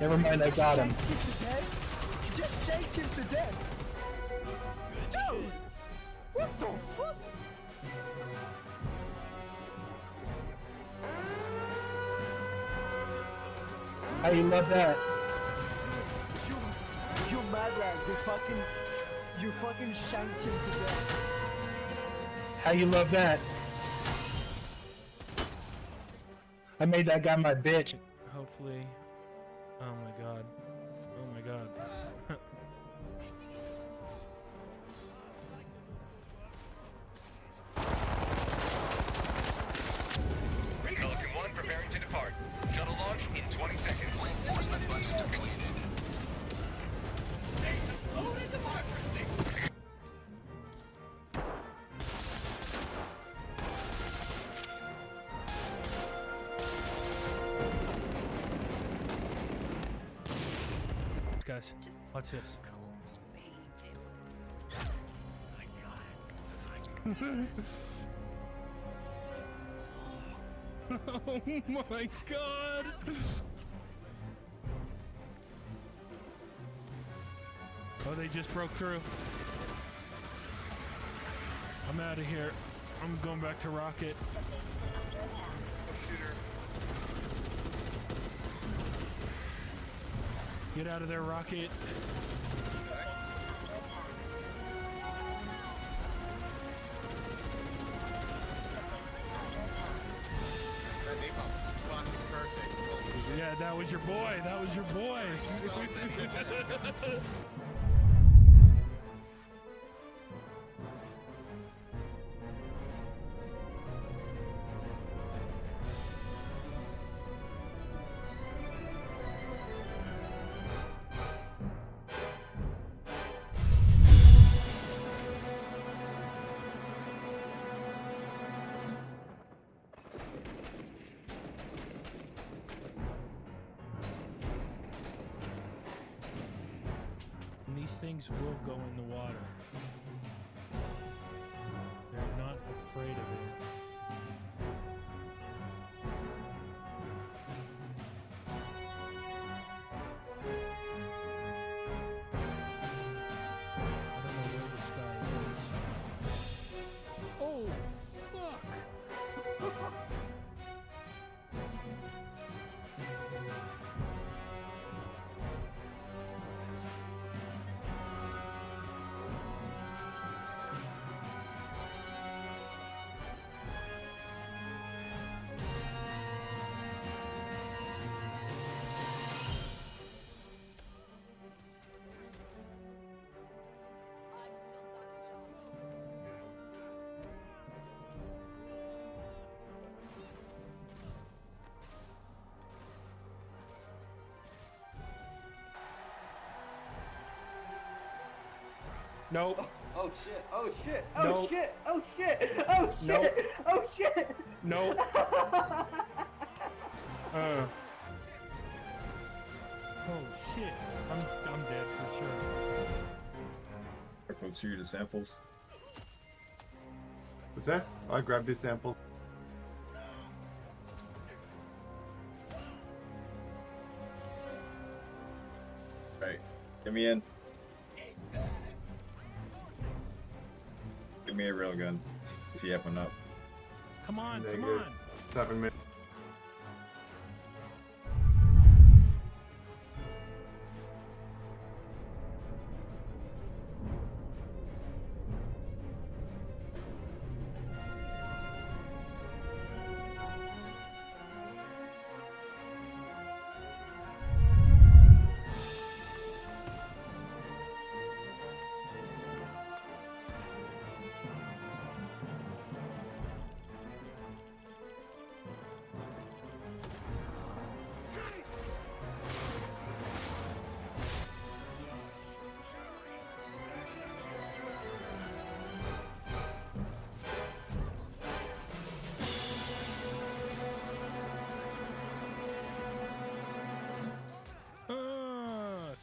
Never mind, I got him. You just shaked him to death! Dude! What the fuck? How you love that? You mad lad, you fucking shanked him to death. How you love that? I made that guy my bitch. Hopefully. Oh my god. Oh my god. Pelican 1 preparing to depart. Shuttle launch in 20 seconds. Reinforcement budget depleted. Loaded democracy. Guys, watch this. Oh my god! Oh, they just broke through. I'm out of here. I'm going back to Rocket. Get out of there, Rocket. Yeah, that was your boy. That was your boy. And these things will go in the water. They're not afraid of it. I don't know where this guy is. Oh, fuck! Nope. Oh shit, oh shit, Nope. shit, oh shit, oh shit, Nope. oh shit! Nope. Oh shit. I'm dead for sure. Go through the samples. What's that? I grabbed his sample. Right. Get me in. Give me a real gun. If you have one up. Come on, come Negative on. 7 minutes.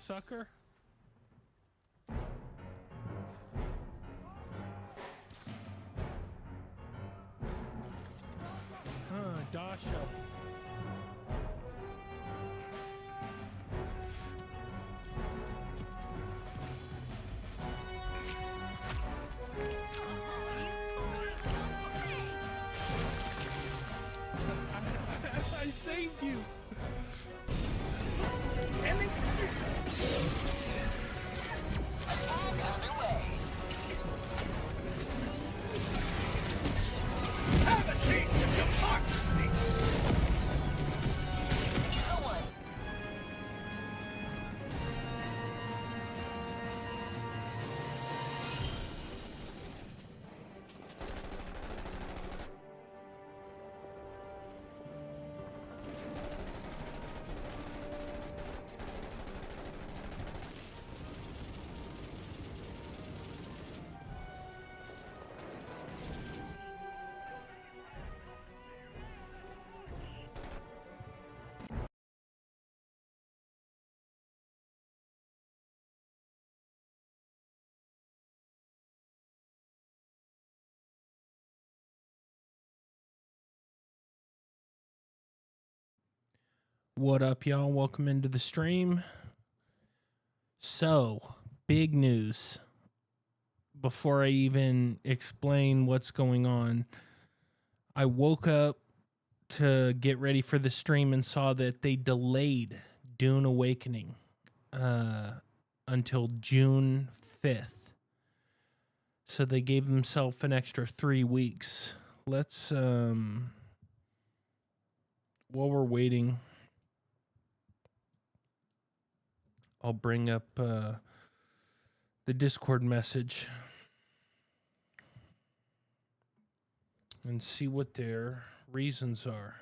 Sucker. Dasha. I saved you. Have a taste of democracy! What up, y'all? Welcome into the stream. So, big news. Before I even explain what's going on, I woke up to get ready for the stream and saw that they delayed Dune Awakening until June 5th. So they gave themselves an extra 3 weeks. Let's, while we're waiting, I'll bring up the Discord message and see what their reasons are.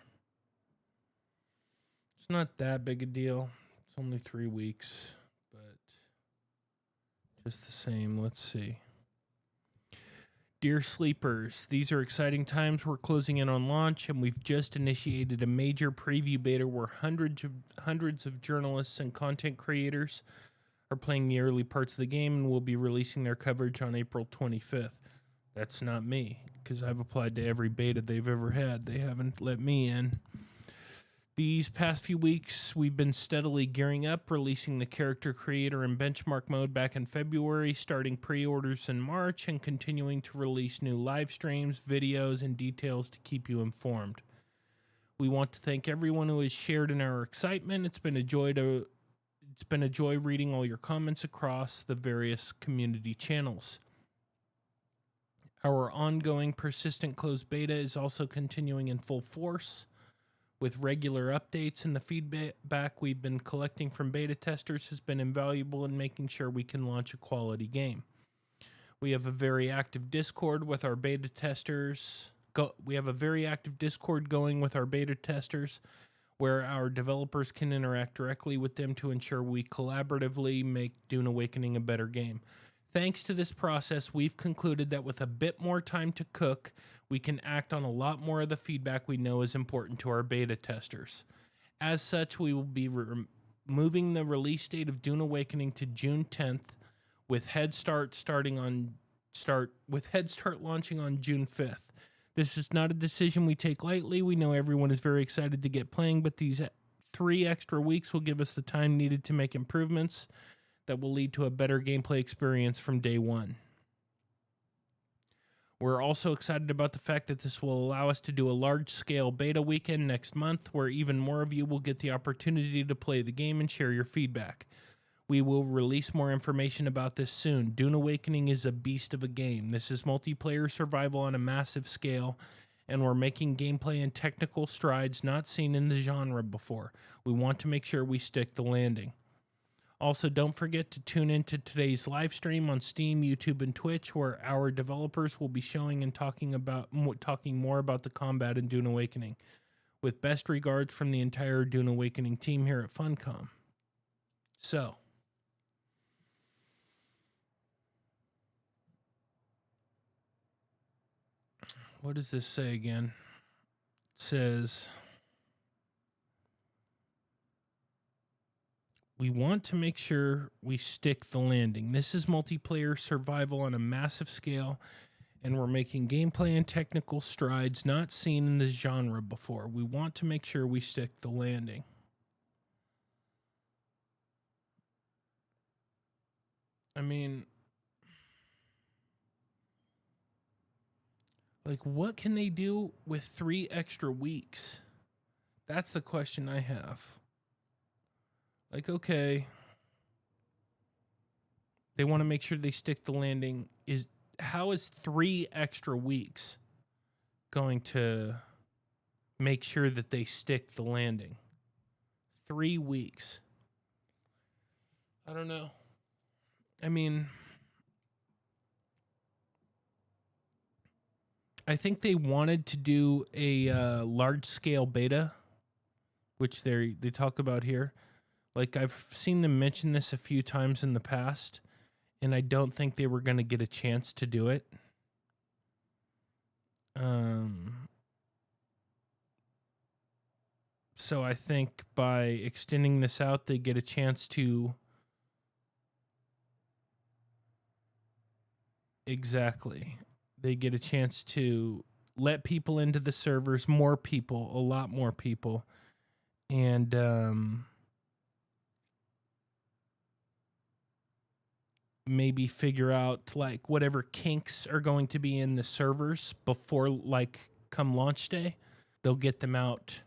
It's not that big a deal. It's only 3 weeks, but just the same, let's see. Dear sleepers, these are exciting times. We're closing in on launch, and we've just initiated a major preview beta where hundreds of journalists and content creators are playing the early parts of the game and will be releasing their coverage on April 25th. That's not me, because I've applied to every beta they've ever had. They haven't let me in. These past few weeks, we've been steadily gearing up, releasing the character creator and benchmark mode back in February, starting pre-orders in March, and continuing to release new live streams, videos, and details to keep you informed. We want to thank everyone who has shared in our excitement. It's been a joy reading all your comments across the various community channels. Our ongoing persistent closed beta is also continuing in full force, with regular updates, and the feedback we've been collecting from beta testers has been invaluable in making sure we can launch a quality game. We have a very active Discord with our beta testers. We have a very active Discord going with our beta testers, where our developers can interact directly with them to ensure we collaboratively make Dune Awakening a better game. Thanks to this process, we've concluded that with a bit more time to cook, we can act on a lot more of the feedback we know is important to our beta testers. As such, we will be moving the release date of Dune Awakening to June 10th, with Head Start launching on June 5th. This is not a decision we take lightly. We know everyone is very excited to get playing, but these 3 extra weeks will give us the time needed to make improvements that will lead to a better gameplay experience from day one. We're also excited about the fact that this will allow us to do a large-scale beta weekend next month, where even more of you will get the opportunity to play the game and share your feedback. We will release more information about this soon. Dune Awakening is a beast of a game. This is multiplayer survival on a massive scale, and we're making gameplay and technical strides not seen in the genre before. We want to make sure we stick the landing. Also, don't forget to tune into today's live stream on Steam, YouTube, and Twitch, where our developers will be showing and talking more about the combat in Dune Awakening. With best regards from the entire Dune Awakening team here at Funcom. So, what does this say again? It says, we want to make sure we stick the landing. This is multiplayer survival on a massive scale, and we're making gameplay and technical strides not seen in this genre before. We want to make sure we stick the landing. I mean, like, what can they do with 3 extra weeks? That's the question I have. Like, okay, they want to make sure they stick the landing. How is 3 extra weeks going to make sure that they stick the landing? 3 weeks. I don't know. I mean, I think they wanted to do a large-scale beta, which they talk about here. Like, I've seen them mention this a few times in the past, and I don't think they were going to get a chance to do it. So I think by extending this out, they get a chance to... Exactly. They get a chance to let people into the servers, more people, a lot more people, and maybe figure out like whatever kinks are going to be in the servers before, like, come launch day. They'll get them out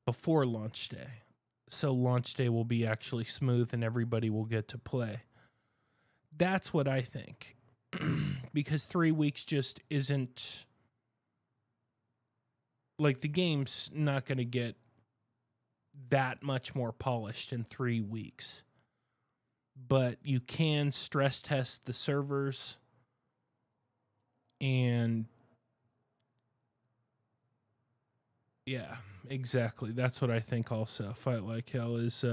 before launch day, so launch day will be actually smooth and everybody will get to play. That's what I think. Because 3 weeks just isn't, like, the game's not going to get that much more polished in 3 weeks. But you can stress test the servers, and yeah, exactly. That's what I think also. Fight Like Hell is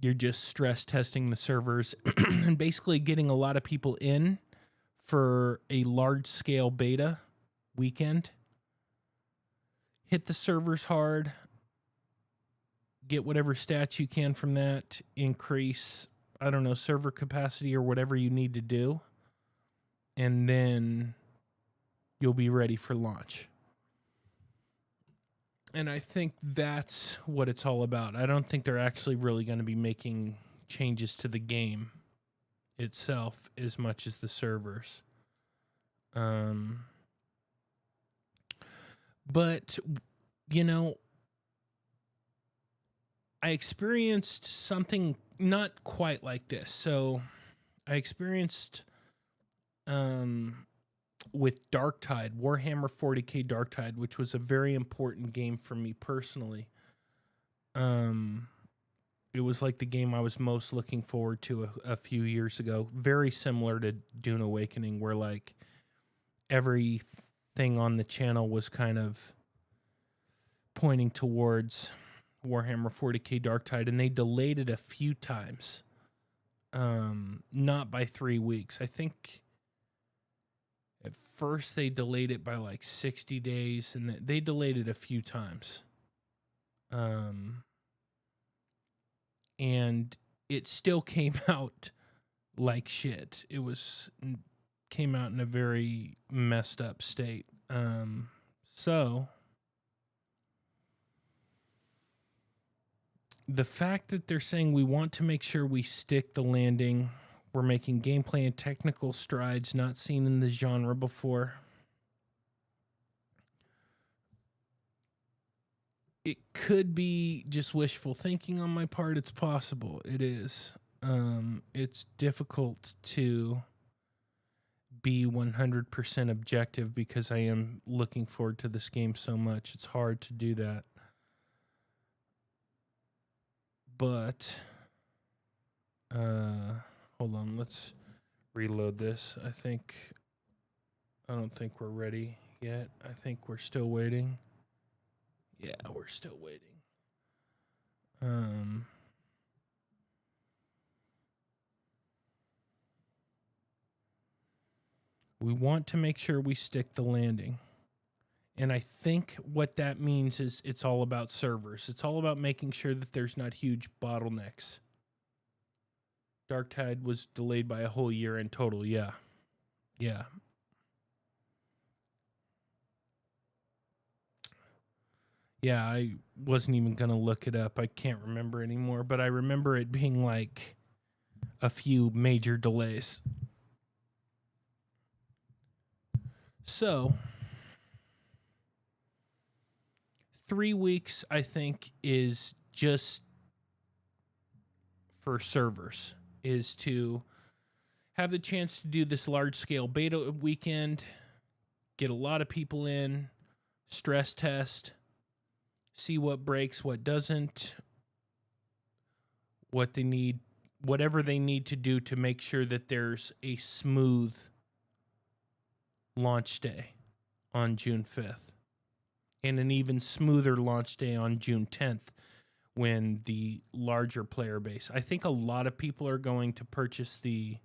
you're just stress testing the servers and basically getting a lot of people in for a large scale beta weekend. Hit the servers hard. Get whatever stats you can from that. Increase, I don't know, server capacity or whatever you need to do. And then you'll be ready for launch. And I think that's what it's all about. I don't think they're actually really going to be making changes to the game itself as much as the servers. But, you know, I experienced something not quite like this. So I experienced with Darktide, Warhammer 40k Darktide, which was a very important game for me personally. It was like the game I was most looking forward to a few years ago. Very similar to Dune Awakening, where like everything on the channel was kind of pointing towards Warhammer 40k Darktide, and they delayed it a few times. Not by 3 weeks. I think at first they delayed it by like 60 days, and they delayed it a few times. And it still came out like shit. It came out in a very messed up state. So the fact that they're saying we want to make sure we stick the landing, we're making gameplay and technical strides not seen in the genre before. It could be just wishful thinking on my part. It's possible. It is. It's difficult to be 100% objective because I am looking forward to this game so much. It's hard to do that. But, hold on, let's reload this. I don't think we're ready yet. I think we're still waiting. Yeah, we're still waiting. We want to make sure we stick the landing. And I think what that means is it's all about servers. It's all about making sure that there's not huge bottlenecks. Darktide was delayed by a whole year in total. Yeah. Yeah. Yeah, I wasn't even going to look it up. I can't remember anymore, but I remember it being like a few major delays. So, 3 weeks, I think, is just for servers, is to have the chance to do this large-scale beta weekend, get a lot of people in, stress test, see what breaks, what doesn't, what they need, whatever they need to do to make sure that there's a smooth launch day on June 5th and an even smoother launch day on June 10th when the larger player base. I think a lot of people are going to purchase the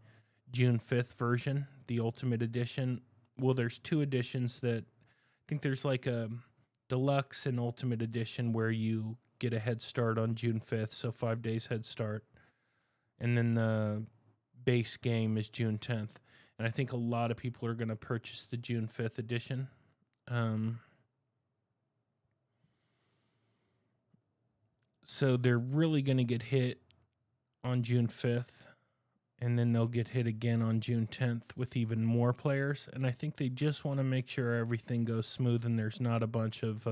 June 5th version, the Ultimate Edition. Well, there's 2 editions that I think there's like a Deluxe and Ultimate Edition where you get a head start on June 5th, so 5 days head start. And then the base game is June 10th. And I think a lot of people are going to purchase the June 5th edition. So they're really going to get hit on June 5th. And then they'll get hit again on June 10th with even more players. And I think they just want to make sure everything goes smooth and there's not a bunch of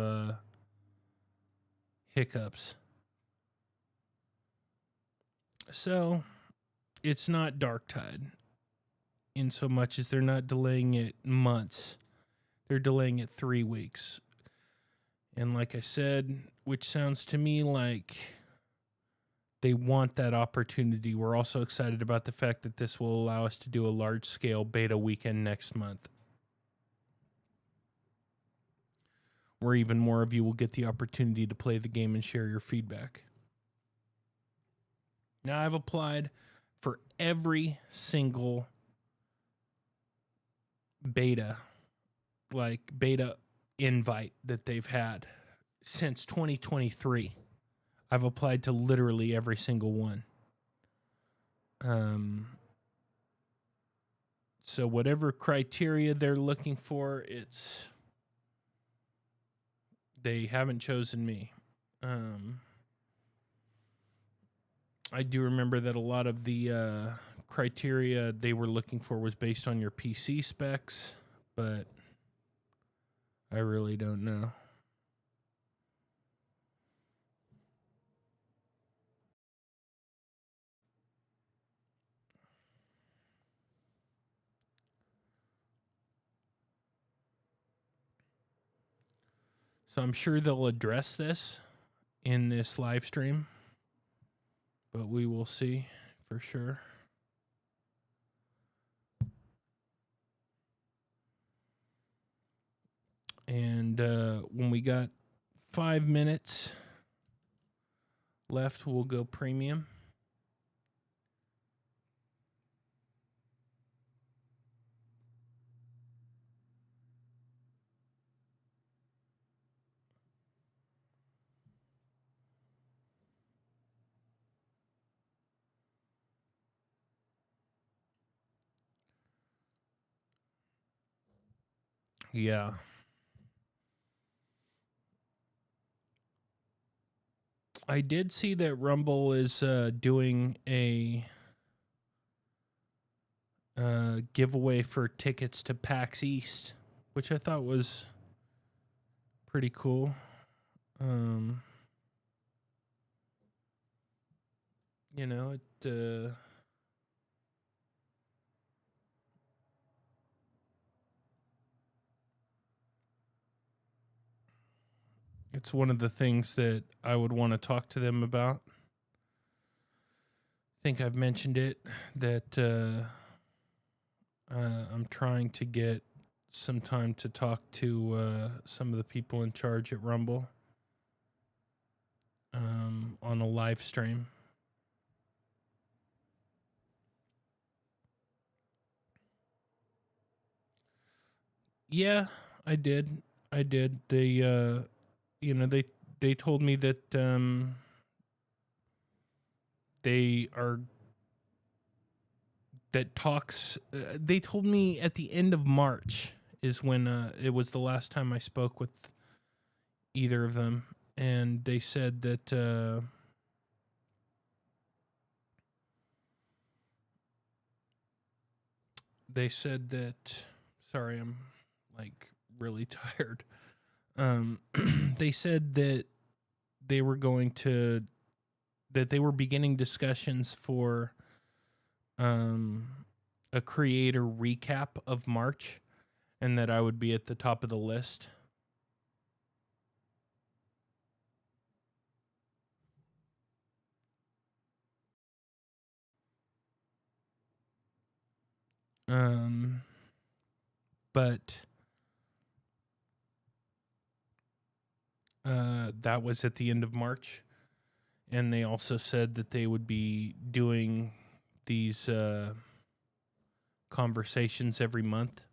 hiccups. So it's not Darktide in so much as they're not delaying it months. They're delaying it 3 weeks. And like I said, which sounds to me like they want that opportunity. We're also excited about the fact that this will allow us to do a large-scale beta weekend next month, where even more of you will get the opportunity to play the game and share your feedback. Now, I've applied for every single beta invite that they've had since 2023. I've applied to literally every single one. So whatever criteria they're looking for, they haven't chosen me. I do remember that a lot of the criteria they were looking for was based on your PC specs, but I really don't know. So I'm sure they'll address this in this live stream, but we will see for sure. And when we got 5 minutes left, we'll go premium. Yeah. I did see that Rumble is doing a giveaway for tickets to PAX East, which I thought was pretty cool. You know, it's one of the things that I would want to talk to them about. I think I've mentioned it, that I'm trying to get some time to talk to some of the people in charge at Rumble on a live stream. Yeah, I did. They they told me that they told me at the end of March is when it was the last time I spoke with either of them, and they said that sorry, I'm like really tired. They said that they were beginning discussions for a creator recap of March, and that I would be at the top of the list. But that was at the end of March, and they also said that they would be doing these conversations every month.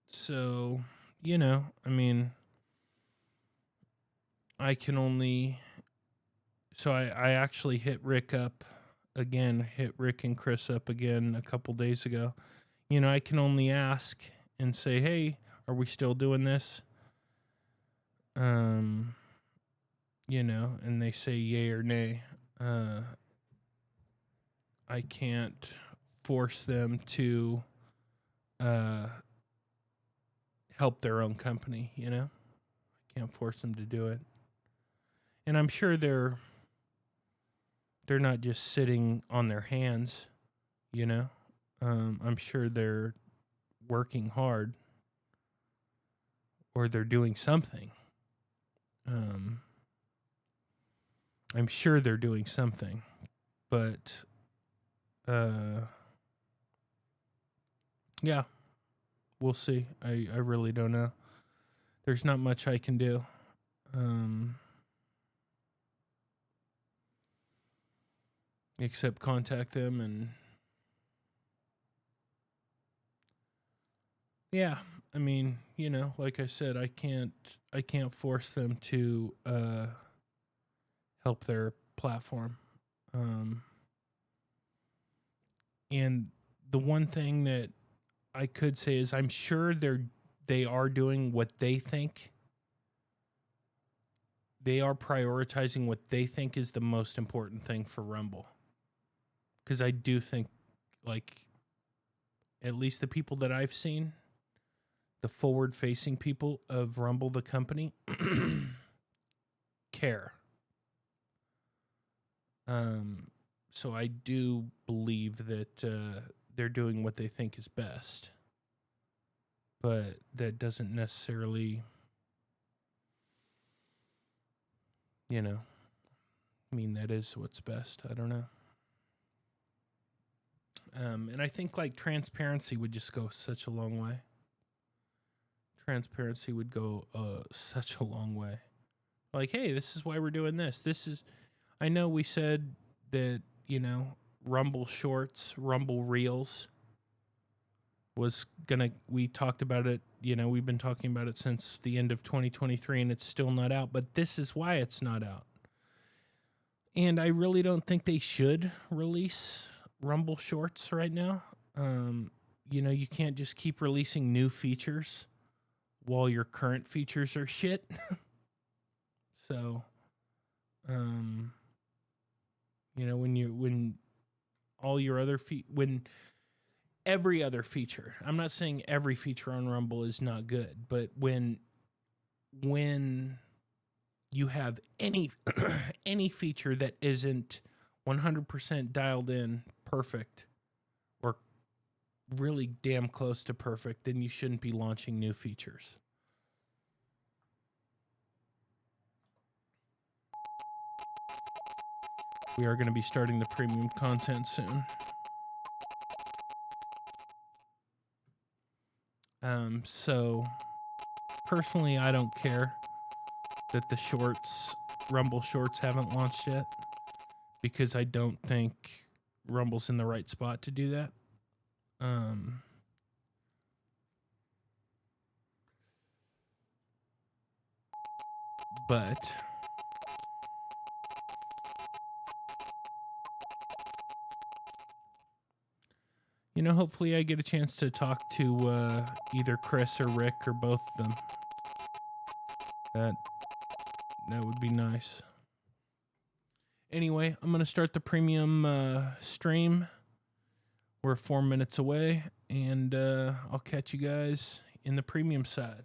So, you know, I mean, I can only... So I actually hit Rick and Chris up again a couple days ago. You know, I can only ask and say, hey, are we still doing this? You know, and they say yay or nay. I can't force them to help their own company, you know? I can't force them to do it. And I'm sure they're not just sitting on their hands, you know? I'm sure they're working hard, or they're doing something. I'm sure they're doing something, but yeah, we'll see. I really don't know. There's not much I can do. Except contact them, and yeah, I mean, you know, like I said, I can't force them to help their platform. And the one thing that I could say is I'm sure they are doing what they think. They are prioritizing what they think is the most important thing for Rumble. Because I do think, like, at least the people that I've seen, the forward-facing people of Rumble, the company, care. So I do believe that they're doing what they think is best. But that doesn't necessarily, you know, mean that is what's best. I don't know. And I think, like, transparency would just go such a long way. Transparency would go such a long way. Like, hey, this is why we're doing this. I know we said that, you know, Rumble Shorts, Rumble Reels we talked about it, you know, we've been talking about it since the end of 2023, and it's still not out, but this is why it's not out. And I really don't think they should release Rumble Shorts right now. You know, you can't just keep releasing new features while your current features are shit. So, you know, when every other feature, I'm not saying every feature on Rumble is not good, but when you have any any feature that isn't 100% dialed in perfect, or really damn close to perfect, then you shouldn't be launching new features. We are going to be starting the premium content soon. So personally, I don't care that the Rumble Shorts haven't launched yet, because I don't think Rumble's in the right spot to do that. But you know, hopefully I get a chance to talk to either Chris or Rick or both of them. That would be nice. Anyway, I'm going to start the premium stream. We're 4 minutes away, and I'll catch you guys in the premium side.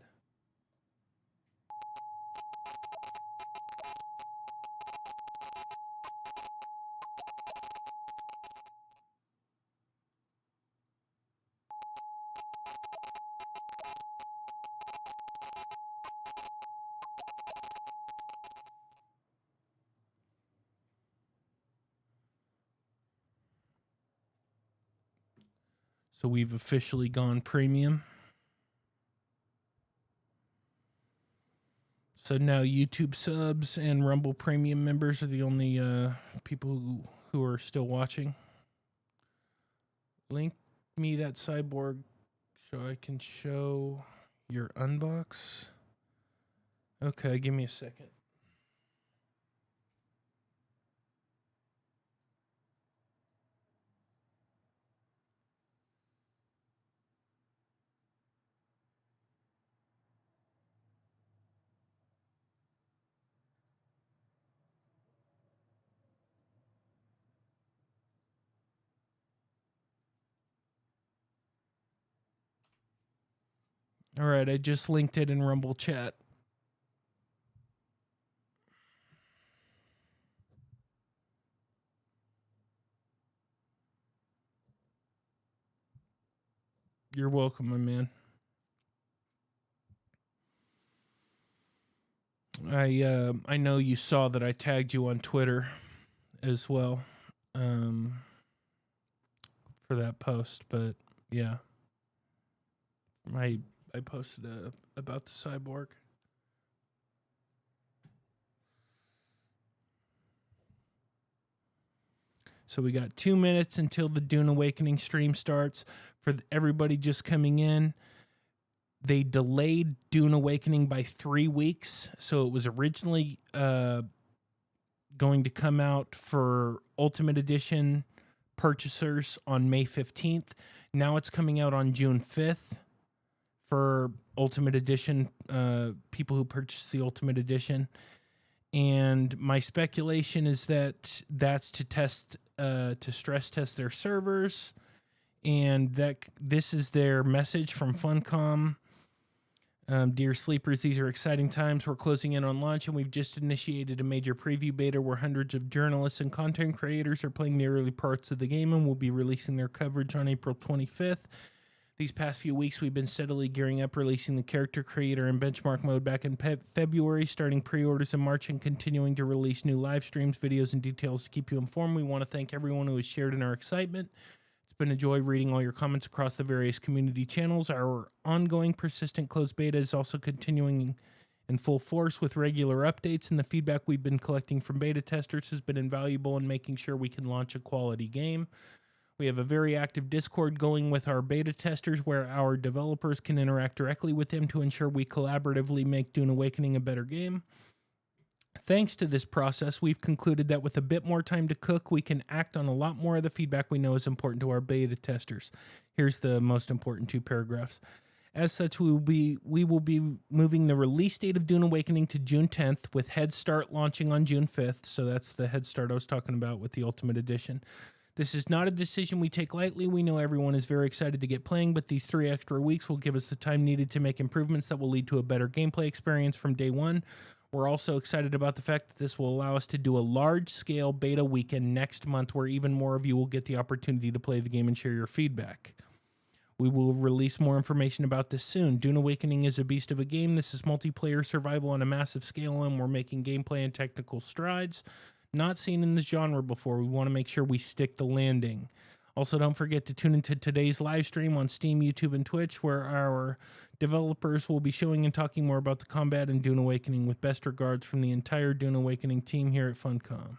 So we've officially gone premium. So now YouTube subs and Rumble Premium members are the only people who are still watching. Link me that cyborg so I can show your unbox. Okay, give me a second. All right, I just linked it in Rumble chat. You're welcome, my man. I know you saw that I tagged you on Twitter as well for that post, but yeah, I posted about the cyborg. So we got 2 minutes until the Dune Awakening stream starts. For everybody just coming in, they delayed Dune Awakening by 3 weeks. So it was originally going to come out for Ultimate Edition purchasers on May 15th. Now it's coming out on June 5th for Ultimate Edition people who purchase the Ultimate Edition. And my speculation is that that's to stress test their servers, and that this is their message from Funcom. Dear sleepers, these are exciting times. We're closing in on launch, and we've just initiated a major preview beta where hundreds of journalists and content creators are playing the early parts of the game and will be releasing their coverage on April 25th. These past few weeks, we've been steadily gearing up, releasing the character creator and benchmark mode back in February, starting pre-orders in March, and continuing to release new live streams, videos, and details to keep you informed. We want to thank everyone who has shared in our excitement. It's been a joy reading all your comments across the various community channels. Our ongoing persistent closed beta is also continuing in full force with regular updates, and the feedback we've been collecting from beta testers has been invaluable in making sure we can launch a quality game. We have a very active Discord going with our beta testers where our developers can interact directly with them to ensure we collaboratively make Dune Awakening a better game. Thanks to this process, we've concluded that with a bit more time to cook, we can act on a lot more of the feedback we know is important to our beta testers. Here's the most important 2 paragraphs. As such, we will be moving the release date of Dune Awakening to June 10th, with Head Start launching on June 5th. So that's the Head Start I was talking about with the Ultimate Edition. This is not a decision we take lightly. We know everyone is very excited to get playing, but these 3 extra weeks will give us the time needed to make improvements that will lead to a better gameplay experience from day one. We're also excited about the fact that this will allow us to do a large-scale beta weekend next month where even more of you will get the opportunity to play the game and share your feedback. We will release more information about this soon. Dune Awakening is a beast of a game. This is multiplayer survival on a massive scale, and we're making gameplay and technical strides not seen in this genre before. We want to make sure we stick the landing. Also, don't forget to tune into today's live stream on Steam, YouTube, and Twitch, where our developers will be showing and talking more about the combat in Dune Awakening, with best regards from the entire Dune Awakening team here at Funcom.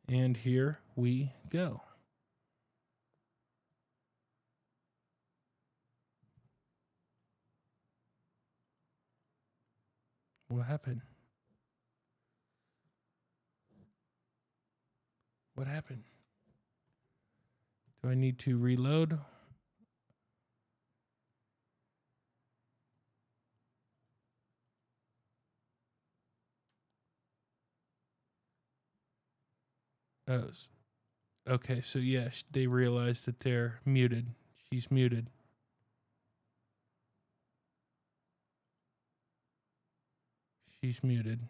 And here we go. What happened? What happened? Do I need to reload? Oh, okay. So yeah, they realized that they're muted. She's muted. She's muted.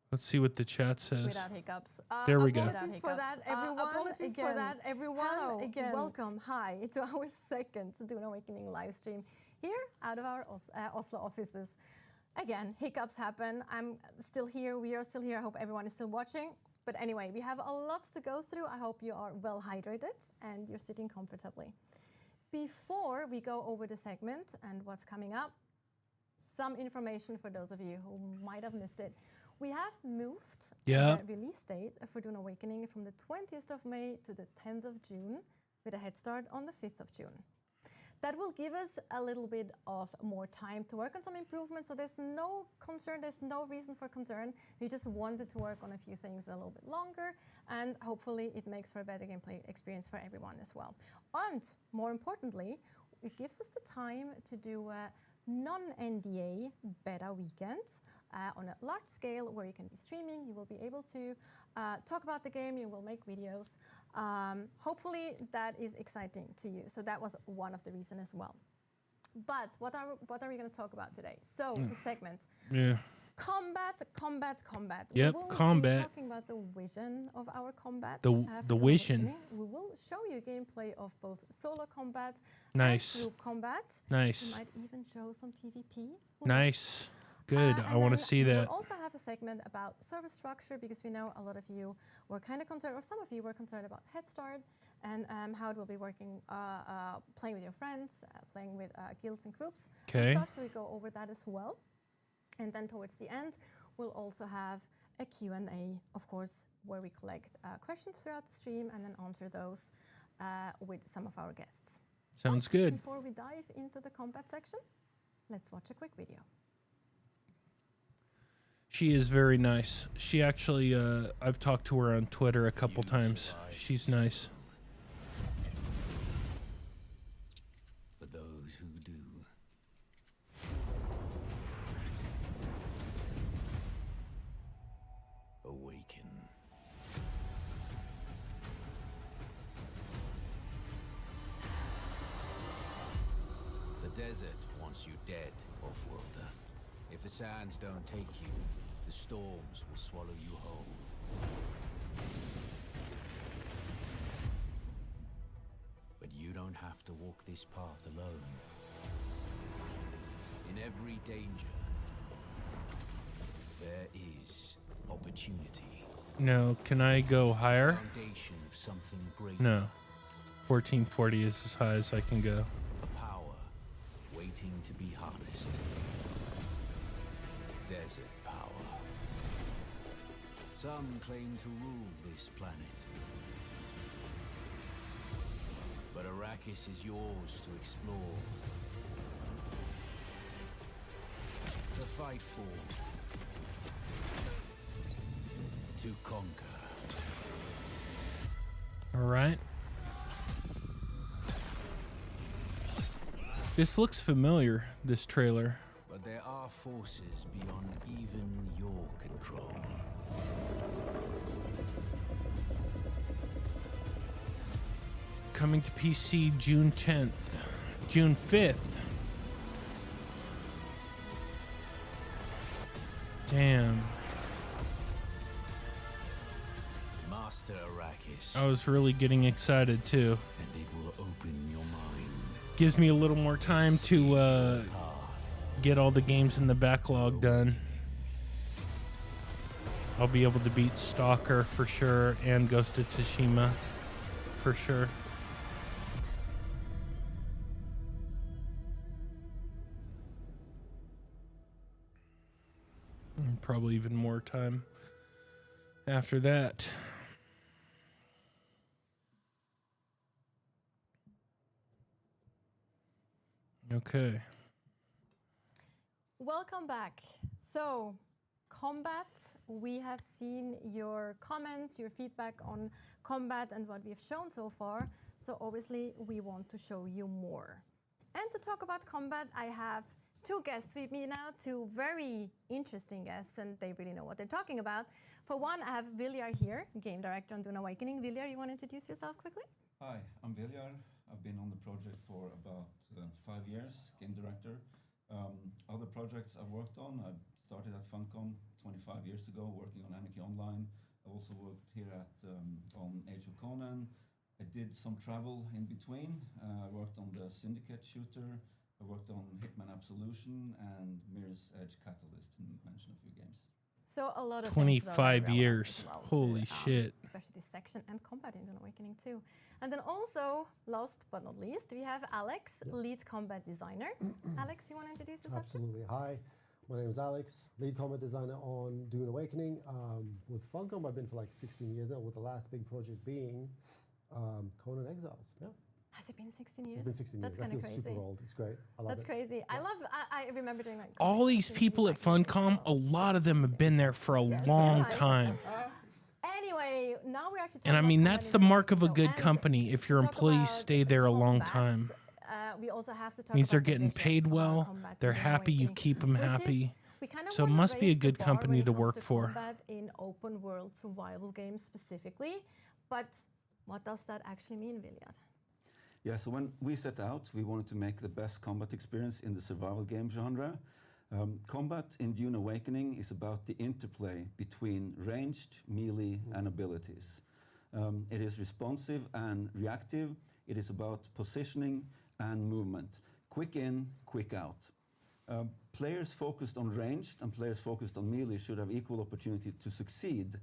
Let's see what the chat says. Without hiccups. There we go. Apologies for that, everyone. Apologies for that, everyone. Hello, Again. welcome, hi, to our second Dune Awakening live stream here out of our Oslo offices. Again, hiccups happen. I'm still here. We are still here. I hope everyone is still watching. But anyway, we have a lot to go through. I hope you are well hydrated and you're sitting comfortably. Before we go over the segment and what's coming up, some information for those of you who might have missed it. We have moved the release date for Dune Awakening from the 20th of May to the 10th of June with a head start on the 5th of June. That will give us a little bit of more time to work on some improvements. So there's no concern, there's no reason for concern. We just wanted to work on a few things a little bit longer, and hopefully it makes for a better gameplay experience for everyone as well. And more importantly, it gives us the time to do non-NDA beta weekends on a large scale where you can be streaming, you will be able to talk about the game, you will make videos. Hopefully that is exciting to you. So that was one of the reasons as well. But what are we going to talk about today? So the segments. Yeah. Combat. Yep, we will combat. be talking about the vision of our combat. The after vision. Awakening. We will show you gameplay of both solo combat Nice. and group combat. Nice. We might even show some PvP. Nice. Good. I want to see that. We'll also have a segment about server structure because we know a lot of you were kind of concerned, or some of you were concerned about Head Start and how it will be working, playing with your friends, playing with guilds and groups. Okay. So we go over that as well. And then towards the end, we'll also have a Q&A, of course, where we collect questions throughout the stream and then answer those with some of our guests. Sounds But good. Before we dive into the combat section, let's watch a quick video. She is very nice. She actually, I've talked to her on Twitter a couple times. She's nice. For those who do. Awaken. The desert wants you dead, off-worlder. If the sands don't take you, the storms will swallow you whole. But you don't have to walk this path alone. In every danger, there is opportunity. No, can I go higher? Foundation of something greater. No. 1440 is as high as I can go. A power waiting to be harnessed. Desert power. Some claim to rule this planet. But Arrakis is yours to explore. To fight for. To conquer. All right. This looks familiar, this trailer. But there are forces beyond even your control. Coming to PC June 10th. June 5th. Damn. Master Arrakis. I was really getting excited too. And it will open your mind. Gives me a little more time to Path. get all the games in the backlog done. I'll be able to beat Stalker for sure and Ghost of Tsushima for sure. And probably even more time after that. Okay. Welcome back. So, combat. We have seen your comments, your feedback on combat and what we have shown so far. So obviously we want to show you more. And to talk about combat, I have two guests with me now, two very interesting guests, and they really know what they're talking about. For one, I have Viljar here, game director on Dune Awakening. Viljar, you want to introduce yourself quickly? Hi, I'm Viljar. I've been on the project for about 5 years, game director. Other projects I've worked on, I started at Funcom 25 years ago, working on Anarchy Online. I also worked here at on Age of Conan. I did some travel in between. I worked on the Syndicate shooter. I worked on Hitman Absolution and Mirror's Edge Catalyst, to mention a few games. So a lot of 25 years. Holy shit. Especially this section and combat in Dune Awakening too. And then also, last but not least, we have Alex, lead combat designer. Alex, you want to introduce yourself? Absolutely. Hi, my name is Alex, lead combat designer on Dune Awakening. With Funcom, I've been for like 16 years now, with the last big project being Conan Exiles. Yeah. Has it been 16 years? It's been 16 That's years. kind of I feel crazy. super old. It's great. I love That's it. crazy. I remember doing like All these people at Funcom, a lot of them have been there for a long time. Anyway, now we're actually talking And I mean, about that's the combat in mark of a Dune good Awakening. company if your To talk employees about stay there a long combat, time. We also have to talk Means they're about the getting vision paid of our well, combat in they're Dune happy, you Awakening, keep them which is happy. we kind of So it wanna must be a raise the good bar company when it to comes work for. combat in open world survival games specifically. But what does that actually mean, Viljar? Yeah, so when we set out, we wanted to make the best combat experience in the survival game genre. Combat in Dune Awakening is about the interplay between ranged, melee, and abilities. It is responsive and reactive. It is about positioning and movement. Quick in, quick out. Players focused on ranged and players focused on melee should have equal opportunity to succeed,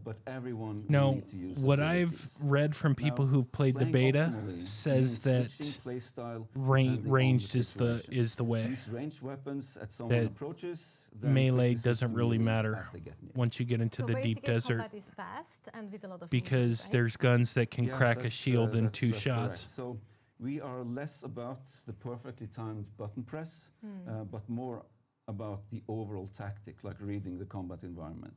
but everyone will No, need to use what abilities. I've read from people Now, who've played the playing beta optimally says means that switching play style depending on ranged the is the situation. way. Use ranged weapons at someone That approaches, then melee quickly switch doesn't to really melee matter as they get near. once you get into So the deep basically desert combat is fast and with a lot of because movement, right? there's guns that can Yeah, crack a that's, shield in that's- 2 that's correct. shots. So we are less about the perfectly timed button press, but more about the overall tactic, like reading the combat environment.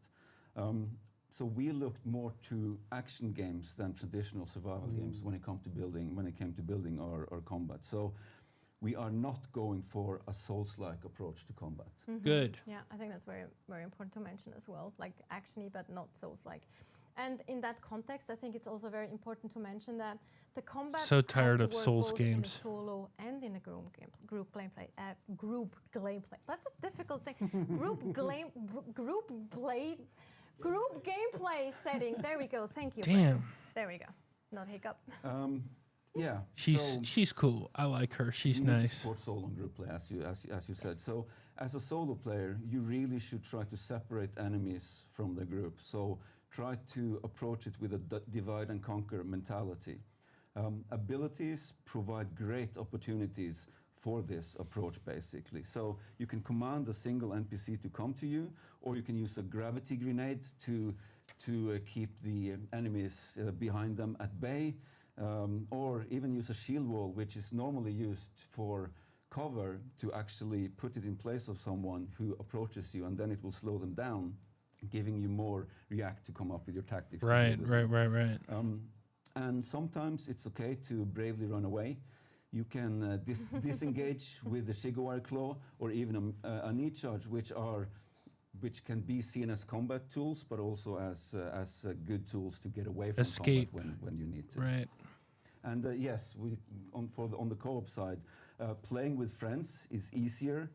So we looked more to action games than traditional survival games when it came to building our combat. So we are not going for a Souls-like approach to combat. Good. Yeah, I think that's very, very important to mention as well, like actiony but not Souls-like. And in that context, I think it's also very important to mention that the combat So tired has of to work Souls both in a games. solo and in a group gameplay. Group gameplay. That's a difficult thing. Group gameplay setting. There we go. Thank you. Damn. Brandon. There we go. Not hiccup. Yeah, She's cool. I like her. She's you need to nice. support solo and group play, as you said. So as a solo player, you really should try to separate enemies from the group. So try to approach it with a divide and conquer mentality. Abilities provide great opportunities for this approach, basically. So you can command a single NPC to come to you, or you can use a gravity grenade to keep the enemies behind them at bay, or even use a shield wall, which is normally used for cover, to actually put it in place of someone who approaches you, and then it will slow them down, giving you more react to come up with your tactics. Right. And sometimes it's okay to bravely run away. You can disengage with the Shigowari Claw or even a knee charge, which can be seen as combat tools, but also as good tools to get away from Escape. combat when you need to. Right. And yes, on the co-op side, playing with friends is easier,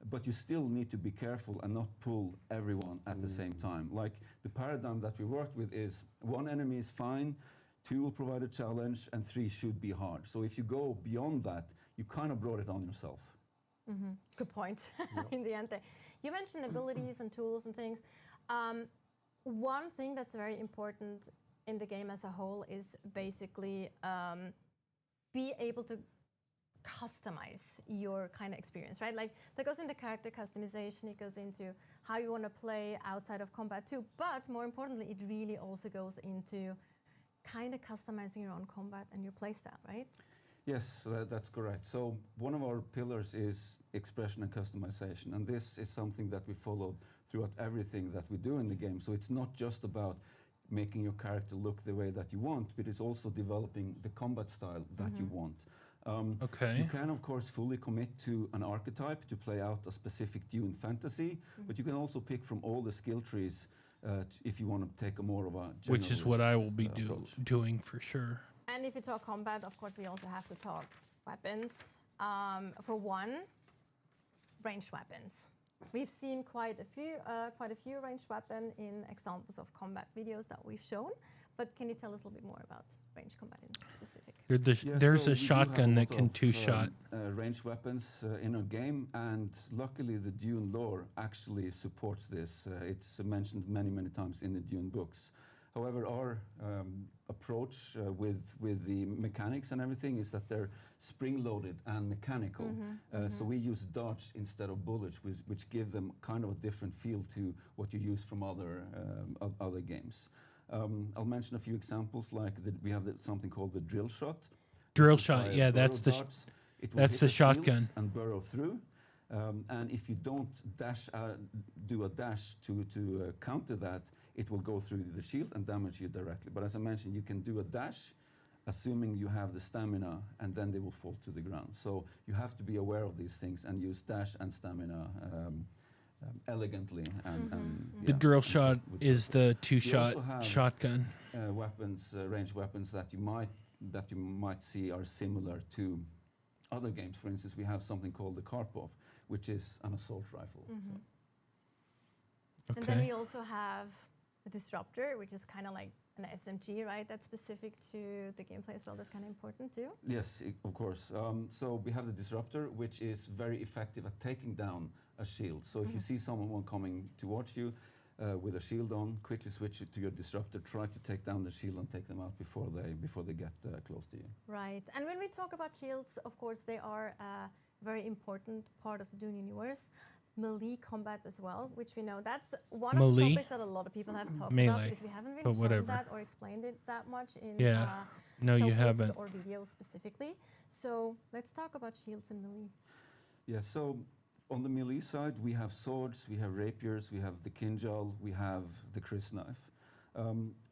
but you still need to be careful and not pull everyone at the same time. Like the paradigm that we worked with is 1 enemy is fine, 2 will provide a challenge, and 3 should be hard. So if you go beyond that, you kind of brought it on yourself. Good point. In the end there. You mentioned abilities and tools and things. One thing that's very important in the game as a whole is basically be able to customize your kind of experience, right? Like that goes into character customization, it goes into how you want to play outside of combat too, but more importantly, it really also goes into kind of customizing your own combat and your playstyle, right? Yes, that's correct. So one of our pillars is expression and customization, and this is something that we followed throughout everything that we do in the game. So it's not just about making your character look the way that you want, but it's also developing the combat style that you want. Okay. You can, of course, fully commit to an archetype to play out a specific Dune fantasy, but you can also pick from all the skill trees if you want to take a more of a generalist Which is what I will be approach. doing for sure. And if you talk combat, of course, we also have to talk weapons. For one, ranged weapons. We've seen quite a few ranged weapons in examples of combat videos that we've shown. But can you tell us a little bit more about ranged combat in specific? There's so a we do shotgun have a that lot can of, two-shot. Ranged weapons in our game, and luckily the Dune lore actually supports this. It's mentioned many times in the Dune books. However, our approach with the mechanics and everything is that they're spring-loaded and mechanical. So we use dodge instead of bullets, which give them kind of a different feel to what you use from other games. I'll mention a few examples, like we have something called the drill shot. Drill shot, yeah, that's the shotgun. And burrow through. And if you don't do a dash to counter that, it will go through the shield and damage you directly. But as I mentioned, you can do a dash, assuming you have the stamina, and then they will fall to the ground. So you have to be aware of these things and use dash and stamina elegantly. The drill shot is the two-shot shotgun. Weapons, ranged weapons that you might see are similar to other games. For instance, we have something called the Karpov, which is an assault rifle. And then we also have a disruptor, which is kind of like an SMG, right? That's specific to the gameplay as well. That's kind of important too. Yes, of course. So we have the disruptor, which is very effective at taking down a shield. So if you see someone coming towards you with a shield on, quickly switch it to your disruptor. Try to take down the shield and take them out before they get close to you. Right. And when we talk about shields, of course, they are a very important part of the Dune universe. Melee combat as well, which we know that's one of the topics that a lot of people have talked about, because we haven't really shown that or explained it that much in you haven't. or videos specifically. So let's talk about shields and melee. Yeah, so on the melee side, we have swords, we have rapiers, we have the kinjal, we have the crysknife.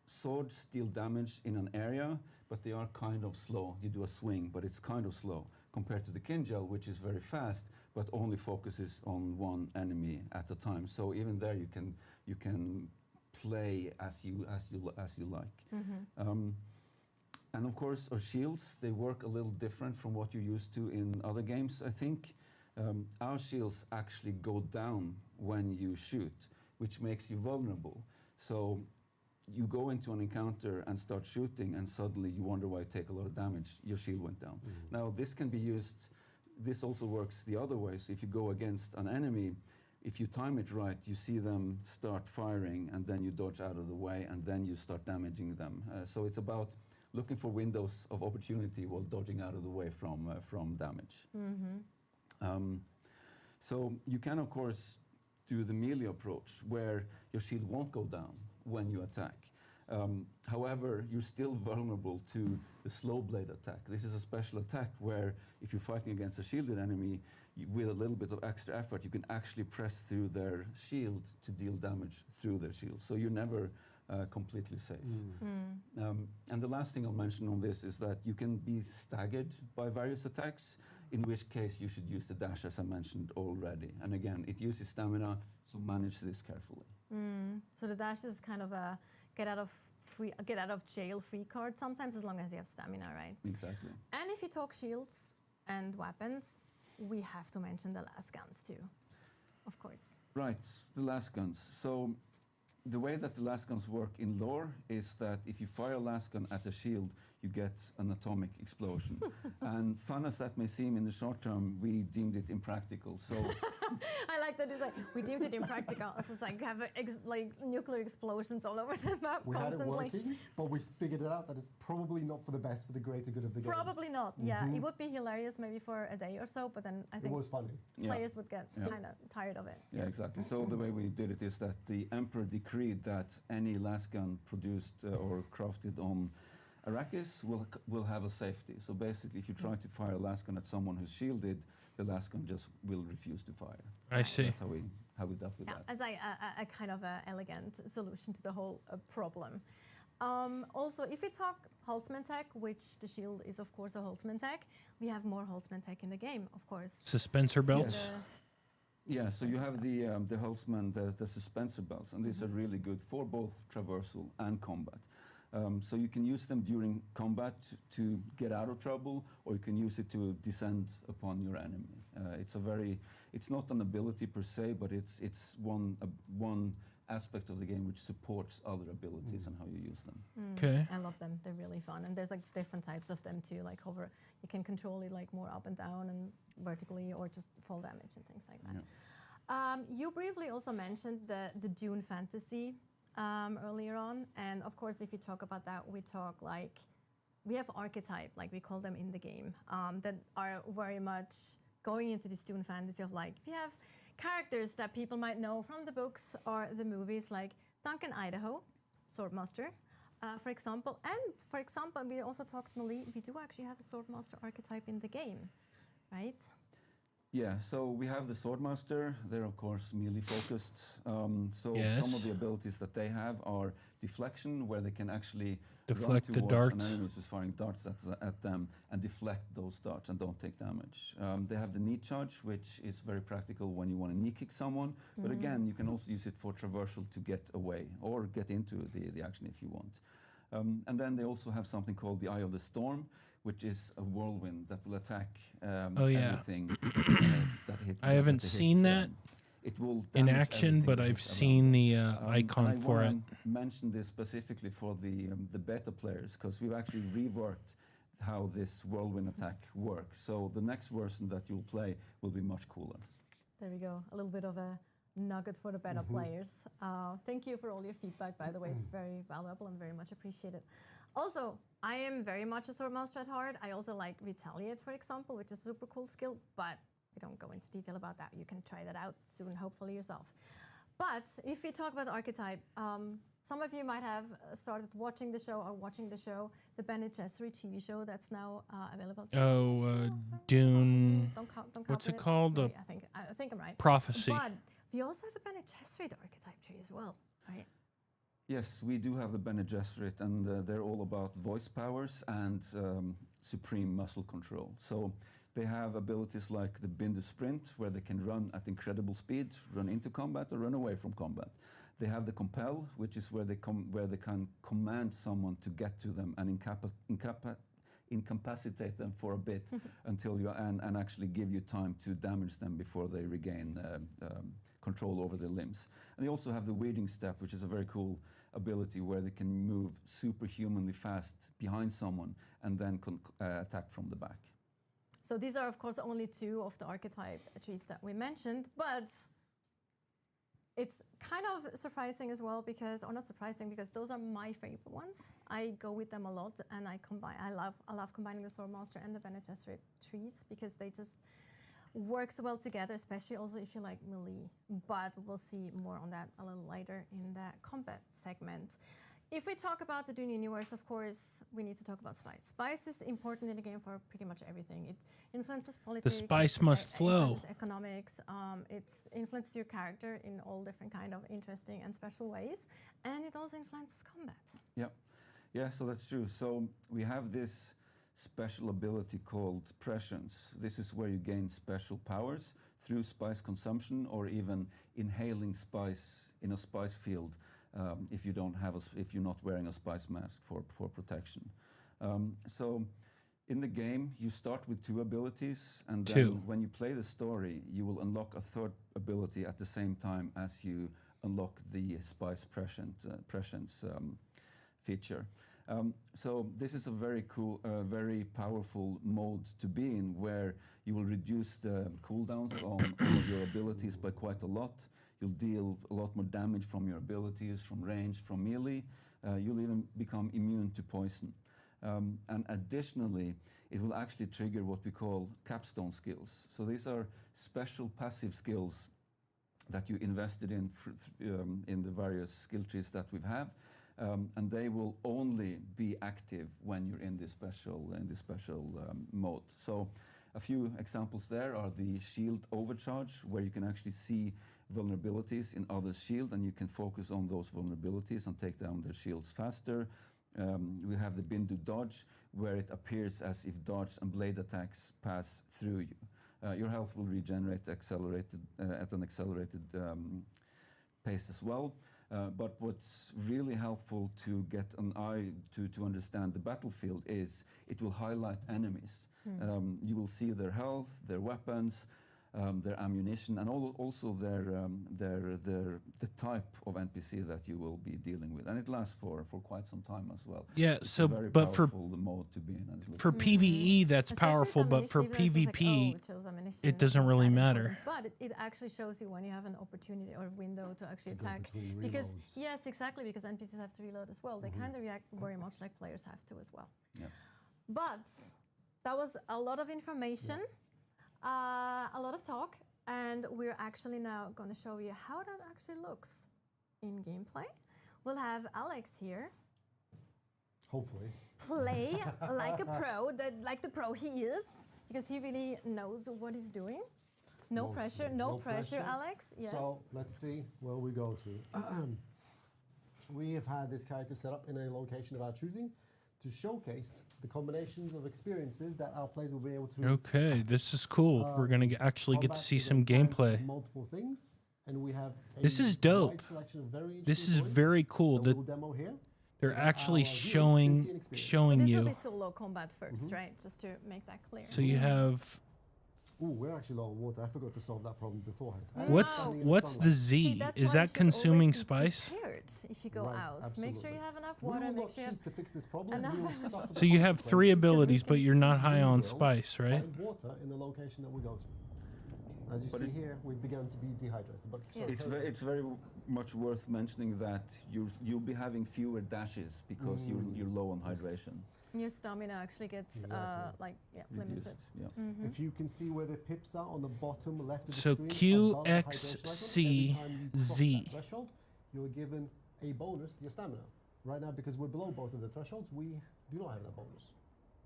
Swords deal damage in an area, but they are kind of slow. You do a swing, but it's kind of slow compared to the kinjal, which is very fast, but only focuses on one enemy at a time. So even there, you can play as you like. And of course, our shields, they work a little different from what you're used to in other games, I think. Our shields actually go down when you shoot, which makes you vulnerable. So you go into an encounter and start shooting, and suddenly you wonder why you take a lot of damage. Your shield went down. Now, this can be used. This also works the other way. So if you go against an enemy, if you time it right, you see them start firing, and then you dodge out of the way, and then you start damaging them. So it's about looking for windows of opportunity while dodging out of the way from damage. So you can, of course, do the melee approach, where your shield won't go down when you attack. However, you're still vulnerable to the slow blade attack. This is a special attack where if you're fighting against a shielded enemy, with a little bit of extra effort, you can actually press through their shield to deal damage through their shield. So you're never completely safe. And the last thing I'll mention on this is that you can be staggered by various attacks, in which case you should use the dash, as I mentioned already. And again, it uses stamina, so manage this carefully. So the dash is kind of a get out of jail free card sometimes, as long as you have stamina, right? Exactly. And if you talk shields and weapons, we have to mention the last guns too, of course. Right, the last guns. So the way that the last guns work in lore is that if you fire a last gun at a shield, you get an atomic explosion. And fun as that may seem in the short term, we deemed it impractical. So I like that it's like, we deemed it impractical. So it's like have like nuclear explosions all over the map we constantly. had it working, but we figured it out that it's probably not for the best, for the greater good of the game. Probably not, yeah. It would be hilarious maybe for a day or so, but then I think it was funny. Players would get kind of tired of it. Yeah, exactly. So the way we did it is that the Emperor decreed that any last gun produced or crafted on Arrakis will have a safety. So basically, if you try to fire a lasgun at someone who's shielded, the lasgun just will refuse to fire. I see. That's how we dealt with that. As a kind of a elegant solution to the whole problem. Also, if we talk Holtzman tech, which the shield is of course a Holtzman tech, we have more Holtzman tech in the game, of course. Suspensor belts. Yeah, so you have the Holtzman, the suspensor belts, and these are really good for both traversal and combat. So you can use them during combat to get out of trouble, or you can use it to descend upon your enemy. It's not an ability per se, but it's one aspect of the game which supports other abilities and how you use them. Okay. I love them. They're really fun, and there's like different types of them too. Like hover, you can control it like more up and down and vertically, or just fall damage and things like that. Yeah. You briefly also mentioned the Dune fantasy earlier on, and of course, if you talk about that, we have archetype, like we call them in the game, that are very much going into this Dune fantasy of like we have characters that people might know from the books or the movies, like Duncan Idaho, Swordmaster, for example. And for example, we also talked, Mali, we do actually have a Swordmaster archetype in the game, right? Yeah, so we have the Swordmaster. They're of course melee focused. So Yes. some of the abilities that they have are deflection, where they can actually Deflect run the towards darts. an enemy who's firing darts at them and deflect those darts and don't take damage. They have the knee charge, which is very practical when you want to knee kick someone. But again, you can also use it for traversal to get away or get into the action if you want. And then they also have something called the Eye of the Storm, which is a whirlwind that will attack everything that hit. I haven't seen that It will in damage action, everything but that I've is around seen it. the icon And I for it. wanna mention this specifically for the beta players, because we've actually reworked how this whirlwind attack works. So the next version that you'll play will be much cooler. There we go. A little bit of a nugget for the beta players. Thank you for all your feedback, by the way. It's very valuable and very much appreciated. Also, I am very much a Swordmaster at heart. I also like Retaliate, for example, which is a super cool skill, but we don't go into detail about that. You can try that out soon, hopefully yourself. But if we talk about archetype, some of you might have started watching the show or watching the show, the Bene Gesserit TV show that's now available. Dune. Don't What's it copy called? Maybe, I think I'm right. Prophecy. But we also have a Bene Gesserit archetype tree as well, right? Yes, we do have the Bene Gesserit, and they're all about voice powers and supreme muscle control. So they have abilities like the Binder Sprint, where they can run at incredible speed, run into combat or run away from combat. They have the Compel, which is where they can command someone to get to them and incapacitate them for a bit until you and actually give you time to damage them before they regain control over their limbs. And they also have the Weeding Step, which is a very cool ability where they can move superhumanly fast behind someone and then attack from the back. So these are, of course, only two of the archetype trees that we mentioned, but it's kind of surprising as well because, or not surprising, because those are my favorite ones. I go with them a lot, and I love combining the Swordmaster and the Bene Gesserit trees because they just work so well together, especially also if you like melee. But we'll see more on that a little later in the combat segment. If we talk about the Dune universe, of course, we need to talk about spice. Spice is important in the game for pretty much everything. It influences politics. The spice must flow. Influences economics. It influences your character in all different kind of interesting and special ways. And it also influences combat. Yep. Yeah, so that's true. So we have this special ability called prescience. This is where you gain special powers through spice consumption or even inhaling spice in a spice field. If you're not wearing a spice mask for protection. So in the game, you start with two abilities, and then when you play the story, you will unlock a third ability at the same time as you unlock the spice prescience feature. So this is a very cool, very powerful mode to be in, where you will reduce the cooldowns on all of your abilities by quite a lot. You'll deal a lot more damage from your abilities, from range, from melee. You'll even become immune to poison. And additionally, it will actually trigger what we call capstone skills. So these are special passive skills that you invested in the various skill trees that we have. and they will only be active when you're in this special mode. So a few examples there are the shield overcharge, where you can actually see vulnerabilities in others' shield, and you can focus on those vulnerabilities and take down their shields faster. We have the Bindu dodge, where it appears as if dodge and blade attacks pass through you. Your health will regenerate at an accelerated pace as well. But what's really helpful to get an eye to understand the battlefield is it will highlight enemies. You will see their health, their weapons, their ammunition, and also the type of NPC that you will be dealing with, and it lasts for quite some time as well. Yeah. It's So, a very but for powerful mode to be in. And it will for be- PVE, that's Especially powerful, with but for ammunition, it's like, PvP, oh, it shows ammunition, it it's doesn't not really that matter. important. But it actually shows you when you have an opportunity or window to actually To go attack. between Because reloads. yes, exactly, because NPCs have to reload as well. They kind of react very much like players have to as well. Yeah. But that was a lot of information, a lot of talk, and we're actually now going to show you how that actually looks in gameplay. We'll have Alex here Hopefully. play like a pro, like the pro he is, because he really knows what he's doing. No Mostly. pressure, no pressure, Alex. Yes. So let's see where we go to. We have had this character set up in a location of our choosing to showcase the combinations of experiences that our players will be able to Okay, this is cool. We're gonna actually get to combat see with some advanced gameplay. multiple things, and we have a This is wide dope. selection of very This interesting is toys very cool that we that will demo here. they're so that actually our viewers can see and experience. So showing this you. will be solo combat 1st, right? Just to make that clear. So you have Ooh, we're actually low on water. I forgot to solve that problem beforehand. what's Standing in what's sunlight. the See, Z? that's Is why that you should consuming always be spice? prepared if you go Right, out. Make sure absolutely. you have enough We water. will Make not sure you have cheat to fix this problem. enough We will ammo. suffer the So you have three consequences, abilities, because but we you're can not high we on will spice, right? find water in the location that we go to. As you But see it- here, we've begun to be dehydrated. But sorry, Yes. It's very much worth mentioning that you'll be having fewer dashes because you're low on Yes. hydration. Your stamina actually gets Exactly. limited. Reduced, yeah. If you can see where the pips are on the bottom left of the So screen, above the hydration icon, QXC every time you cross Z. that threshold, you're given a bonus to your stamina. Right now, because we're below both of the thresholds, we do not have that bonus.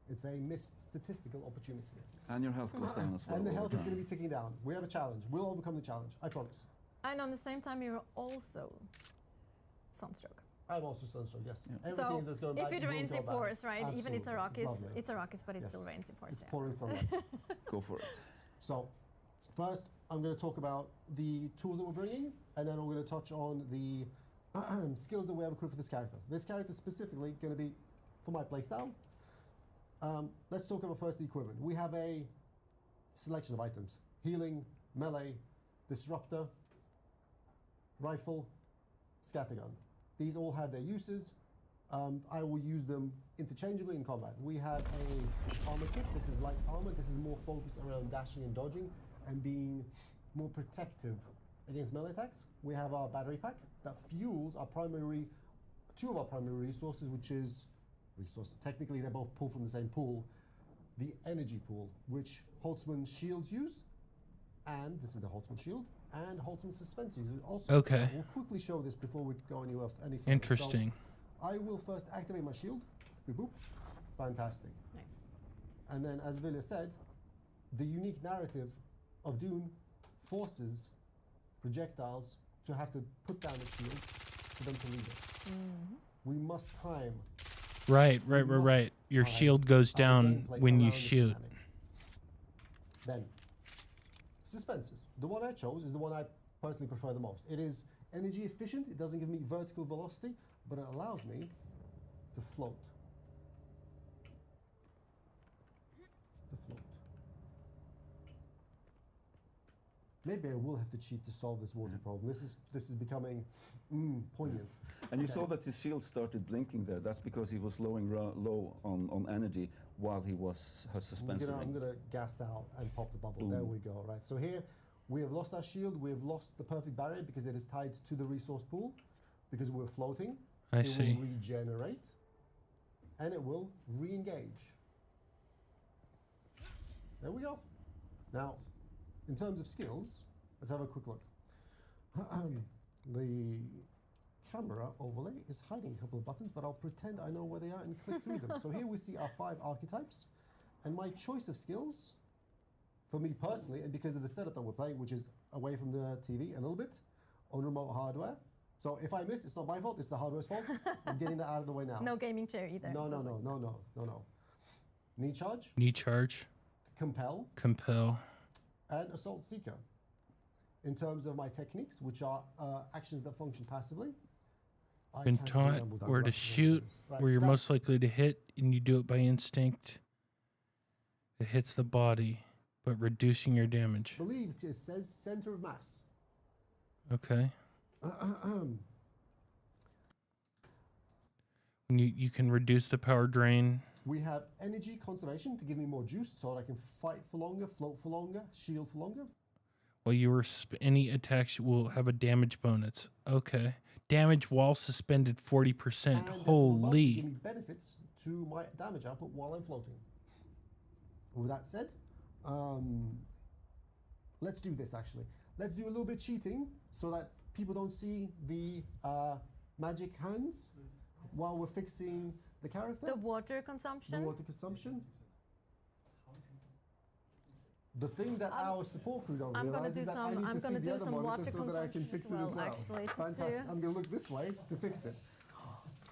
It's a missed statistical opportunity. And your health goes down as well. And the over health is time. going to be ticking down. We have a challenge. We'll overcome the challenge. I promise. And on the same time, you're also sunstroke. I'm also sunstroke, yes. Yeah. Everything So that's going if bad it will rains go in bad. pores, right? Even it's a Absolutely. rockets, lovely. it's a rockets, but it Yes. still rains in pores. It's yeah. pouring sunlight. Go for it. So, first, I'm going to talk about the tools that we're bringing, and then I'm going to touch on the skills that we have equipped for this character. This character specifically going to be for my playstyle. Let's talk about first the equipment. We have a selection of items: healing, melee, disruptor, rifle, scattergun. These all have their uses. I will use them interchangeably in combat. We have a armor kit. This is light armor. This is more focused around dashing and dodging and being more protective against melee attacks. We have our battery pack that fuels our two of our primary resources, which is technically they're both pulled from the same pool, the energy pool, which Holtzman shields use, and this is the Holtzman shield, and Holtzman suspense use also. Okay. We'll quickly show this before we go any further. Interesting. So I will first activate my shield. Boop, boop. Fantastic. Nice. And then, as Vilja said, the unique narrative of Dune forces projectiles to have to put down a shield for them to leave it. We must time Right. must Your time shield goes our down gameplay when you around this shoot. mechanic. Then, suspensors. The one I chose is the one I personally prefer the most. It is energy efficient. It doesn't give me vertical velocity, but it allows me to float. Maybe I will have to cheat to solve this water problem. This is becoming poignant. And you saw that his shield started blinking there. That's because he was low on energy while he was suspended. I'm gonna gas out and pop the bubble. Boom. There we go. Right. So here we have lost our shield. We have lost the perfect barrier because it is tied to the resource pool. Because we're floating, I it see. will regenerate, and it will re-engage. There we go. Now, in terms of skills, let's have a quick look. The camera overlay is hiding a couple of buttons, but I'll pretend I know where they are and click through them. So here we see our 5 archetypes, and my choice of skills, for me personally, and because of the setup that we're playing, which is away from the TV a little bit, on remote hardware. So if I miss, it's not my fault, it's the hardware's fault. I'm getting that out of the way now. No gaming chair either. No, no, sounds no, like. no. Knee charge, Knee charge. compel, Compel. and assault seeker. In terms of my techniques, which are actions that function passively, I Been can't taught remember that where to much. shoot, Right, where you're that- most likely to hit, and you do it by instinct. It hits the body, but reducing your damage. believe it says center of mass. Okay. And you can reduce the power drain. We have energy conservation to give me more juice so that I can fight for longer, float for longer, shield for longer. While you were any attacks will have a damage bonus. Okay. Damage while suspended 40%. And give Holy. me benefits to my damage output while I'm floating. With that said, let's do this actually. Let's do a little bit cheating so that people don't see the magic hands while we're fixing the character. The water consumption. The water consumption. The thing that our support crew don't I'm gonna realize do is that I some- need I'm to see gonna the do other some monitor water so that I can consumption fix as it as well, well. actually, just Fantastic. to- I'm gonna look this way to fix it.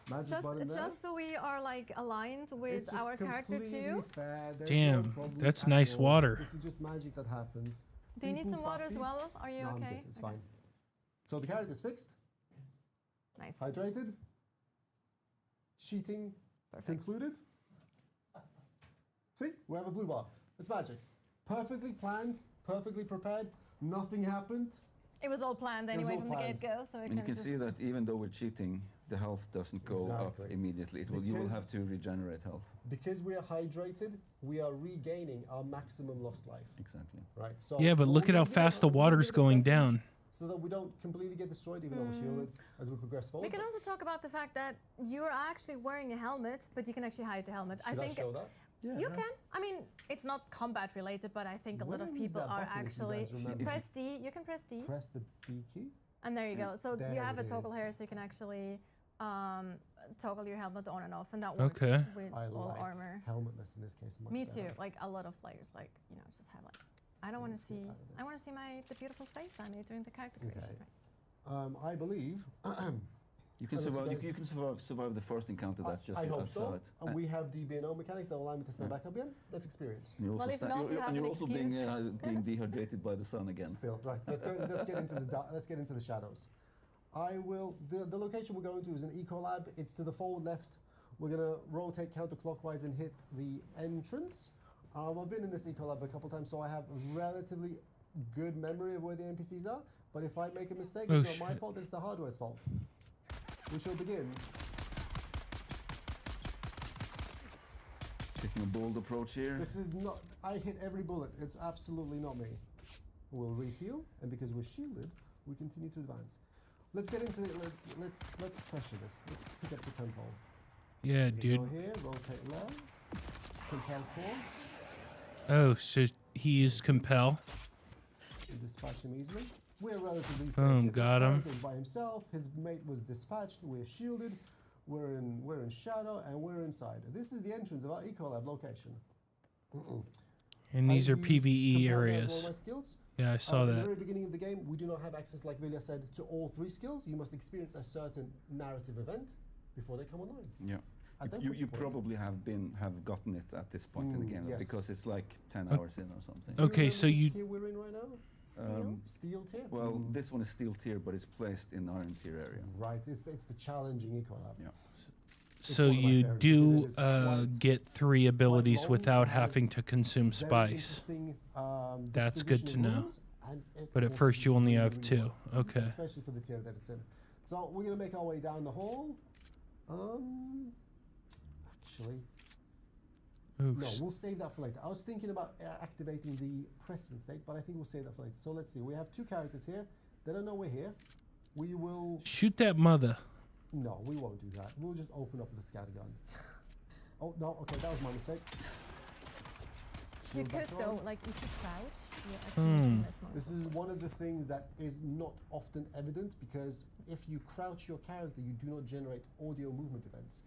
Magic button there. Just so we are like aligned with It's just our character completely too. fair. There's Damn, no problem that's at nice all. water. This is just magic that happens. Do you need People some water as puffy. well? Are you No, I'm okay? good. It's fine. So the character's fixed, Nice. hydrated, cheating Perfect. concluded. See, we have a blue bar. It's magic. Perfectly planned, perfectly prepared. Nothing happened. It was all planned was anyway all from planned. the get-go, so we And you can just see that even though we're cheating, the health doesn't go Exactly. up immediately. You will have Because- to regenerate health. Because we are hydrated, we are regaining our maximum lost life. Exactly. Right. So Yeah, but what look we're at how gonna do, fast the we're gonna water's give it a going second down. so that we don't completely get destroyed, even though we're shielded as we progress forward. We can also talk about the fact that you're actually wearing a helmet, but you can actually hide the helmet. Should I think show that? you can. I mean, it's not combat related, but I think a lot of Where is people that are button, if you actually guys remember? press D. You can press D, Press the B key. and there you go. So There you have a it toggle is. here, so you can actually toggle your helmet on and off, and that works Okay. with I all like armor. helmetless in this case. Much Me better. too. Like a lot of players, like just have like. I don't want to Let's get see. out of I want to this. see the beautiful face I made during the character Okay. creation. I believe. You can Unless you survive. guys- You can survive the first encounter. That's just I hope outside. so. And we have DBNO mechanics that allow me to stand Yeah. back up again. Let's experience. And you're also, Well, if not, you have and you're an also being excuse. being dehydrated by the sun again. Still, right. Let's get into the let's get into the shadows. I will. The location we're going to is an eco lab. It's to the forward left. We're gonna rotate counterclockwise and hit the entrance. I've been in this eco lab a couple times, so I have a relatively good memory of where the NPCs are. But if I make a mistake, Oh, it's not my shit. fault. It's the hardware's fault. We shall begin. Taking a bold approach here. This is not. I hit every bullet. It's absolutely not me. We'll reheal, and because we're shielded, we continue to advance. Let's get into it. Let's pressure this. Let's pick up the tempo. Yeah, We dude. Go here, rotate left, compel core, Oh, so he is compel. and dispatch him easily. We're relatively safe. Boom, here. This got him. character is by himself. His mate was dispatched. We're shielded. We're in shadow, and we're inside. This is the entrance of our Ecolab location. And these I are use PvE compel as one of my areas. skills. Yeah, I saw At the that. very beginning of the game, we do not have access, like Vilja said, to all 3 skills. You must experience a certain narrative event before they come online. Yeah. At that You which point- probably have gotten it at this point in the game yes. because it's like 10 hours in or something. Do you Okay, remember so which you- tier we're in right now? Steel. Steel tier. Well, this one is steel tier, but it's placed in Iron tier area. Right, it's the challenging Ecolab. Yeah. So one of my you favorites do because it is quite- get 3 abilities long, without it has having to consume Very spice. interesting, That's good disposition to of know. rules, and it But at works first you only really, have really 2. well, Okay. especially for the tier that it's in. So we're gonna make our way down the hall. Actually, Oh, no, we'll save that for later. I was thinking about activating the present state, but I think we'll save that for later. So let's see. We have 2 characters here. They don't know we're here. We will. shoot that mother. No, we won't do that. We'll just open up with a scattergun. Oh no. Okay, that was my mistake. You shield could back though, on. like if you crouch, you actually miss most This of is the one of the things that is not often evident because if you crouch your character, you do not generate audio movement events.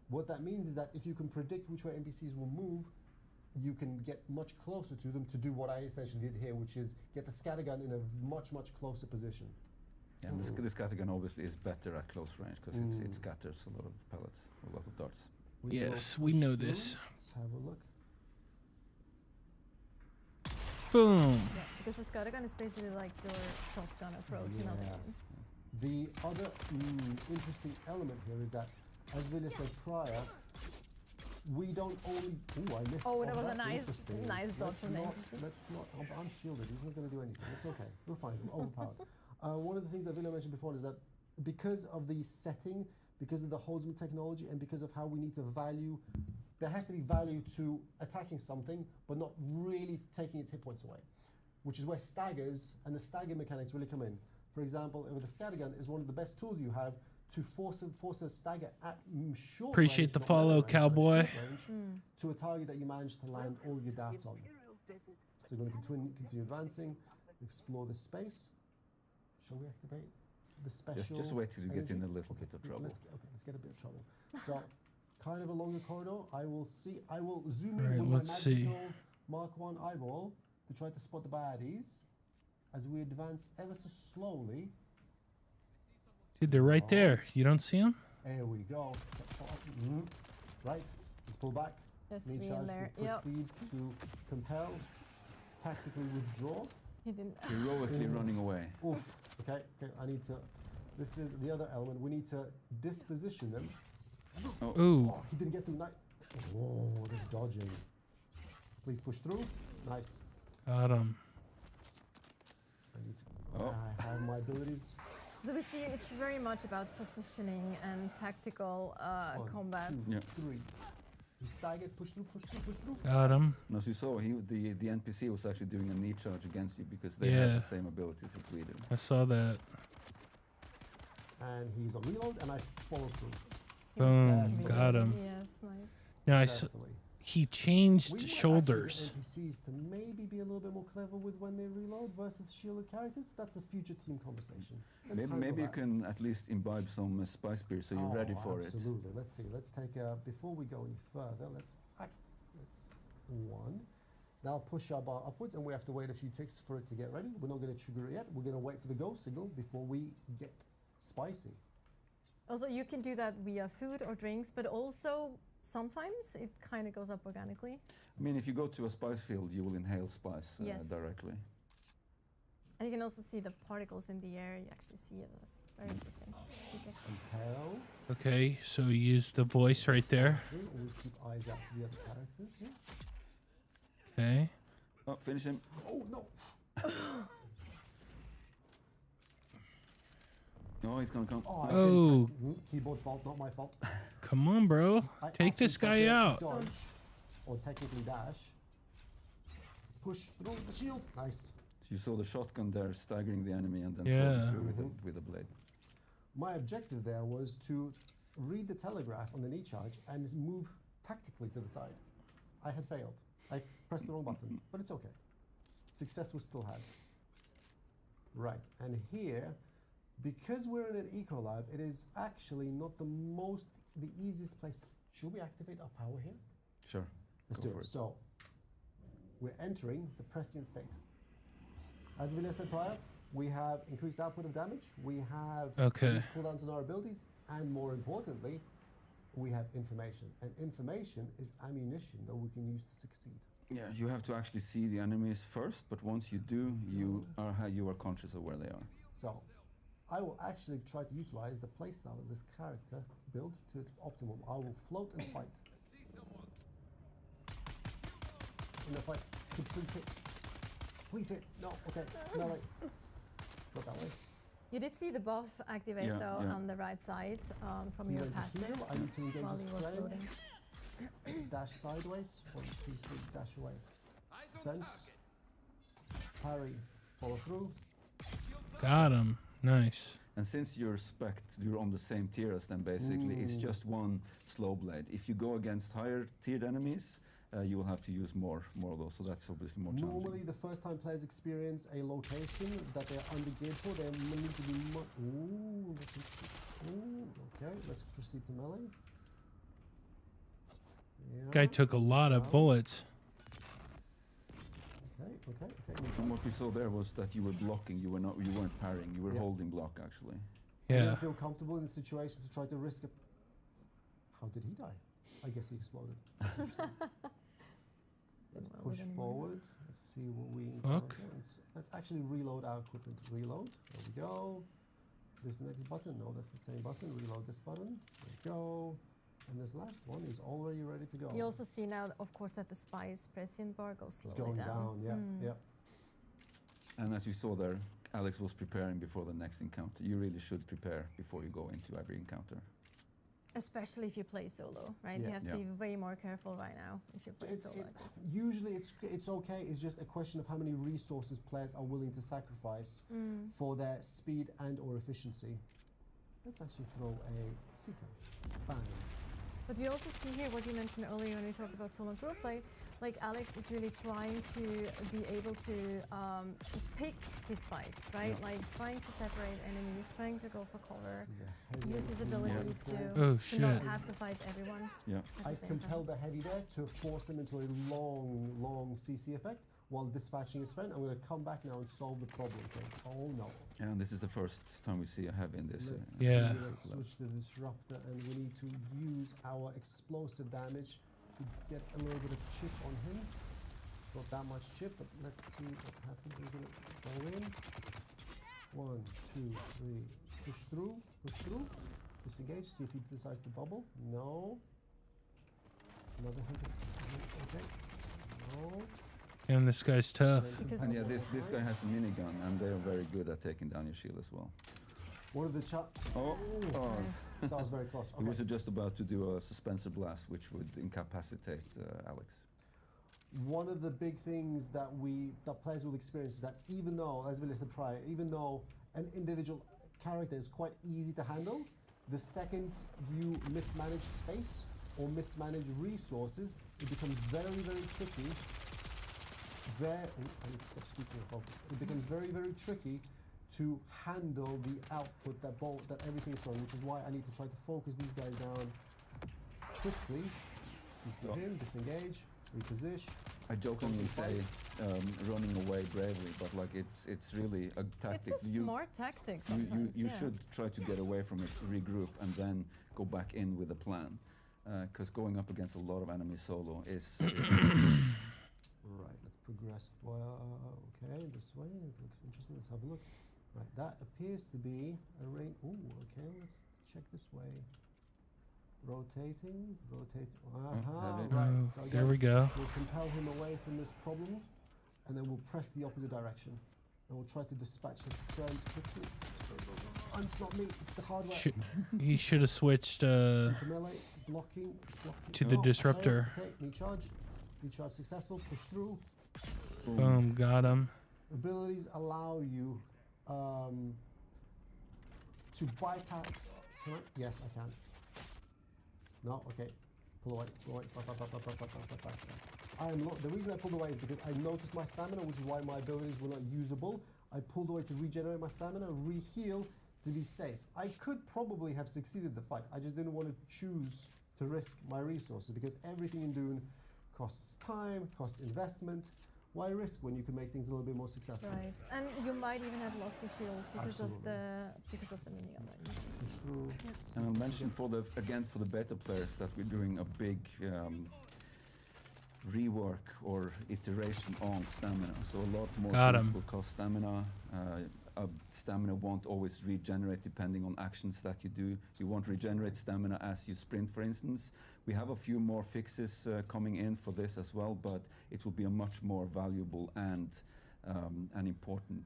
What that means is that if you can predict which way NPCs will move, you can get much closer to them to do what I essentially did here, which is get the scattergun in a much, much closer position. Yeah, and the scattergun obviously is better at close range because it scatters a lot of pellets, a lot of darts. We will Yes, we push know through. this. Let's have a look. Boom. Yeah, because the scattergun is basically like your shotgun approach in other Yeah. games. The other interesting element here is that, as Vilja said prior, we don't only. Ooh, I missed. Oh, that was a that's nice- interesting. nice dodge from Let's not. I'm shielded. He's not going to do anything. It's okay. We'll find him. Overpowered. One of the things that Vilja mentioned before is that because of the setting, because of the Holzman technology, and because of how we need to value, there has to be value to attacking something, but not really taking its hit points away, which is where staggers and the stagger mechanics really come in. For example, with a scattergun is one of the best tools you have to force a stagger at short Appreciate range, the not follow, melee range, but cowboy. short range, to a target that you manage to land all your darts on. So we're going to continue advancing, explore this space. Shall we activate the special? Just wait till you get energy? in a little bit of trouble. Let's get a bit of trouble. So, kind of along the corridor, I will zoom in Right, with my let's see. magical Mark 1 eyeball to try to spot the baddies as we advance ever so slowly. Dude, they're right there. You don't see them? There we go. Right, let's pull back. Yes, Main we charge in there. will Yep. proceed to compel, tactically withdraw. He didn't. Heroically running away. Oof. Okay, I need to. This is the other element. We need to disposition them. Ooh. Oh, he didn't get through. Oh, there's dodging. Please push through. Nice. Got him. I need to. I have my abilities. So we see it's very much about positioning and tactical One, combat. 2, Yeah. 3. He staggered. Push through. Push through. Push through. Got him. Nice. And as you saw, the NPC was actually doing a knee charge against you because they have Yeah. the same abilities as we do. I saw that. And he's on reload, and I follow through. Boom. Successfully. Got him. Yes, nice. Now Successfully. he We changed might shoulders. actually get NPCs to maybe be a little bit more clever with when they reload versus shielded characters. That's a future team conversation. That's kind of Maybe you a- can at least imbibe some spice beer so you're ready for it. Absolutely. Let's see. Let's take before we go any further. Let's one. Now push our bar upwards, and we have to wait a few ticks for it to get ready. We're not going to trigger it yet. We're going to wait for the go signal before we get spicy. Also, you can do that via food or drinks, but also sometimes it kind of goes up organically. I mean, if you go to a spice field, you will inhale spice Yes. directly. And you can also see the particles in the air. You actually see it. That's very interesting. Super. Inhale. Okay, so use the voice right there. We'll keep eyes out for the other characters here. Okay. Oh, finish him. Oh no! Oh, he's gonna come. Oh, I Oh. didn't press- keyboard fault, not my fault. Come on, bro. I Take this actually guy tried to out. Dodge, or technically dash. Push through the shield. Nice. So you saw the shotgun there staggering the enemy and then Yeah. throwing through with a blade. My objective there was to read the telegraph on the knee charge and move tactically to the side. I had failed. I pressed the wrong button, but it's okay. Success was still had. Right, and here, because we're in an eco lab, it is actually not the easiest place. Should we activate our power here? Sure. Let's Go do for it. it. So, we're entering the prescient state. As Vilja said prior, we have increased output of damage, we have Okay. increased cooldowns on our abilities, and more importantly, we have information. And information is ammunition that we can use to succeed. Yeah, you have to actually see the enemies first, but once you do, you are conscious of where they are. So, I will actually try to utilize the playstyle of this character build to its optimum. I will float and fight. In the fight, could please hit. Please hit. No, okay. No, like, not that way. You did see the buff activate Yeah, though yeah. on the right side from He your went to heal. passives I need to engage while his you were friend. floating. Dash sideways. 1, 2, 3, dash away. Fence. Parry. Follow through. Got him. Nice. And since you're you're on the same tier as them basically, it's just one slow blade. If you go against higher tiered enemies, you will have to use more of those. So that's obviously more challenging. Normally, the first time players experience a location that they're under geared for, they need to be much. Ooh, okay, let's proceed to melee. Yeah. Guy took a lot of bullets. Okay. And what we saw there was that you were blocking. You weren't parrying. You were Yeah. holding block actually. You Yeah. don't feel comfortable in the situation to try to risk it. How did he die? I guess he exploded. Let's Didn't well push with any forward. Let's see what we Fuck. encounter. Let's actually reload our equipment. Reload. There we go. This next button. No, that's the same button. Reload this button. There we go. And this last one is already ready to go. You also see now, of course, that the spy's prescient bar goes It's slowly going down. Yeah. And as you saw there, Alex was preparing before the next encounter. You really should prepare before you go into every encounter. Especially if you play solo, right? Yeah. You have to Yeah. be way more careful right now if you play solo like this. Usually it's okay. It's just a question of how many resources players are willing to sacrifice for their speed and or efficiency. Let's actually throw a seeker. Bang. But we also see here what you mentioned earlier when we talked about solo and group play. Like Alex is really trying to be able to pick his fights, right? Yeah. Like trying to separate enemies, trying to go for cover, This is a heavy use his ability rifle. Oh, to not shit. have to fight everyone Yeah. at I the same compelled time. the heavy there to force them into a long CC effect while dispatching his friend. I'm going to come back now and solve the problem. Okay? Oh no. And this is the first time we see a heavy in this. Let's Yeah. see, let's switch the disruptor, and we need to use our explosive damage to get a little bit of chip on him. Not that much chip, but let's see what happens. We're gonna go in. 1, 2, 3. Push through. Disengage. See if he decides to bubble. No. Another hit. Okay. No. And this guy's tough. Because And yeah, this guy has a minigun, and they are very good at taking down your shield as well. One of the Oh, Nice. that was very close. he was Okay. just about to do a suspensor blast, which would incapacitate Alex. One of the big things that players will experience is that even though, as we listed prior, even though an individual character is quite easy to handle, the second you mismanage space or mismanage resources, it becomes very, very tricky. I need to stop speaking of focus. It becomes very, very tricky to handle the output that everything is throwing, which is why I need to try to focus these guys down quickly. CC him, disengage, reposition. I jokingly say running away bravely, but like it's really a tactic. It's a smart tactic sometimes. You yeah. should try to get away from it, regroup, and then go back in with a plan. Because going up against a lot of enemies solo is Right, let's progress. Okay, this way. It looks interesting. Let's have a look. Right, that appears to be a rain. Ooh, okay, let's check this way. Rotating. Aha, heavy. right. Oh, So there again, we go. we'll compel him away from this problem, and then we'll press the opposite direction. And we'll try to dispatch his friends quickly. It's not me, it's the hardware. He should have switched Into melee, blocking. to the Oh, disruptor. Okay, knee charge. Knee charge successful, push through. Boom, got him. Abilities allow you to bypass. Can I? Yes, I can. No, okay. Pull away. Back. The reason I pulled away is because I noticed my stamina, which is why my abilities were not usable. I pulled away to regenerate my stamina, re-heal to be safe. I could probably have succeeded the fight. I just didn't want to choose to risk my resources because everything in Dune costs time, costs investment. Why risk when you can make things a little bit more successful? Right, and you might even have lost your shield because of the minigun. Push through. And I'll mention for the beta players that we're doing a big rework or iteration on stamina. So a lot more Got things him. will cost stamina. Stamina won't always regenerate depending on actions that you do. You won't regenerate stamina as you sprint, for instance. We have a few more fixes coming in for this as well, but it will be a much more valuable and an important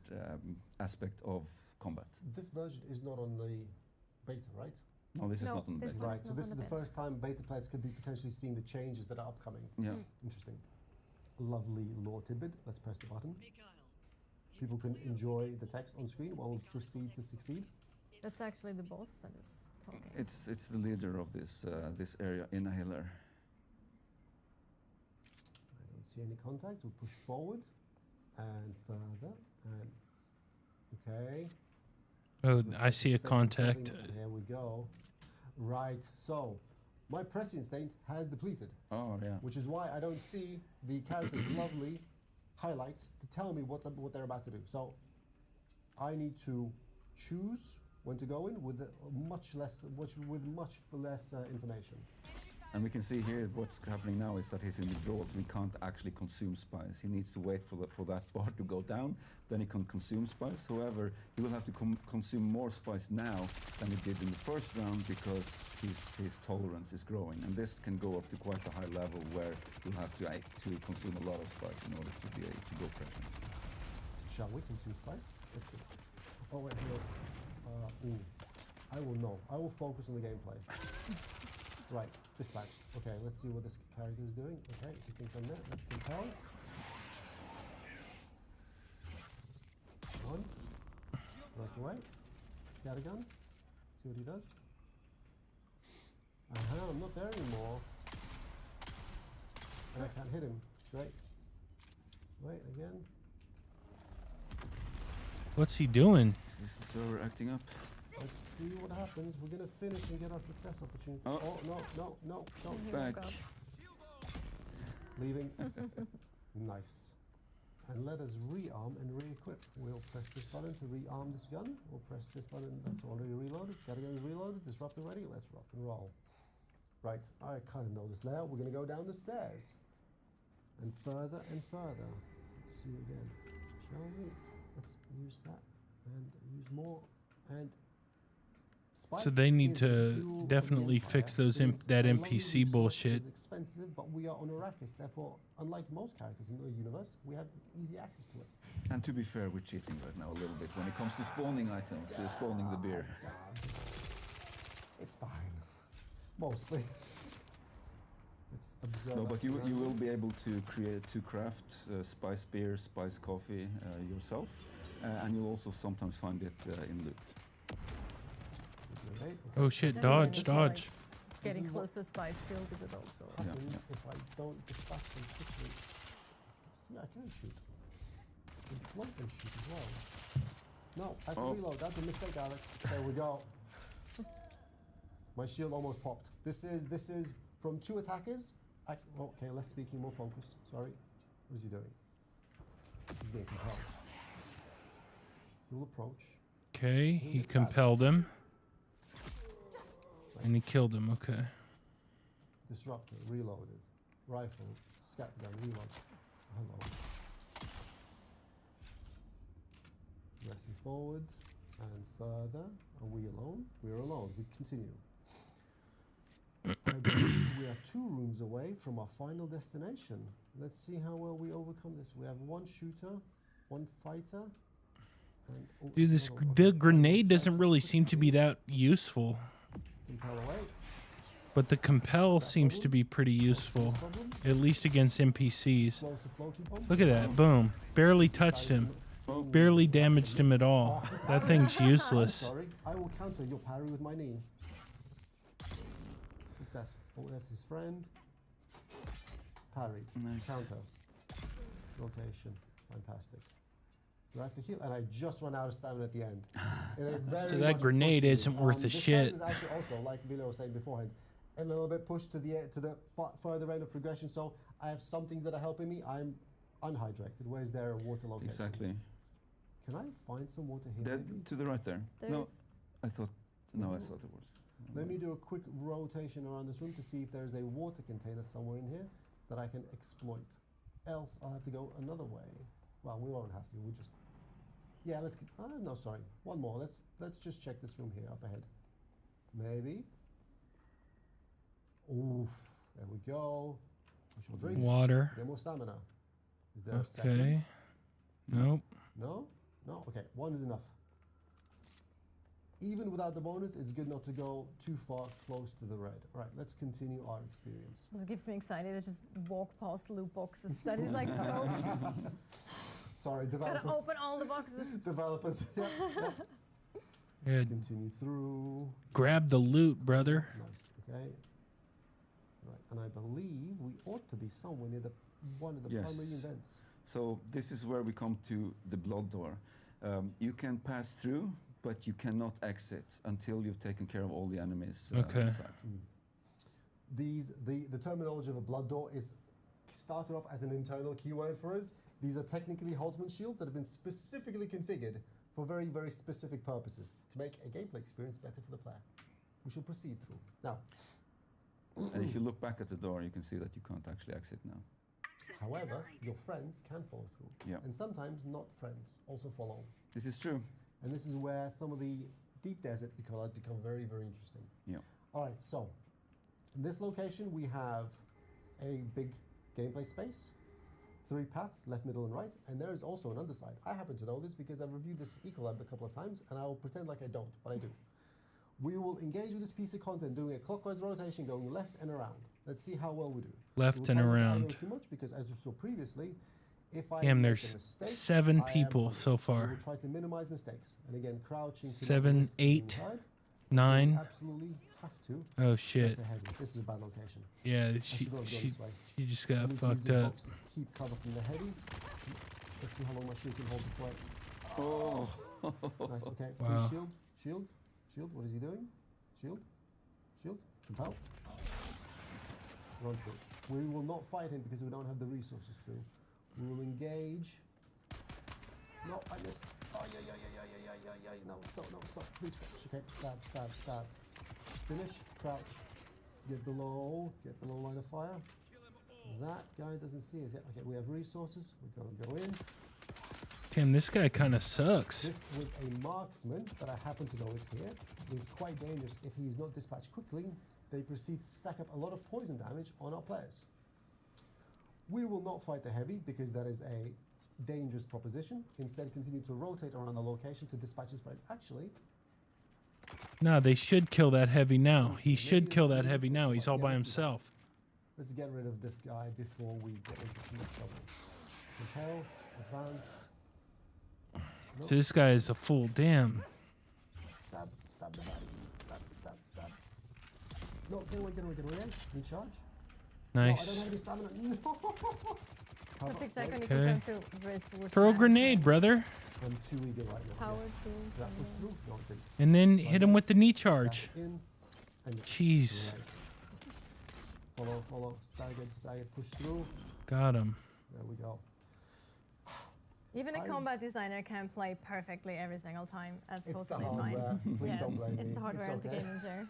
aspect of combat. This version is not on the beta, right? No, this is No, not on the this beta. one Right, is so not this on is the the beta. first time beta players could be potentially seeing the changes that are upcoming. Yeah. Interesting. Lovely lore tidbit. Let's press the button. People can enjoy the text on screen while we proceed to succeed. That's actually the boss that is talking. It's the leader of this this area, Inhaler. see any contacts. We push forward and further and okay. Oh, So I see a station contact. setting. There we go. Right. So my pressing instinct has depleted, Oh yeah. which is why I don't see the character's lovely highlights to tell me what they're about to do. So I need to choose when to go in with much less information. And we can see here what's happening now is that he's in withdrawal, so he can't actually consume spice. He needs to wait for that bar to go down, then he can consume spice. However, he will have to consume more spice now than he did in the first round because his tolerance is growing. And this can go up to quite a high level where you'll have to consume a lot of spice in order to go pressure. Shall we consume spice? Let's see. Oh wait, no. Ooh. I will know. I will focus on the gameplay. Right, dispatched. Okay, let's see what this character is doing. Okay, he thinks I'm there. Let's compel. One. Break away. Scattergun. See what he does. I'm not there anymore. And I can't hit him. Great. Wait, again. What's he doing? Is this the server acting up? Let's see what happens. We're gonna finish and get our success opportunity. Oh. No. Back. Leaving. Nice. And let us rearm and re-equip. We'll press this button to rearm this gun. We'll press this button that's already reloaded. Scattergun is reloaded. Disruptor ready. Let's rock and roll. Right. I kind of know this layout. We're gonna go down the stairs. And further and further. Let's see again. Shall we? Let's use that. And use more. And So they need to definitely fix those that NPC bullshit. It's expensive, but we are on Arrakis. Therefore, unlike most characters in the universe, we have easy access to it. And to be fair, we're cheating right now a little bit when it comes to spawning items, spawning the beer. It's fine. Mostly. It's observed. No, but you will be able to craft spice beer, spice coffee yourself, and you'll also sometimes find it in loot. Okay. Oh shit, Then dodge, it's dodge. like getting close to spice filled with also. Happens if I don't dispatch them quickly. See, I can shoot. I can float and shoot as well. No, I have to reload. That's a mistake, Alex. There we go. My shield almost popped. This is from 2 attackers. Okay, less speaking, more focus. Sorry. What is he doing? He's getting compelled. Dual approach. Okay, he compelled him. And he killed him, okay. Disruptor, reloaded. Rifle, scattergun, reload. Hello. Pressing forward and further. Are we alone? We're alone. We continue. I believe we are 2 rooms away from our final destination. Let's see how well we overcome this. We have 1 shooter, 1 fighter. And Dude, the grenade doesn't really seem to be that useful. Compel away. But the compel seems to be pretty useful, at least against NPCs. Look at that, boom. Barely touched him. Barely damaged him at all. That thing's useless. Sorry, I will counter your parry with my knee. Successful. Oh, that's his friend. Parry. Nice. Counter. Rotation. Fantastic. Do I have to heal? And I just run out of stamina at the end. So that grenade isn't worth a shit. This is actually also, like Billy was saying beforehand, a little bit pushed to the further end of progression. So I have some things that are helping me. I'm unhydrated. Where is there a water location? Exactly. Can I find some water here? To the right there. No, I thought it was. Let me do a quick rotation around this room to see if there's a water container somewhere in here that I can exploit. Else, I'll have to go another way. Well, we won't have to. We'll just. Yeah, let's. No, sorry. One more. Let's just check this room here up ahead. Maybe. Oof. There we go. We shall drink. Water. Get more stamina. Is there a second? Okay. Nope. No? No? Okay. 1 is enough. Even without the bonus, it's good not to go too far close to the red. All right, let's continue our experience. This gives me anxiety to just walk past loot boxes. That is like so. Sorry, developers. Gotta open all the boxes. Developers. Yep. Good. Continue through. Grab the loot, brother. Nice. Okay. Right, and I believe we ought to be somewhere near one of the Yes. primary events. So this is where we come to the blood door. You can pass through, but you cannot exit until you've taken care of all the enemies Okay. inside. The terminology of a blood door is started off as an internal keyword for us. These are technically Holtzman shields that have been specifically configured for very, very specific purposes to make a gameplay experience better for the player. We shall proceed through. Now, And if you look back at the door, you can see that you can't actually exit now. however, your friends can follow through. Yeah. And sometimes not friends also follow. This is true. And this is where some of the deep desert ecology become very, very interesting. Yeah. All right, so in this location we have a big gameplay space, 3 paths, left, middle, and right, and there is also an underside. I happen to know this because I've reviewed this Ecolab a couple of times, and I will pretend like I don't, but I do. We will engage with this piece of content doing a clockwise rotation, going left and around. Let's see how well we do. Left We'll and try not to around. aggro too much because, as we saw previously, if I Damn, make a there's mistake, 7 I am people punished. so We far. will try to minimize mistakes, and again, crouching. to not 7, risk being 8, tied. 9. Absolutely have to. Oh shit. That's a heavy. This is a bad location. Yeah, I she should not have gone she this way. she just I got need to use fucked this up. box to keep cover from the heavy. Let's see how long my shield can hold before I... Oh. Nice, okay. Wow. Please shield, shield, shield. What is he doing? Shield, shield, compel. Run through. We will not fight him because we don't have the resources to. We will engage. No, I missed. Oh, yeah. No, stop, please stop. Okay, stab. Finish, crouch. Get below line of fire. That guy doesn't see us yet. Okay, we have resources. We're gonna go in. Damn, this guy kind of sucks. This was a marksman that I happen to know is here. It's quite dangerous if he is not dispatched quickly. They proceed to stack up a lot of poison damage on our players. We will not fight the heavy because that is a dangerous proposition. Instead, continue to rotate around the location to dispatch his friend. Actually, Nah, they should kill that heavy now. He should kill that heavy now. He's all by himself. let's get rid of this guy before we get into too much trouble. Compel, advance. So this guy is a fool. Damn. Stab the body. Stab. No, get away. In charge. No, I don't Nice. have any stamina. No. What exactly Okay. goes into this? Throw a grenade, brother. I'm too eager right now. Power yes. tools. Did that push and- through? No, it didn't. And then hit him with the knee charge. Back in, and Jeez. right. Follow. Stagger, push through. Got him. There we go. Even a I'm- combat designer can play perfectly every single time. That's It's the totally fine. hardware. Please Yes, don't blame me. it's the hardware and the okay. gaming chair.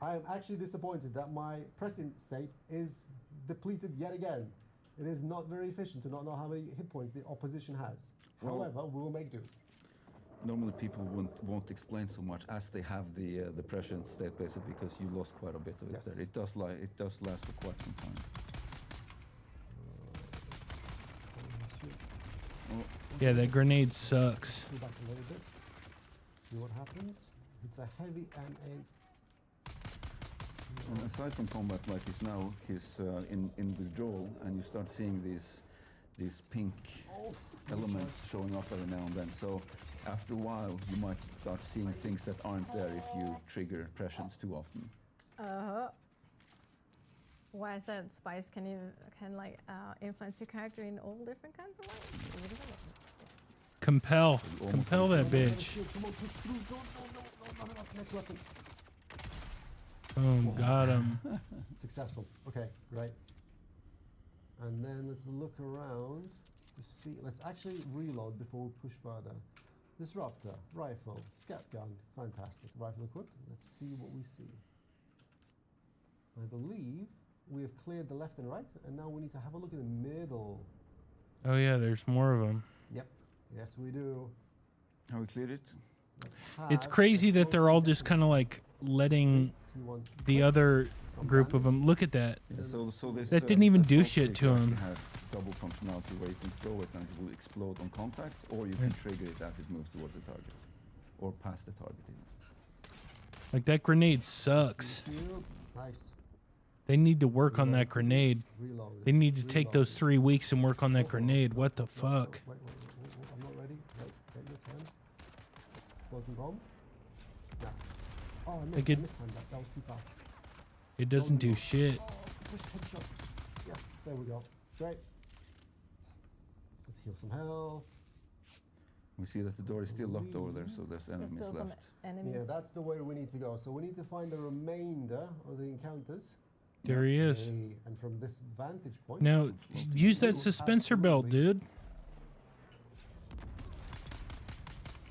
I am actually disappointed that my pressing state is depleted yet again. It is not very efficient to not know how many hit points the opposition has. Well- However, we will make do. Normally people won't explain so much as they have the pressure state basically because you lost quite a bit of it Yes. there. It does last for quite some time. Oh, Yeah, that grenade sucks. Go back a little bit. See what happens. It's a heavy and and aside from combat like this now, he's in withdrawal, and you start seeing these pink elements showing up every now and then. So after a while, you might start seeing things that aren't there if you trigger pressions too often. Why is that? Spice can influence your character in all different kinds of ways. Compel. almost Compel that Come on, bitch. shield, come on, push through. No, not enough. Next weapon. Boom. Got him. Successful. Okay, great. And then let's look around to see. Let's actually reload before we push further. Disruptor, rifle, scat gun, fantastic. Rifle equipped. Let's see what we see. I believe we have cleared the left and right, and now we need to have a look in the middle. Oh yeah, there's more of them. Yep. Yes, we do. How we cleared it? Let's It's have crazy a that they're all close just kind of like letting 3, 2, 1, the go. other Some group of damage. them. Look at that. Yeah, so this That didn't even do assault shit stick to actually him. has double functionality where you can throw it and it will explode on contact, or you can trigger it as it moves towards the target, or past the target even. Like that grenade sucks. Shield. Nice. They need to work on that grenade. Reload. They need to take those Reload. 3 weeks and work on that grenade. What the fuck? Wait, I'm not ready. Wait, get your turn. Floating bomb. Nah. Oh, I Like it- missed time. That was too far. It doesn't do shit. Oh, push headshot. There we go. Great. Let's heal some health. We see that the door is still locked over there, so there's enemies still some left. enemies. Yeah, that's the way we need to go. So we need to find the remainder of the encounters. There he is. And from this vantage point, Now, use that suspensor belt, dude.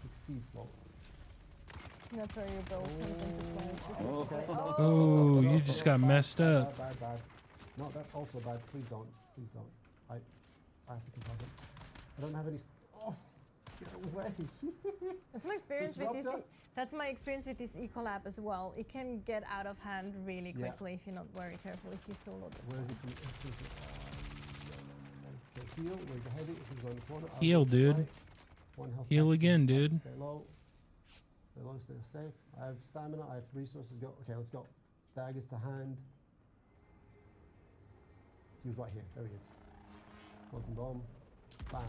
Succeed flow. That's where you go. Okay. Oh, you just got messed Bad, up. bad, bad. No, that's also bad. Please don't. Please don't. I have to compare them. I don't have any. Oh, get away. That's my experience with this. Disruptor? That's my experience with this Ecolab as well. It can get out of hand really Yeah. quickly if you're not very careful. If you solo this Where is one. it? Okay, heal. Where's the heavy? If he's on the corner. I'll Heal, go dude. right. One health. Heal back, again, stay back, dude. Stay low. Stay low. Stay safe. I have stamina. I have resources. Go. Okay, let's go. Daggers to hand. He was right here. There he is. Quantum bomb. Bam.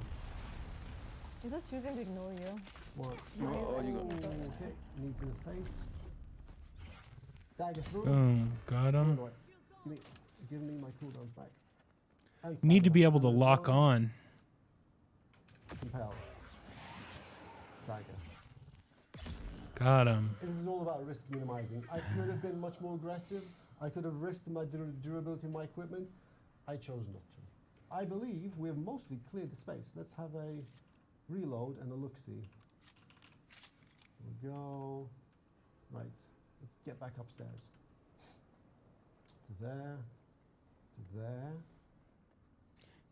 I'm just choosing to ignore you. One. Oh, you got Okay. Knee to the face. Dagger through. Boom. Got him. Right. Give me my cooldowns back. And You need to stamina. be able to Stamina lock one. on. Compel. Dagger. Got him. This is all about risk minimizing. I could have been much more aggressive. I could have risked my durability of my equipment. I chose not to. I believe we have mostly cleared the space. Let's have a reload and a look-see. Here we go. Right. Let's get back upstairs. To there. To there.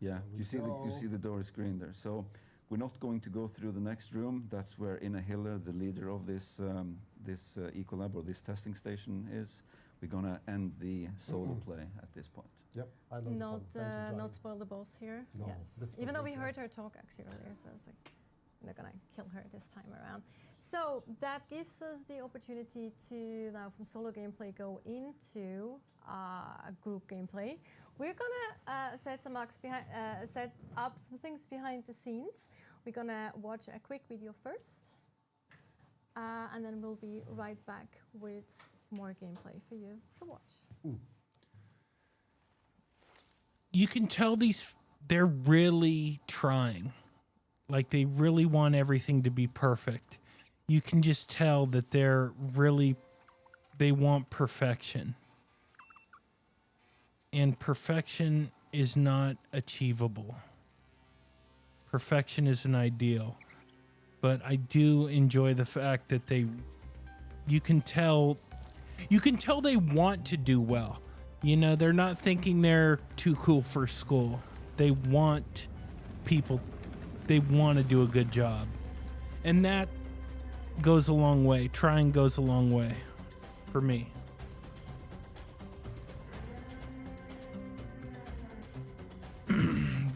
Yeah, There we you see go. the door is green there. So we're not going to go through the next room. That's where Ina Hiller, the leader of this Ecolab or this testing station, is. We're gonna end the solo play at this point. Yep. I'd love to Not follow. Thank you, not Johnny. spoil the boss here. No, Yes. that's Even though we fine, heard her talk actually earlier, so I was like, I'm not gonna kill her this time around. So that gives us the opportunity to now from solo gameplay go into group gameplay. We're gonna set up some things behind the scenes. We're gonna watch a quick video first, and then we'll be right back with more gameplay for you to watch. You can tell they're really trying. Like they really want everything to be perfect. You can just tell that they want perfection. And perfection is not achievable. Perfection is an ideal. But I do enjoy the fact that you can tell they want to do well. You know, they're not thinking they're too cool for school. They want to do a good job. And that goes a long way. Trying goes a long way for me.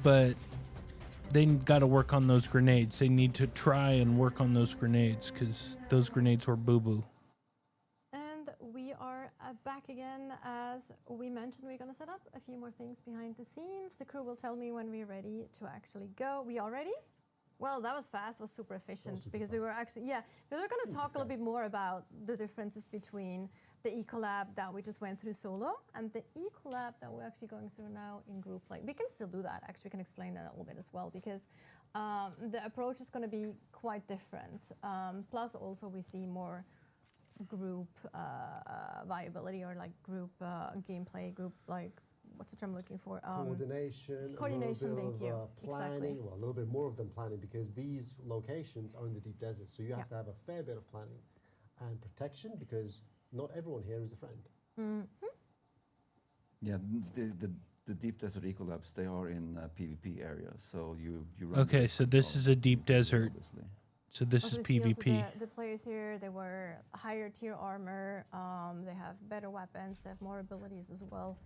But they got to work on those grenades. They need to try and work on those grenades because those grenades were boo-boo. And we are back again. As we mentioned, we're going to set up a few more things behind the scenes. The crew will tell me when we're ready to actually go. We all ready? Well, that was fast, was super efficient because we were actually, we were going to talk a little bit more about the differences between the Ecolab that we just went through solo and the Ecolab that we're actually going through now in group play. We can still do that, actually, we can explain that a little bit as well because the approach is going to be quite different. Plus also we see more group viability or like group gameplay, group like, what's the term I'm looking for? Coordination, coordination, a little thank bit you. of planning, Exactly. well, a little bit more of them planning because these locations are in the deep desert, so you have to have a fair bit of planning and protection because not everyone here is a friend. Mm-hmm. Yeah, the deep desert ecolabs, they are in PvP areas, so you run. Okay, so this is a deep desert. Obviously. So this Also, is we see also PvP. the players here, they were higher tier armor, they have better weapons, they have more abilities as well.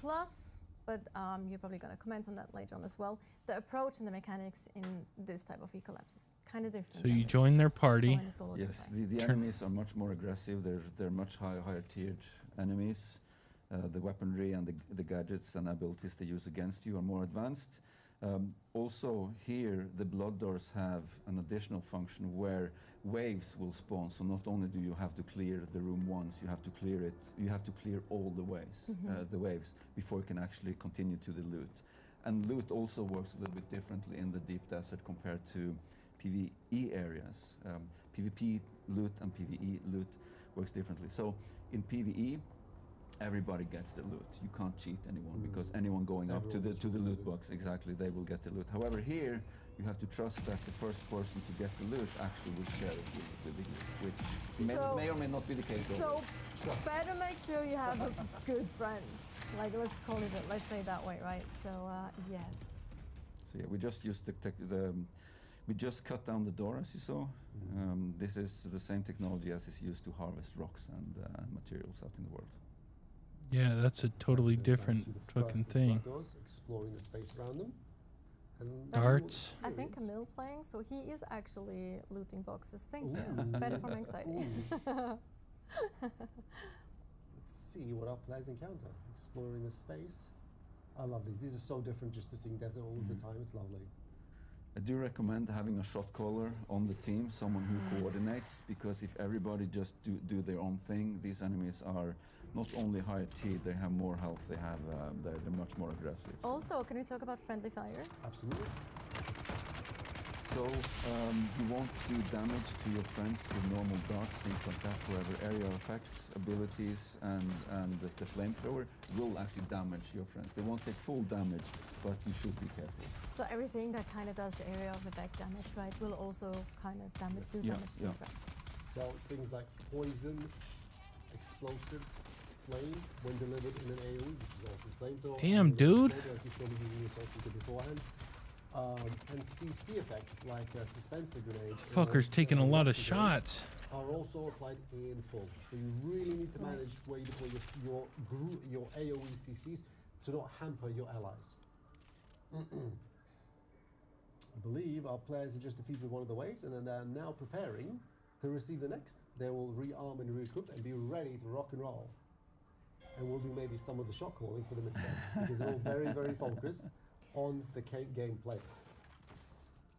Plus, but you're probably going to comment on that later on as well, the approach and the mechanics in this type of Ecolabs is kind of different. So you than join their so party. in the solo Yes, gameplay. the enemies are much more aggressive. They're much higher tiered enemies. The weaponry and the gadgets and abilities they use against you are more advanced. Also here, the blood doors have an additional function where waves will spawn. So not only do you have to clear the room once, you have to clear it. You have to clear all the waves before you can actually continue to the loot. And loot also works a little bit differently in the deep desert compared to PvE areas. PvP loot and PvE loot works differently. So in PvE, everybody gets the loot. You can't cheat anyone because anyone going up to the loot box, exactly, they will get the loot. However, here you have to trust that the first person to get the loot actually will share it with the group, which may or may not be the case. So better make sure you have good friends. Like let's say it that way, right? So yes. So yeah, we just used we just cut down the door, as you saw. This is the same technology as is used to harvest rocks and materials out in the world. Yeah, that's a totally different fucking thing. Exploring the space around them. And Darts. I think Camille playing, so he is actually looting boxes. Thank you. Better from anxiety. Let's see what our players encounter. Exploring the space. I love these. These are so different just to seeing desert all of the time. It's lovely. I do recommend having a shot caller on the team, someone who coordinates, because if everybody just do their own thing, these enemies are not only higher T, they have more health, they're much more aggressive. Also, can we talk about friendly fire? Absolutely. So you won't do damage to your friends with normal darts, things like that. However, area effects, abilities, and the flamethrower will actually damage your friends. They won't take full damage, but you should be careful. So everything that kind of does area of effect damage, right, will also kind of damage to your friends. So things like poison, explosives, flame, when delivered in an AoE, which is also flamethrower. Damn, dude. Like you showed me using the assault seeker beforehand. And CC effects like suspensor grenades. This fucker's taking a lot of shots. Are also applied in full. So you really need to manage where you deploy your AoE CCs to not hamper your allies. I believe our players have just defeated one of the waves, and then they're now preparing to receive the next. They will rearm and re-equip and be ready to rock and roll. And we'll do maybe some of the shot calling for them instead, because they're all very, very focused on the gameplay.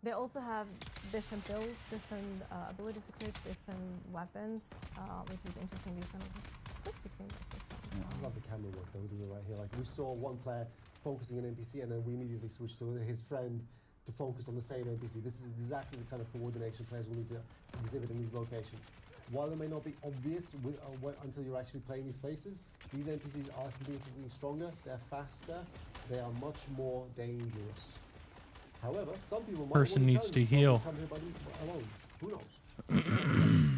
They also have different builds, different abilities equipped, different weapons, which is interesting. These ones switch between those different. I love the camera work that we're doing right here. Like we saw one player focusing an NPC, and then we immediately switched to his friend to focus on the same NPC. This is exactly the kind of coordination players will need to exhibit in these locations. While it may not be obvious until you're actually playing these places, these NPCs are significantly stronger, they're faster, they are much more dangerous. However, some people might Person needs to heal. Come here alone. Who knows?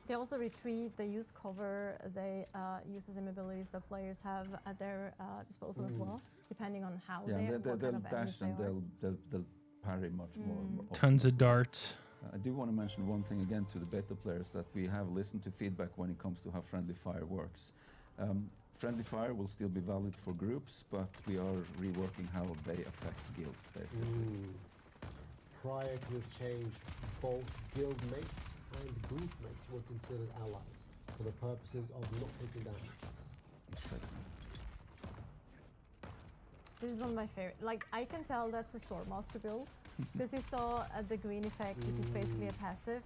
They also retreat, they use cover, they use the same abilities that players have at their disposal as well, depending on how they'll dash and they'll parry much more. Tons of darts. I do want to mention one thing again to the beta players, that we have listened to feedback when it comes to how friendly fire works. Friendly fire will still be valid for groups, but we are reworking how they affect guilds, basically. Prior to this change, both guild mates and group mates were considered allies for the purposes of not taking damage. Exactly. This is one of my favorite. Like, I can tell that's a Swordmaster build, because you saw the green effect, which is basically a passive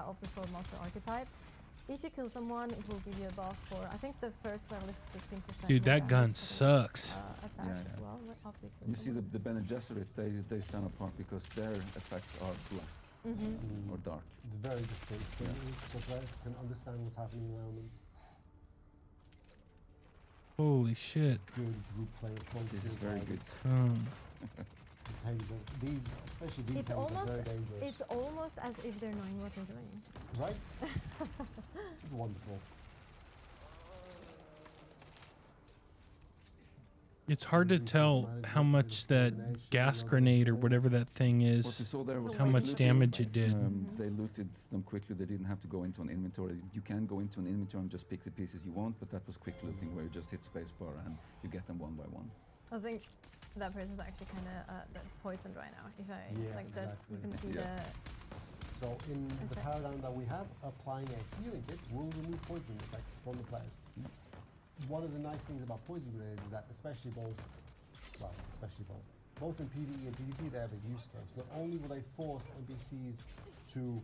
of the Swordmaster archetype. If you kill someone, it will give you a buff for, I think the first level is 15%. Dude, that gun sucks. Attack as well, after you see the Bene Gesserit, they stand apart because their effects are black or dark. It's very distinct, so players can understand what's happening around them. Holy shit. Good group player. This is very good. These, especially these, are very dangerous. It's almost as if they're knowing what they're doing. Right? It's wonderful. It's hard to tell how much that gas grenade or whatever that thing is, how much damage it did. They looted them quickly. They didn't have to go into an inventory. You can go into an inventory and just pick the pieces you want, but that was quick looting where you just hit spacebar and you get them one by one. I think that person's actually kind of poisoned right now. If I like that, you can see the. So in the paradigm that we have, applying a healing kit will remove poison effects from the players. One of the nice things about poison grenades is that especially both, both in PvE and PvP, they have a use case. Not only will they force NPCs to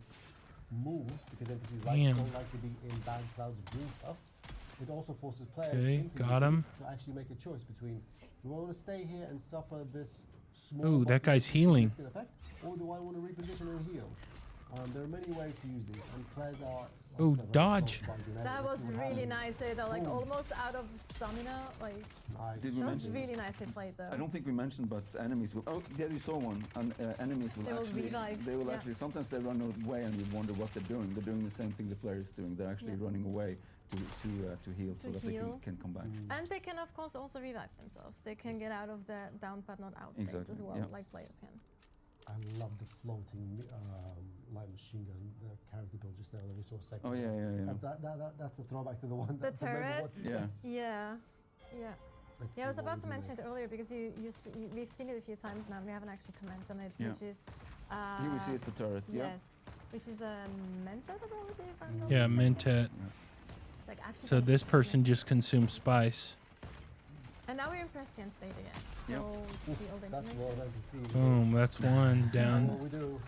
move, because NPCs don't like to be in bad clouds of green stuff, it also forces players in got him. to actually make a choice between, do I want to stay here and suffer this small Ooh, that but guy's healing. significant effect, or do I want to reposition and heal? There are many ways to use these, and players are... Ooh, dodge. That was really nice there, though, like almost out of stamina, like Nice. Did we that was mention? really nicely played though. I don't think we mentioned, but enemies will. Oh, yeah, you saw one. And enemies will They will actually. revive, They will yeah. actually. Sometimes they run away, and you wonder what they're doing. They're doing the same thing the player is doing. They're actually Yeah. running away to heal, so that heal. they can come back. And they can of course also revive themselves. They can get out of the down but not out state Exactly, as well, yeah. like players can. I love the floating light machine gun, the character build just there that we saw a second Oh ago. yeah. And that's a throwback to the one The that remember turrets? what's- Yeah. Let's Yeah, I was see what about we to do mention next. it earlier because we've seen it a few times now and we haven't actually commented on it, Yeah. which is Here we see it, the turret. yes, which is a mentat ability if I'm not Yeah, mistaken. mentat. It's like actually So kind of this interesting. person just consumed spice. And now we're in prescient state again. So Yep. see all the That's a information. lot of NPCs. Boom, that's one What down. we do,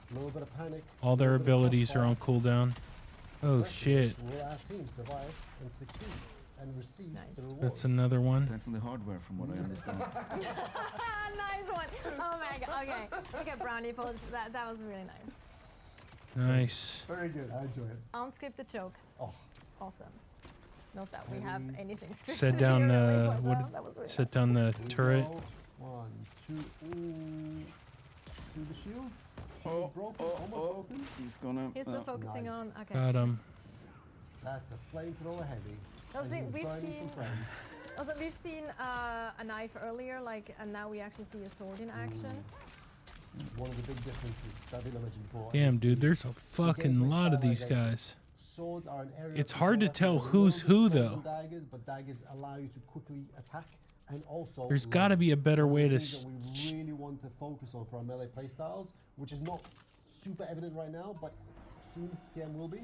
a little bit of panic. All their little bit of abilities are on crossfire. cooldown. Oh Questions, shit. Will our team survive and succeed and receive Nice. the rewards? That's another one. Depends on the hardware, from what I understand. Nice one. Oh my god. Okay. Okay, brownie points. That was really nice. Nice. Very good. I enjoy it. Unscripted joke. Oh, Awesome. Not that we have Please. anything scripted. Set down here, really, the but, that was really set down the here we turret. go. 1, 2. Ooh. Do the shield. Shield Oh, is broken. oh, Almost oh. broken. He's gonna. He's still focusing on. Nice. Okay. Got him. That's a flamethrower heavy. Well, And see, he's we've burning some seen- friends. Also, we've seen a knife earlier, like, and now we actually see a sword in action. One of the big differences that Villa mentioned before. Damn, is dude, the there's a fucking gameplay lot of these stylization. guys. Swords are an area It's of hard to control. tell There's a who's little who, bit slower though. than daggers, but daggers allow you to quickly attack and also. There's got to land. be a better One of way the to. things that we really want to focus on for our melee playstyles, which is not super evident right now, but soon TM will be,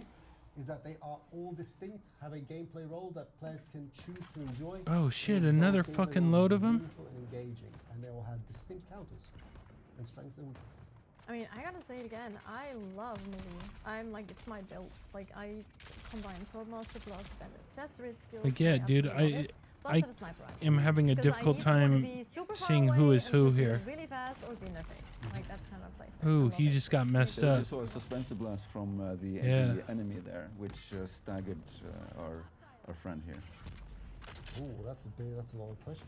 is that they are all distinct, have a gameplay role that players can choose to enjoy. Oh shit! and Another those gameplay fucking roles load are of them. meaningful and engaging, and they will have distinct counters and strengths and weaknesses. I mean, I gotta say it again. I love melee. I'm like, it's my build. Like, I combine Swordmaster plus Bandit Jesuit skills. Like, yeah, I dude, absolutely love it. Plus I have a sniper rifle. am having a Because I difficult either wanna time be super far seeing who away is and who hit things here. really fast or be in their face. Like, that's kind of place. I Ooh, love he it. just got messed Yeah, up. you saw a suspensive blast from the Yeah. enemy there, which staggered our friend here. Oh, that's a lot of pressure.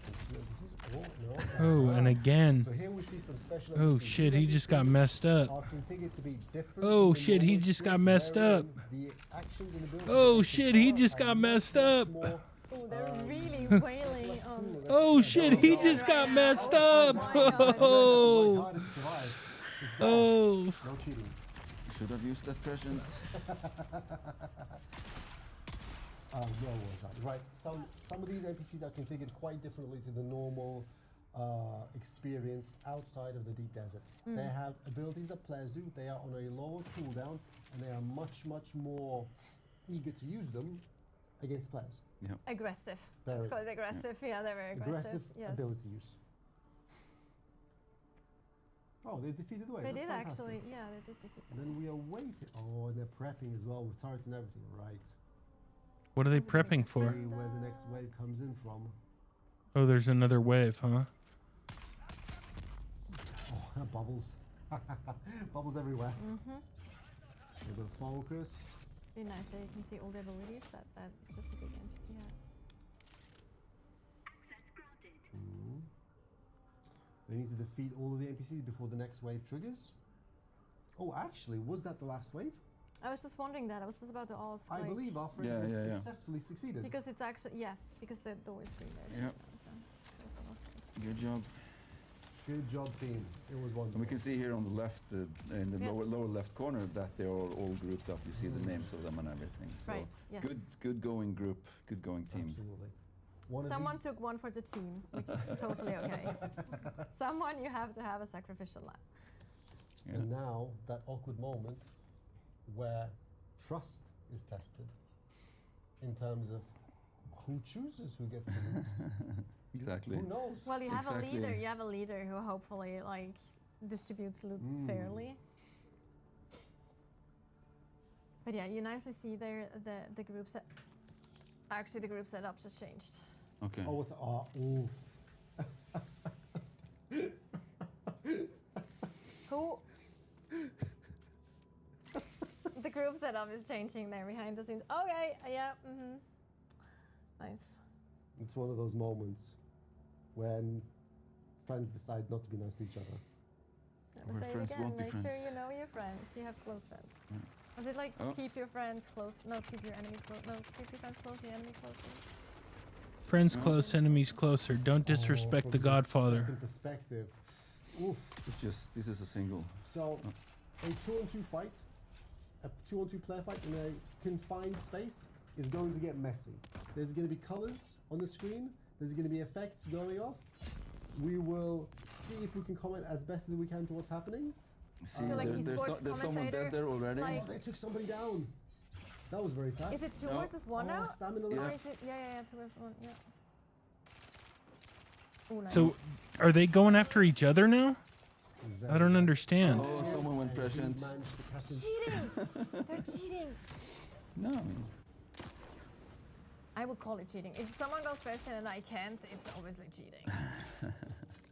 Oh, no. Oh, and again. So here we see some special Oh NPCs. shit! He These just got NPCs messed up. are configured to be different Oh, from shit, he normal just got skills, messed up. wherein the actions and abilities Oh, that they shit, he confer just are got much, messed much up. more, Oh, they're really much wailing less on. cool. Oh shit! He just got messed up. Oh. Oh. No cheating. Should have used that presence. Where was I? Right, some of these NPCs are configured quite differently to the normal experience outside of the deep desert. They have abilities that players do. They are on a lower cooldown, and they are much more eager to use them against players. Aggressive. Let's Very- call it aggressive. Yeah, they're very aggressive. Yes. ability use. Oh, they defeated the wave. They That's did fantastic. actually. Yeah, they did defeat And then we are waiting. Oh, and they're prepping as well with turrets and everything. Right. What are they Those are prepping See for? where the next wave comes in from. Oh, there's another wave, huh? Oh, bubbles. Bubbles everywhere. Mm-hmm. A bit of focus. Really nice. There you can see all the abilities that specific NPC has. Mm. They need to defeat all of the NPCs before the next wave triggers. Oh, actually, was that the last wave? I was just wondering that. I was just about to ask. I like, believe our friends Yeah, have yeah, yeah. successfully succeeded. because it's actually because the door is free there. Yep. So just a last wave. Good job. Good job, team. It was And wonderful. we can see here on the left, in the Yeah. lower left corner, that they're all grouped up. You see the names of them and everything. So Right. Yes. good going group, good going team. Absolutely. One of Someone took one for the team, which is totally okay. Someone you have to have a sacrificial lamb. the, and now that awkward moment where trust is tested in terms of who chooses who gets the loot. Exactly. Who knows? Well, you have a Exactly. leader. You have a leader who hopefully like distributes loot fairly. But yeah, you nicely see there the group set. Actually, the group setups has changed. Okay. Oh, what's oof. Who? The group setup is changing there behind the scenes. Okay, yeah, nice. It's one of those moments when friends decide not to be nice to each other. Never Or say it friends again. won't be Make sure friends. you know your friends. You have close friends. Was it like Oh. keep your friends close? No, keep your enemy close. No, keep your friends close, your enemy closer. Friends close, enemies closer. Don't disrespect from the Godfather. second perspective. Oof. It's just, this is a single. So, a 2-on-2 fight, a 2-on-2 player fight in a confined space is going to get messy. There's going to be colors on the screen. There's going to be effects going off. We will see if we can comment as best as we can to what's happening. See, feel like there's esports someone commentator, dead there already. like- Oh, they took somebody down. That was very fast. Is it two No. versus one Oh, now? stamina Or list. is it? Yeah, 2 versus 1. Yeah. Ooh, nice. So, are they going after each other now? This is I don't very- understand. Oh, someone went And he prescient. managed to catch him. cheating! They're cheating. No, I mean, I would call it cheating. If someone goes present and I can't, it's obviously cheating.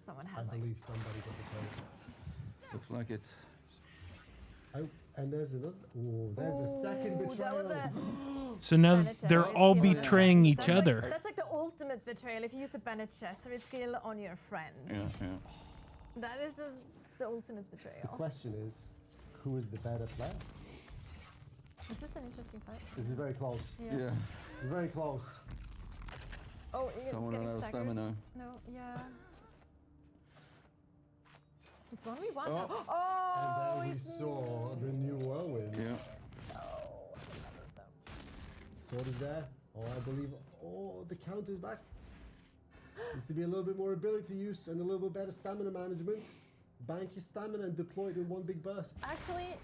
Someone I has like. believe somebody got betrayed. looks like it. Oh, and there's another. Oh, there's a second Ooh, betrayal. that was a So now Bennett they're Chester, all it's skill on betraying a- each that's like- other. that's like the ultimate betrayal. If you use a Bennett Chester, it's skill on your friend. Yeah. That is just the ultimate The betrayal. question is, who is the better player? This is an interesting fight. This is very close. Yeah. It's very close. Oh, it's Someone getting ran out of staggered. stamina. No, yeah. It's 1v1. Oh. Oh, And then we it's saw the new whirlwind. Yeah. Sword is there. Oh, I believe. Oh, the count is back. Needs to be a little bit more ability use and a little bit better stamina management. Bank your stamina and deploy it in one big burst. Actually,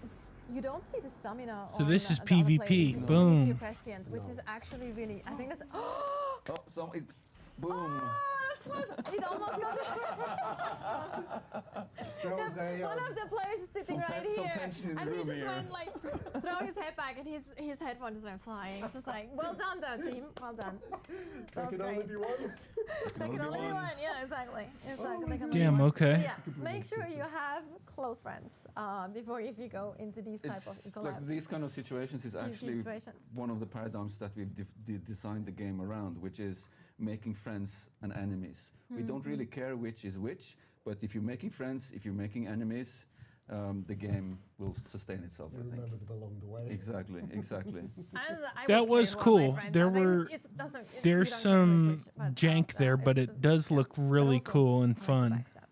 you don't see the stamina. So on this is the other PvP, players if you- boom. if you're prescient, which is actually really. I think that's. Oh, Oh, boom. that's close. It almost got. One of the players is sitting Some right some here, tension in the and he room just here. went like throw his head back, and his headphone just went flying. It's just like, well done, though, team. Well done. That There was can only great. be one. There can only be one. Yeah, exactly. Exactly. There can only Damn, be one. okay. Yeah, make sure you have close friends before if you go into these type of It's collabs. like these kind of situations is PvP actually situations. one of the paradigms that we've designed the game around, which is making friends and enemies. We don't really care which is which, but if you're making friends, if you're making enemies, the game will sustain itself, You I think. remember the along the way. Exactly. I That would was care who are my cool. friends. There I think were- it doesn't- it- There's you don't care who some is which, but, jank there, but it's it does yeah. look But really also, cool and like, to fun. backstab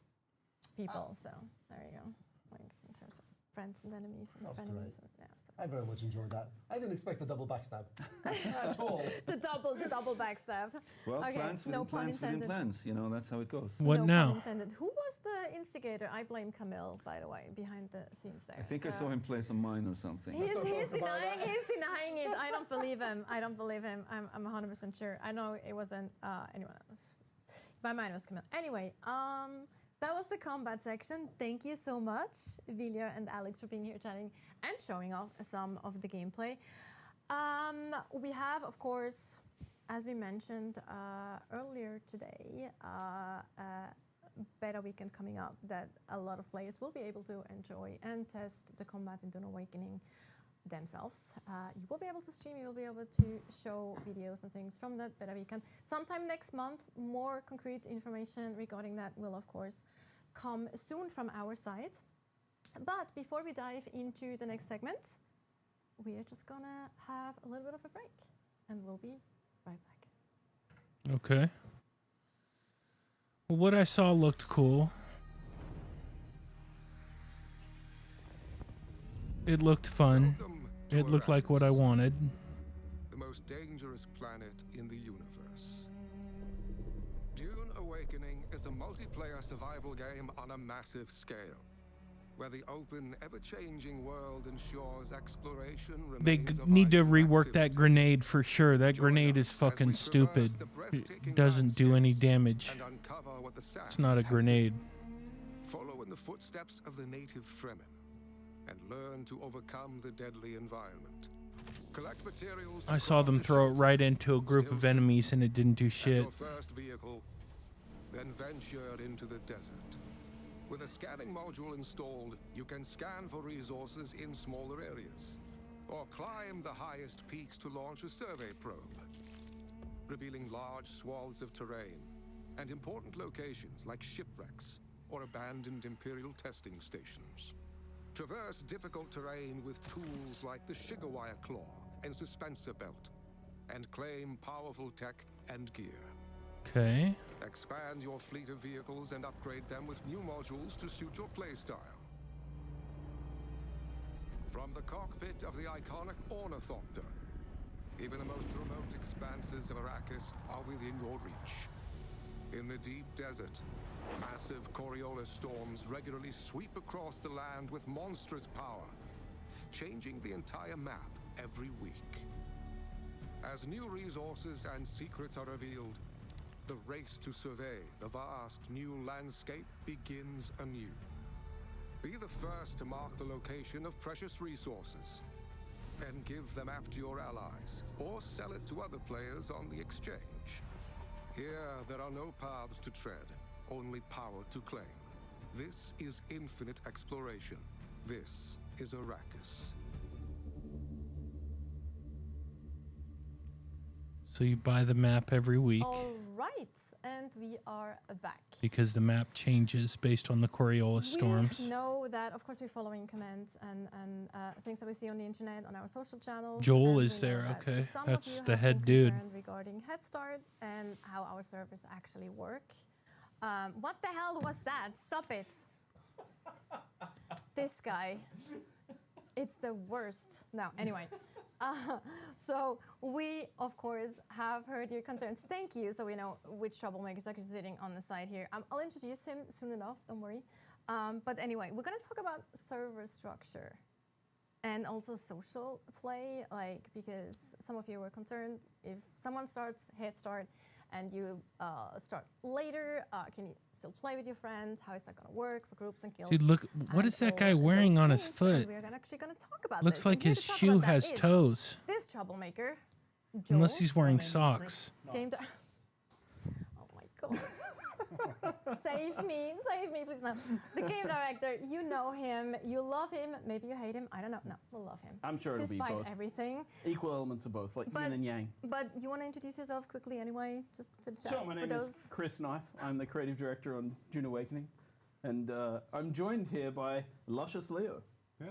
people, so there you go. Like in terms of friends and enemies and That's frenemies. great. And, yeah, so. I very much enjoyed that. I didn't expect the double backstab at all. the double backstab. Well, Okay, plans no within pun plans within intended. plans. You know, that's how it goes. What no now? Pun intended. Who was the instigator? I blame Camille, by the way, behind the scenes there. I think I so- saw him play some mine or something. He's not talk about denying. that. He's denying it. I don't believe him. I don't believe him. I'm 100% sure. I know it wasn't anyone else. My mind was Camille. Anyway, that was the combat section. Thank you so much, Viljar and Alex, for being here chatting and showing off some of the gameplay. We have, of course, as we mentioned earlier today, beta weekend coming up that a lot of players will be able to enjoy and test the combat in Dune Awakening themselves. You will be able to stream, you will be able to show videos and things from that beta weekend. Sometime next month, more concrete information regarding that will, of course, come soon from our side. But before we dive into the next segment, we are just gonna have a little bit of a break and we'll be right back. Okay. Well, what I saw looked cool. It looked fun. Welcome to It looked like what I Arrakis, wanted. the most dangerous planet in the universe. Dune Awakening is a multiplayer survival game on a massive scale. where the open, ever-changing world ensures exploration They remains a need to vital rework that activity. grenade for sure. That Join grenade us is as fucking we traverse stupid. the It breathtaking doesn't do any landscapes damage. and uncover what the It's sands not a have grenade. Follow in the footsteps of the native Fremen and learn to overcome the deadly environment. Collect materials to I saw them craft a throw it shelter, right into a group still of enemies and it didn't do and shit. your first vehicle, then venture into the desert. With a scanning module installed, you can scan for resources in smaller areas, or climb the highest peaks to launch a survey probe, revealing large swaths of terrain and important locations like shipwrecks or abandoned Imperial testing stations. Traverse difficult terrain with tools like the Shigawire Claw and Suspensor Belt, and claim powerful tech and gear. Okay. Expand your fleet of vehicles and upgrade them with new modules to suit your playstyle. From the cockpit of the iconic Ornithopter, even the most remote expanses of Arrakis are within your reach. In the deep desert, massive Coriolis storms regularly sweep across the land with monstrous power, changing the entire map every week. As new resources and secrets are revealed, the race to survey the vast new landscape begins anew. Be the first to mark the location of precious resources, and give the map to your allies, or sell it to other players on the exchange. Here, there are no paths to tread, only power to claim. This is infinite exploration. This is Arrakis. So you buy the map every week All right, and we are back. because the map changes based on the Coriolis storms. We know that, of course, we're following commands and things that we see on the internet, on our social channels. Joel and is we know there, that okay. some of That's you the have head been dude. concerned regarding Head Start and how our servers actually work. What the hell was that? Stop it. This guy. It's the worst. No, anyway. So we, of course, have heard your concerns. Thank you. So we know which troublemaker is actually sitting on the side here. I'll introduce him soon enough. Don't worry. But anyway, we're going to talk about server structure and also social play, like, because some of you were concerned if someone starts Head Start and you start later, can you still play with your friends? How is that going to work for groups and kills? Dude, look, what is that guy wearing on his foot? We're actually going to talk about Looks this. like And here his to talk shoe about that has is toes. This troublemaker, Unless Joel. he's wearing socks. Game Oh my god. Save me, please. No. The game director, you know him, you love him, maybe you hate him. I don't know. No, we'll love him. I'm sure it'll be Despite both. everything. Equal elements of both, like yin and yang. But you want to introduce yourself quickly anyway, just to chat. Sure, my name is Chris Knife. I'm the creative director on Dune Awakening. And I'm joined here by luscious Leo. Yeah.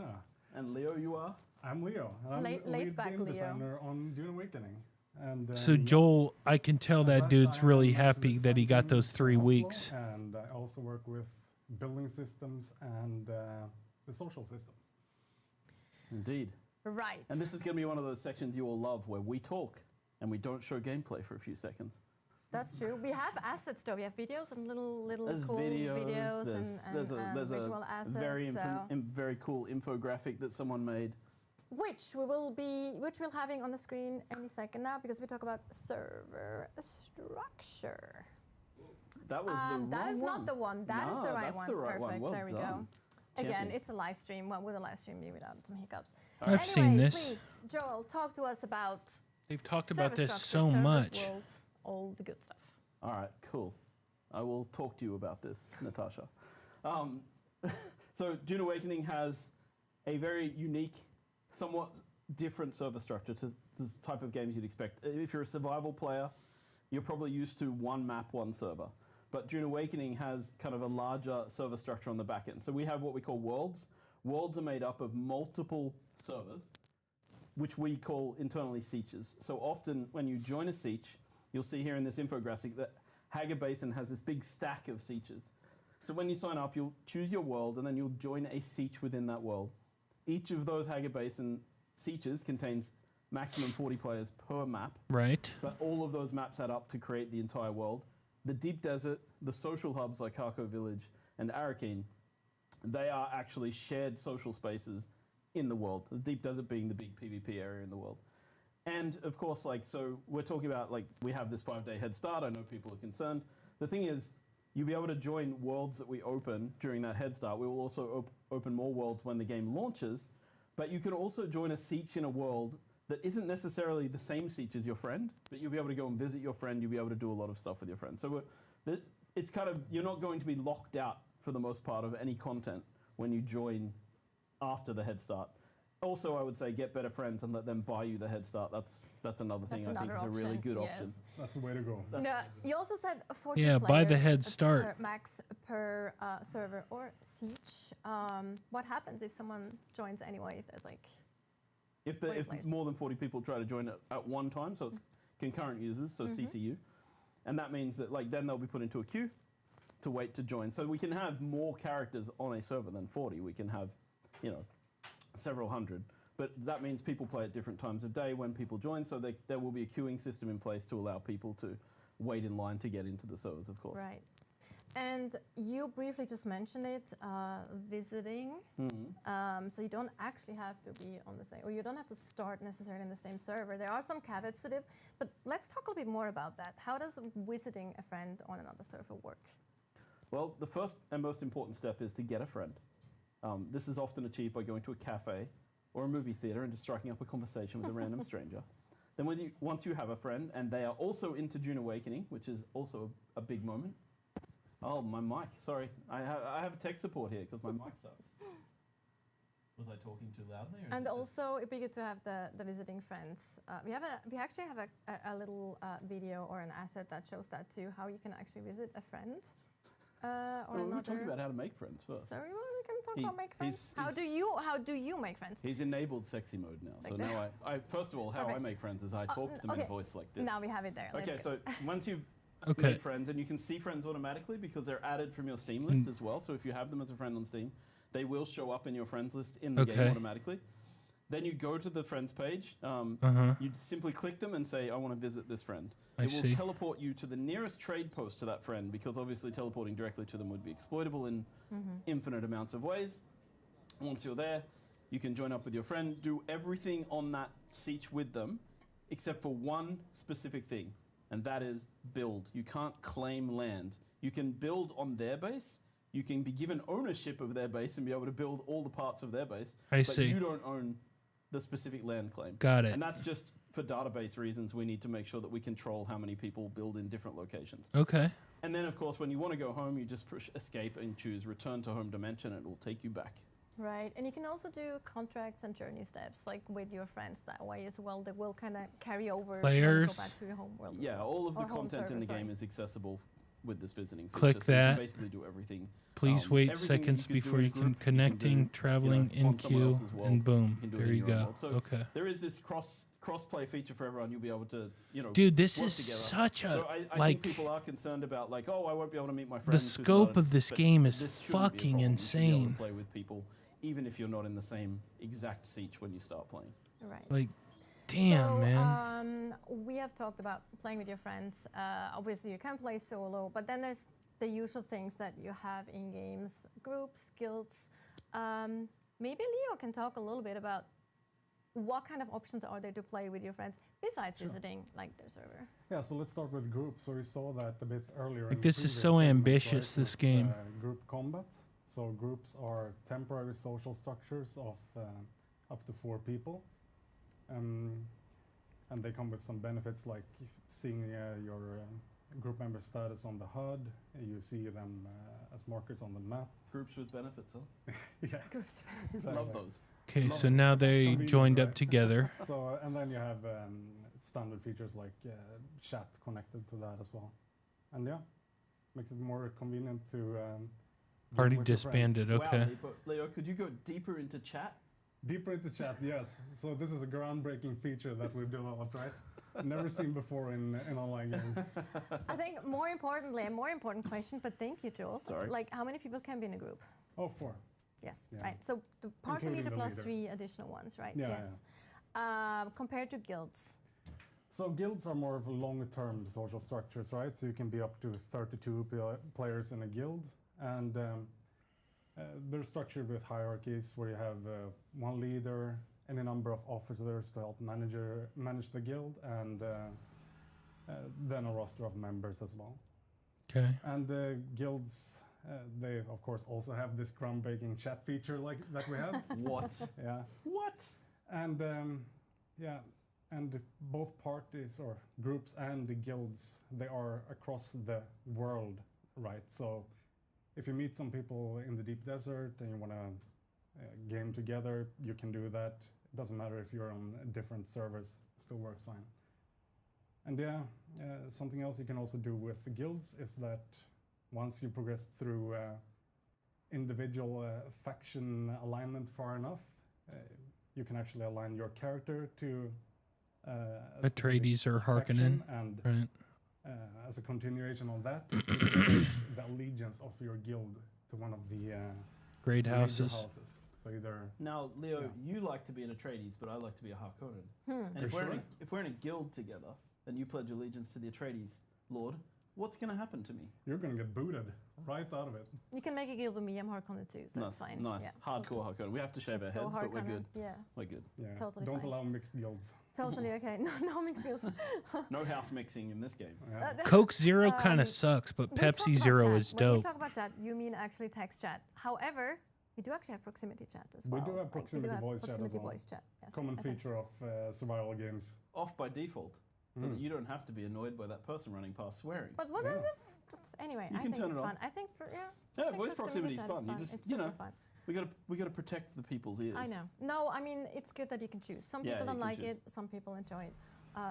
And Leo, you are? I'm Leo. And I'm Laid lead back game Leo. designer on Dune Awakening. And, So Joel, I can tell that dude's really happy that he got those 3 Oslo, weeks. And I also work with building systems and the social systems. Indeed. Right. And this is going to be one of those sections you will love where we talk and we don't show gameplay for a few seconds. That's true. We have assets though. We have videos and little There's cool videos there's visual a assets. very cool infographic that someone made. Which we're having on the screen any second now because we talk about server structure. That was the wrong That is one. not the one. That is the right that's one. the right Perfect. one. Well there we done. go. Again, Champion. it's a live stream. Well, with a live stream, maybe without some hiccups. I've seen this. Please, Joel, talk to us about. They've talked about server this structure, so servers, much. worlds, all the good stuff. All right, cool. I will talk to you about this, Natasha. So Dune Awakening has a very unique, somewhat different server structure to the type of games you'd expect. If you're a survival player, you're probably used to one map, one server. But Dune Awakening has kind of a larger server structure on the back end. So we have what we call worlds. Worlds are made up of multiple servers, which we call internally sietches. So often when you join a sietch, you'll see here in this infographic that Hager Basin has this big stack of sietches. So when you sign up, you'll choose your world and then you'll join a sietch within that world. Each of those Hager Basin sietches contains maximum 40 players per map. Right. But all of those maps add up to create the entire world. The deep desert, the social hubs like Harko Village and Arakeen They are actually shared social spaces in the world. The Deep Desert being the big PvP area in the world. And of course, like, so we're talking about, like, we have this 5-day head start. I know people are concerned. The thing is, you'll be able to join worlds that we open during that head start. We will also open more worlds when the game launches, but you can also join a siege in a world that isn't necessarily the same siege as your friend, but you'll be able to go and visit your friend. You'll be able to do a lot of stuff with your friend. So it's kind of, you're not going to be locked out for the most part of any content when you join after the head start. Also, I would say get better friends and let them buy you the head start. That's another thing I think is a really good option. That's the way to go. No, you also said 40 Yeah, buy the players head start. max per server or siege. What happens if someone joins anyway? If there's like if more than 40 people try to join at one time, so it's concurrent users, so CCU, and that means that like then they'll be put into a queue to wait to join. So we can have more characters on a server than 40. We can have, you know, several hundred, but that means people play at different times of day when people join, so there will be a queuing system in place to allow people to wait in line to get into the servers, of course. Right. And you briefly just mentioned it, visiting. So you don't actually have to be on the same, or you don't have to start necessarily in the same server. There are some caveats to it, but let's talk a little bit more about that. How does visiting a friend on another server work? Well, the first and most important step is to get a friend. This is often achieved by going to a cafe or a movie theater and just striking up a conversation with a random stranger. Then once you have a friend and they are also into Dune Awakening, which is also a big moment. Oh, my mic, sorry. I have tech support here because my mic sucks. Was I talking too loudly? And also, it'd be good to have the visiting friends. We actually have a little video or an asset that shows that too, how you can actually visit a friend. Well, we're talking about how to make friends first. Sorry, well, we can talk about make friends. How do you make friends? He's enabled sexy mode now. Like so now I first of all, how I make friends is I talk to them in a voice like this. Now we have it there. Okay, so once you've Okay. made friends, and you can see friends automatically because they're added from your Steam list as well. So if you have them as a friend on Steam, they will show up in your friends list in the game automatically. Then you go to the friends page. You simply click them and say, I want to visit this friend. It will teleport you to the nearest trade post to that friend, because obviously teleporting directly to them would be exploitable in infinite amounts of ways. Once you're there, you can join up with your friend, do everything on that siege with them, except for one specific thing, and that is build. You can't claim land. You can build on their base. You can be given ownership of their base and be able to build all the parts of their base. But you don't own the specific land claim. Got it. And that's just for database reasons. We need to make sure that we control how many people build in different locations. Okay. And then, of course, when you want to go home, you just push escape and choose return to home dimension, and it will take you back. Right, and you can also do contracts and journey steps, like with your friends that way as well. That will kind of carry over players. When you go back to your home world. Yeah, as well. all of the Or home content in the server, game is accessible with this visiting feature. Click so that. You can basically do everything. Please wait everything seconds that you could do before in you a can group, connecting, traveling, in on someone queue, else's world. and boom, You can do it there in you your own go. world. So Okay. there is this cross-play feature for everyone. You'll be able to, Dude, this work is together. such a, So I like, think people are concerned about, like, oh, I won't be able to meet my the friends. who's scope not- of this but game is this shouldn't be a fucking problem. You should be able to insane. play with people, even if you're not in the same exact siege when you start playing. Right. Like, damn, so, man. We have talked about playing with your friends. Obviously, you can play solo, but then there's the usual things that you have in games, groups, guilds. Maybe Leo can talk a little bit about what kind of options are there to play with your friends besides visiting like their server. Yeah, so let's start with groups. So we saw that a bit earlier. Like, in this the is previous so segment, ambitious, right, this with, game. Group combat. So groups are temporary social structures of up to 4 people. And they come with some benefits, like seeing your group member status on the HUD. You see them as markers on the map. Groups with benefits, huh? Yeah. Groups with Exactly. Love those. Okay, Love so it. now That's they convenient, joined right? up together. So, and then you have standard features like chat connected to that as well. And yeah, makes it more convenient to be Party with your friends. disbanded, okay. Wow, but Leo, could you go deeper into chat? Deeper into chat, yes. So this is a groundbreaking feature that we've developed, right? Never seen before in online games. I think more importantly, a more important question, but thank you, Joel. Sorry. Like, how many people can be in a group? Oh, 4. Yes, Yeah. right. So the party Including leader the plus leader. 3 additional ones, right? Yeah, Yes. Compared to guilds. So guilds are more of long-term social structures, right? So you can be up to 32 players in a guild, and they're structured with hierarchies where you have one leader, any number of officers to help manage the guild, and then a roster of members as well. Okay. And guilds, they of course also have this groundbreaking chat feature like that we have. What? Yeah. What? And yeah, and both parties or groups and the guilds, they are across the world, right? So if you meet some people in the deep desert and you want to game together, you can do that. It doesn't matter if you're on different servers, still works fine. And yeah, something else you can also do with the guilds is that once you progress through individual faction alignment far enough, you can actually align your character to Atreides or Harkonnen, and right? As a continuation of that, the allegiance of your guild to one of the Great major houses. So either Now, Leo, you like to be an Atreides, but I like to be a Harkonnen. And Are if you we're, sure? if we're in a guild together, and you pledge allegiance to the Atreides Lord, what's going to happen to me? you're gonna get booted right out of it. You can make a guild with me. I'm Harkonnen too, so it's fine. Nice. Yeah, Hardcore let's just- Harkonnen. We have to shave our let's go heads, but we're Harkonnen. good. Yeah, We're good. Yeah. Totally Don't fine. allow mixed guilds. totally okay. No mixed skills. No house mixing in this game. Yeah. Coke Zero kind of sucks, but We talk Pepsi about Zero chat. is When you dope. talk about chat, you mean actually text chat. However, we do actually have proximity chat as well. We do have proximity voice chat as proximity well. voice chat. Yes, Common I think. feature of survival games. Off by default, so that you don't have to be annoyed by that person running past swearing. But what is it? Anyway, You I can think turn it's it on. fun. I think, yeah. Yeah, I think voice proximity is chat fun. You just, It's you know, super fun. we gotta protect the people's ears. I know. No, I mean, it's good that you can choose. Some Yeah, people you don't can like choose. it, some people enjoy it.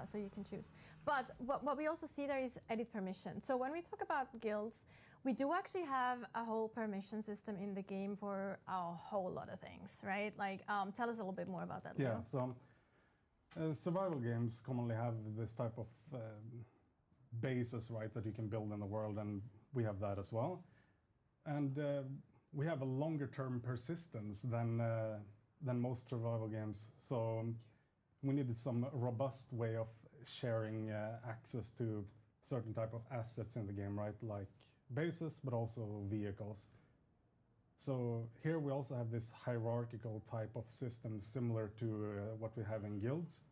So you can choose. But what we also see there is edit permission. So when we talk about guilds, we do actually have a whole permission system in the game for a whole lot of things, right? Like, tell us a little bit more about that, Leo. Yeah, so survival games commonly have this type of bases, right, that you can build in the world, and we have that as well. And we have a longer term persistence than most survival games. So we needed some robust way of sharing access to certain type of assets in the game, right? Like bases, but also vehicles. So here we also have this hierarchical type of system similar to what we have in guilds.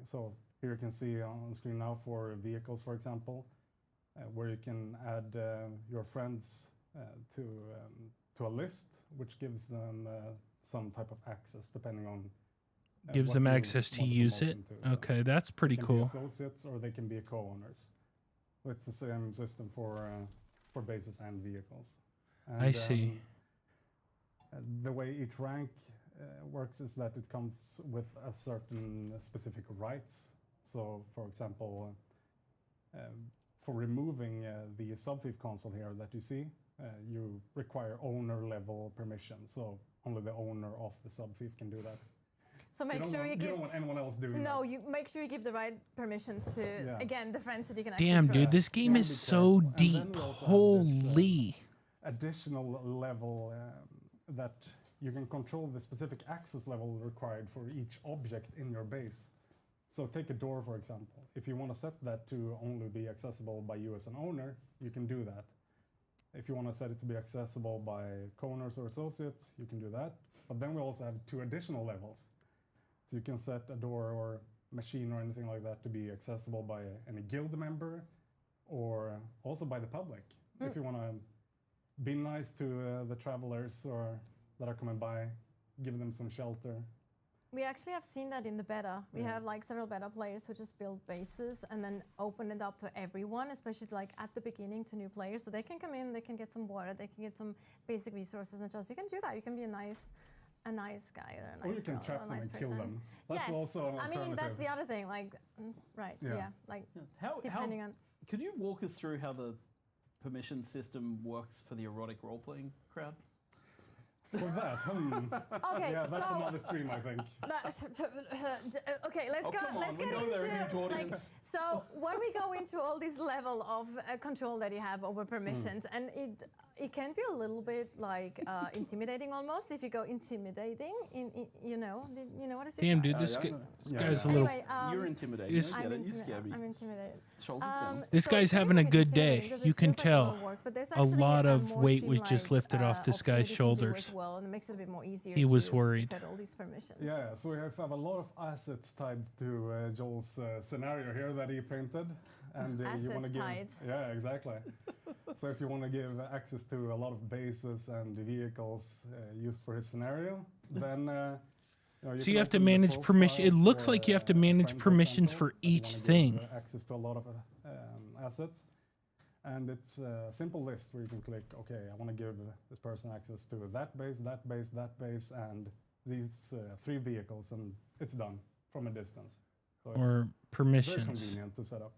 So here you can see on screen now for vehicles, for example, where you can add your friends to a list, which gives them some type of access depending on Gives what them you access to want use promote it. them to. So Okay, that's pretty they can be cool. associates or they can be co-owners. So it's the same system for bases and vehicles. And, I see. The way each rank works is that it comes with a certain specific rights. So, for example, for removing the subthief console here that you see, you require owner level permission. So only the owner of the subthief can do that. So make sure you you give. don't want anyone else doing No, that. you make sure you give the right permissions to Yeah. again the friends that you can actually Damn, dude, trust. this game Yeah, is be so careful. And then deep. we also have this, Holy. Additional level that you can control the specific access level required for each object in your base. So take a door, for example. If you want to set that to only be accessible by you as an owner, you can do that. If you want to set it to be accessible by co-owners or associates, you can do that. But then we also have 2 additional levels. So you can set a door or machine or anything like that to be accessible by any guild member or also by the public. If you want to be nice to the travelers or that are coming by, give them some shelter. We actually have seen that in the beta. We Yeah. have like several beta players who just build bases and then open it up to everyone, especially like at the beginning to new players. So they can come in, they can get some water, they can get some basic resources and just you can do that. You can be a nice guy or a nice Or you can girl trap or a them nice and person. kill them. That's yes, also an I mean that's alternative. the other thing. Like, right? Yeah. Yeah, like How depending on. could you walk us through how the permission system works for the erotic role-playing crowd? For that, Okay, yeah, that's so- another stream, I think. Okay, let's Oh, go. come on, Let's we get know they're a huge into audience. so when we go into all this level of control that you have over permissions, and it can be a little bit like intimidating almost if you go intimidating. You know what I say? Damn, dude, Yeah, this yeah, I guy, know. this guy's a little. Anyway, You're intimidating. Is- I get it. You scare me. I'm intimidated. Shoulders down. This So guy's it's a having a little bit good day. intimidating because You it can feels like a lot tell. of work, but there's A actually lot a of more weight was just streamlined, lifted off this option guy's you can do shoulders. as well, and it makes it a bit more easier. He was to worried. set all these permissions. Yeah, so we have a lot of assets tied to Joel's scenario here that he painted, and you want to Assets give. tied. Yeah, exactly. So if you want to give access to a lot of bases and vehicles used for his scenario, then. So can you have to open the manage permission. It profile looks for, like you have to a manage friend, permissions example, for that you each wanna give, thing. access to a lot of assets. And it's a simple list where you can click, okay, I want to give this person access to that base, that base, that base, and these 3 vehicles, and it's done from a distance. So it's Or very permissions. convenient to set up.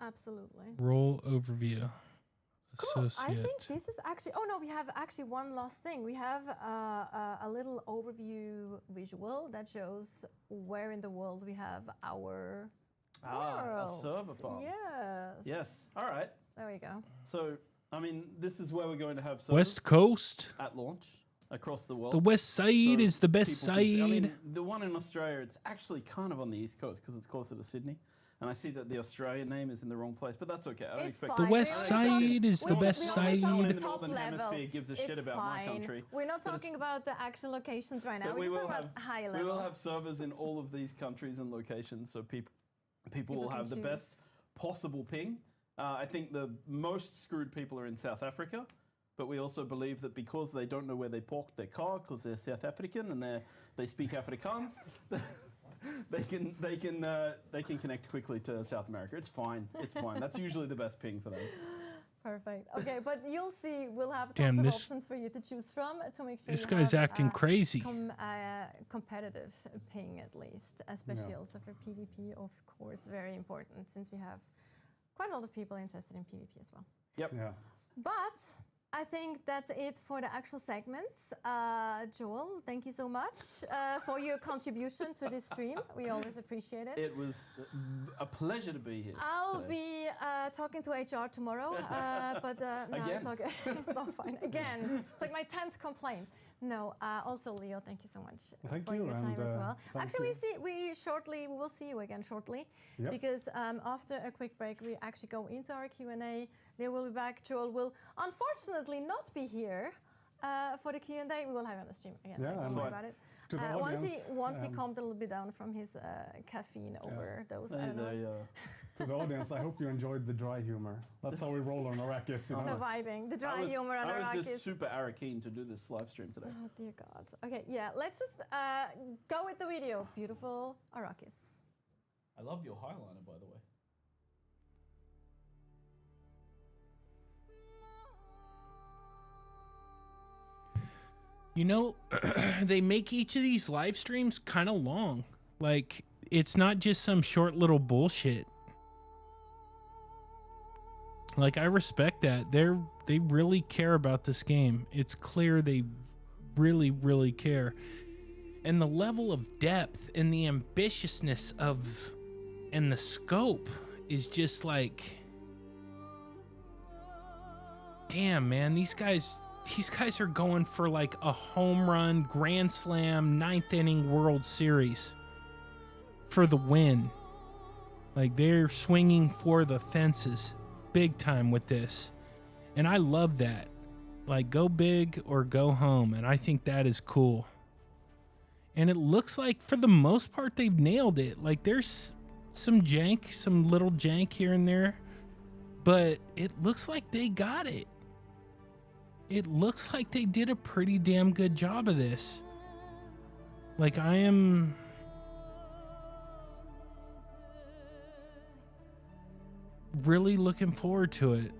Absolutely. Role overview. Cool. I Associate. think this is actually. Oh no, we have actually one last thing. We have a little overview visual that shows where in the world we have our Our worlds. server farms. Yes. Yes. All right. There we go. So, I mean, this is where we're going to have servers West Coast. at launch across the world. The west side So is the best people can see- I side. mean, the one in Australia, it's actually kind of on the east coast because it's closer to Sydney. And I see that the Australian name is in the wrong place, but that's okay. I don't It's expect The fine. west We're side talking- is the we're best only side. talking in the top Northern level. Hemisphere gives a shit It's about my fine. country. We're not But talking it's- about the actual locations right now. But We're we just will talking have about high we level. will have servers in all of these countries and locations, so people will can have the best choose. possible ping. I think the most screwed people are in South Africa, but we also believe that because they don't know where they parked their car because they're South African and they speak Afrikaans, they can connect quickly to South America. It's fine. It's fine. That's usually the best ping for them. Perfect. Okay, but you'll see. We'll have Damn, tons of this- options for you to choose from to make sure This you guy's have, acting crazy. competitive ping at least, especially also for PvP, of course, very important since we have quite a lot of people interested in PvP as well. Yep. Yeah. But I think that's it for the actual segments. Joel, thank you so much for your contribution to this stream. We always appreciate it. It was a pleasure to be here. I'll today. be talking to HR tomorrow, but no, Again? it's all good. It's all fine. Again, it's like my 10th complaint. No, also Leo, thank you so much Thank for you, your time and, as well. thank Actually, you. we will see you again shortly, Yep. because after a quick break, we actually go into our Q&A. Leo will be back. Joel will unfortunately not be here for the Q&A. We will have it on the stream again. Yeah, Don't and worry about it. to the Once he audience, calmed a little bit down from his caffeine overdose. I Hey, don't know. to the audience, I hope you enjoyed the dry humor. That's how we roll on Arrakis, you The know. vibing, the I dry was, humor on I was Arrakis. just super keen to do this live stream today. Oh dear God. Okay, yeah, let's just go with the video. Beautiful Arrakis. I loved your highliner, by the way. You know, they make each of these live streams kind of long. Like, it's not just some short little bullshit. Like, I respect that. They really care about this game. It's clear they really, really care. And the level of depth and the ambitiousness and the scope is just like, damn, man, these guys are going for like a home run, grand slam, 9th inning World Series for the win. Like, they're swinging for the fences big time with this. And I love that. Like, go big or go home. And I think that is cool. And it looks like for the most part they've nailed it. Like, there's some jank, some little jank here and there, but it looks like they got it. It looks like they did a pretty damn good job of this. Like, I am really looking forward to it.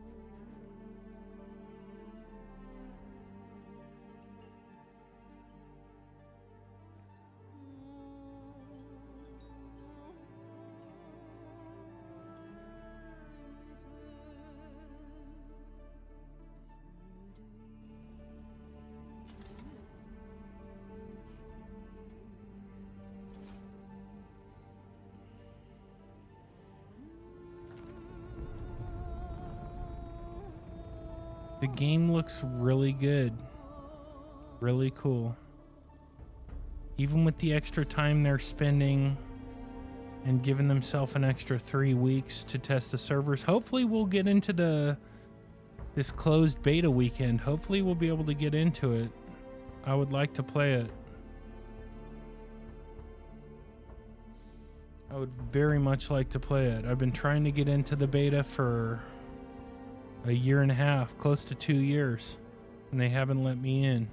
The game looks really good. Really cool. Even with the extra time they're spending and giving themselves an extra 3 weeks to test the servers. Hopefully we'll get into this closed beta weekend. Hopefully we'll be able to get into it. I would like to play it. I would very much like to play it. I've been trying to get into the beta for a year and a half, close to 2 years, and they haven't let me in.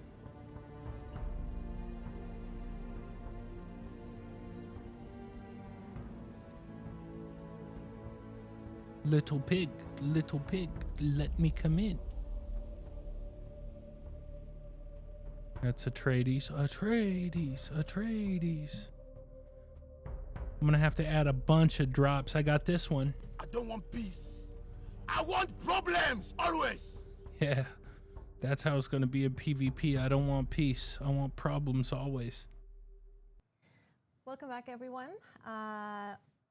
Little pig, let me come in. That's Atreides. Atreides. I'm gonna have to add a bunch of drops. I got this one. I don't want peace. I want problems, always. Yeah, that's how it's gonna be in PvP. I don't want peace. I want problems always. Welcome back, everyone.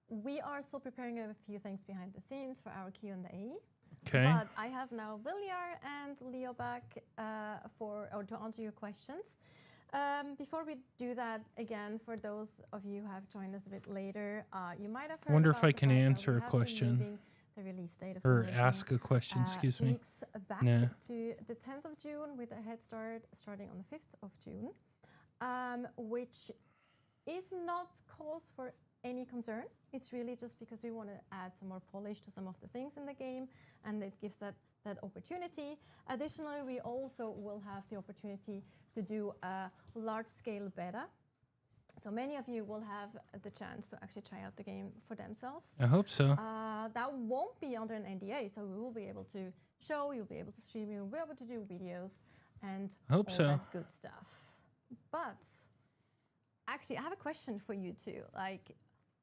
We are still preparing a few things behind the scenes for our Q&A. Okay. But I have now Viljar and Leo back to answer your questions. Before we do that, again, for those of you who have joined us a bit later, you might have heard. I wonder about if I the can fact that answer we a have been question. moving the release date of Or the ask a question, excuse me. weeks back Nah. to the 10th of June with a head start starting on the 5th of June, which is not cause for any concern. It's really just because we want to add some more polish to some of the things in the game, and it gives that opportunity. Additionally, we also will have the opportunity to do a large-scale beta. So many of you will have the chance to actually try out the game for themselves. I hope so. That won't be under an NDA, so we will be able to show, you'll be able to stream, you'll be able to do videos and Hope all so. that good stuff. But actually, I have a question for you too. Like,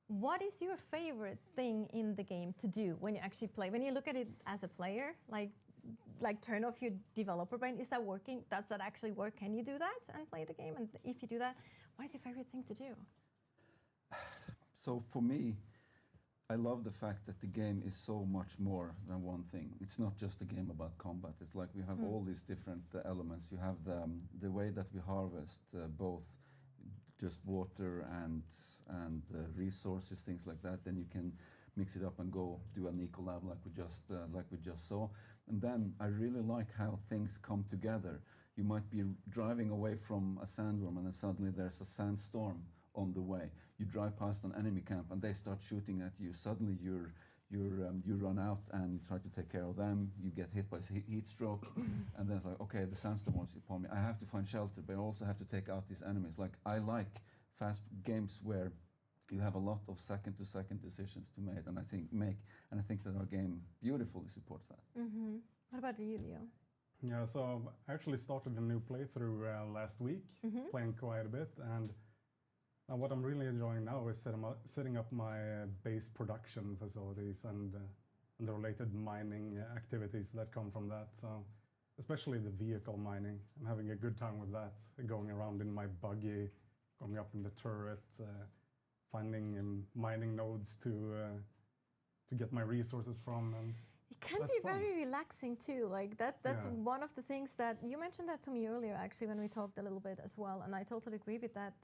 what is your favorite thing in the game to do when you actually play? When you look at it as a player, like turn off your developer brain. Is that working? Does that actually work? Can you do that and play the game? And if you do that, what is your favorite thing to do? So for me, I love the fact that the game is so much more than one thing. It's not just a game about combat. It's like we have all these different elements. You have the way that we harvest both just water and resources, things like that. Then you can mix it up and go do an ecolab like we just saw. And then I really like how things come together. You might be driving away from a sandworm and then suddenly there's a sandstorm on the way. You drive past an enemy camp and they start shooting at you. Suddenly you run out and you try to take care of them. You get hit by heat stroke, and then it's like, okay, the sandstorm wants to upon me. I have to find shelter, but I also have to take out these enemies. Like, I like fast games where you have a lot of second-to-second decisions to make, and I think that our game beautifully supports that. Mm-hmm. What about you, Leo? Yeah, so I actually started a new playthrough last week, playing quite a bit, and what I'm really enjoying now is setting up my base production facilities and the related mining activities that come from that. So especially the vehicle mining, I'm having a good time with that, going around in my buggy, going up in the turret, finding mining nodes to get my resources from. And it can be very relaxing too. Like that's one of the things that you mentioned that to me earlier, actually, when we talked a little bit as well, and I totally agree with that.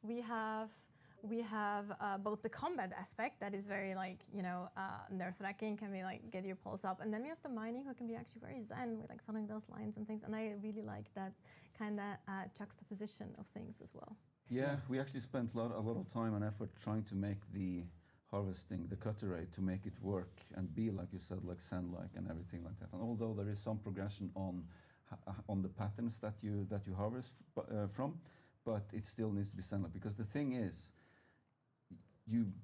We have both the combat aspect that is very nerve wracking, can be like get your pulse up, and then we have the mining who can be actually very zen with like following those lines and things. And I really like that kind of juxtaposition of things as well. Yeah, we actually spent a lot of time and effort trying to make the harvesting, the cutter rate, to make it work and be, like you said, like Zen-like and everything like that. And although there is some progression on the patterns that you harvest from, but it still needs to be Zen-like, because the thing is,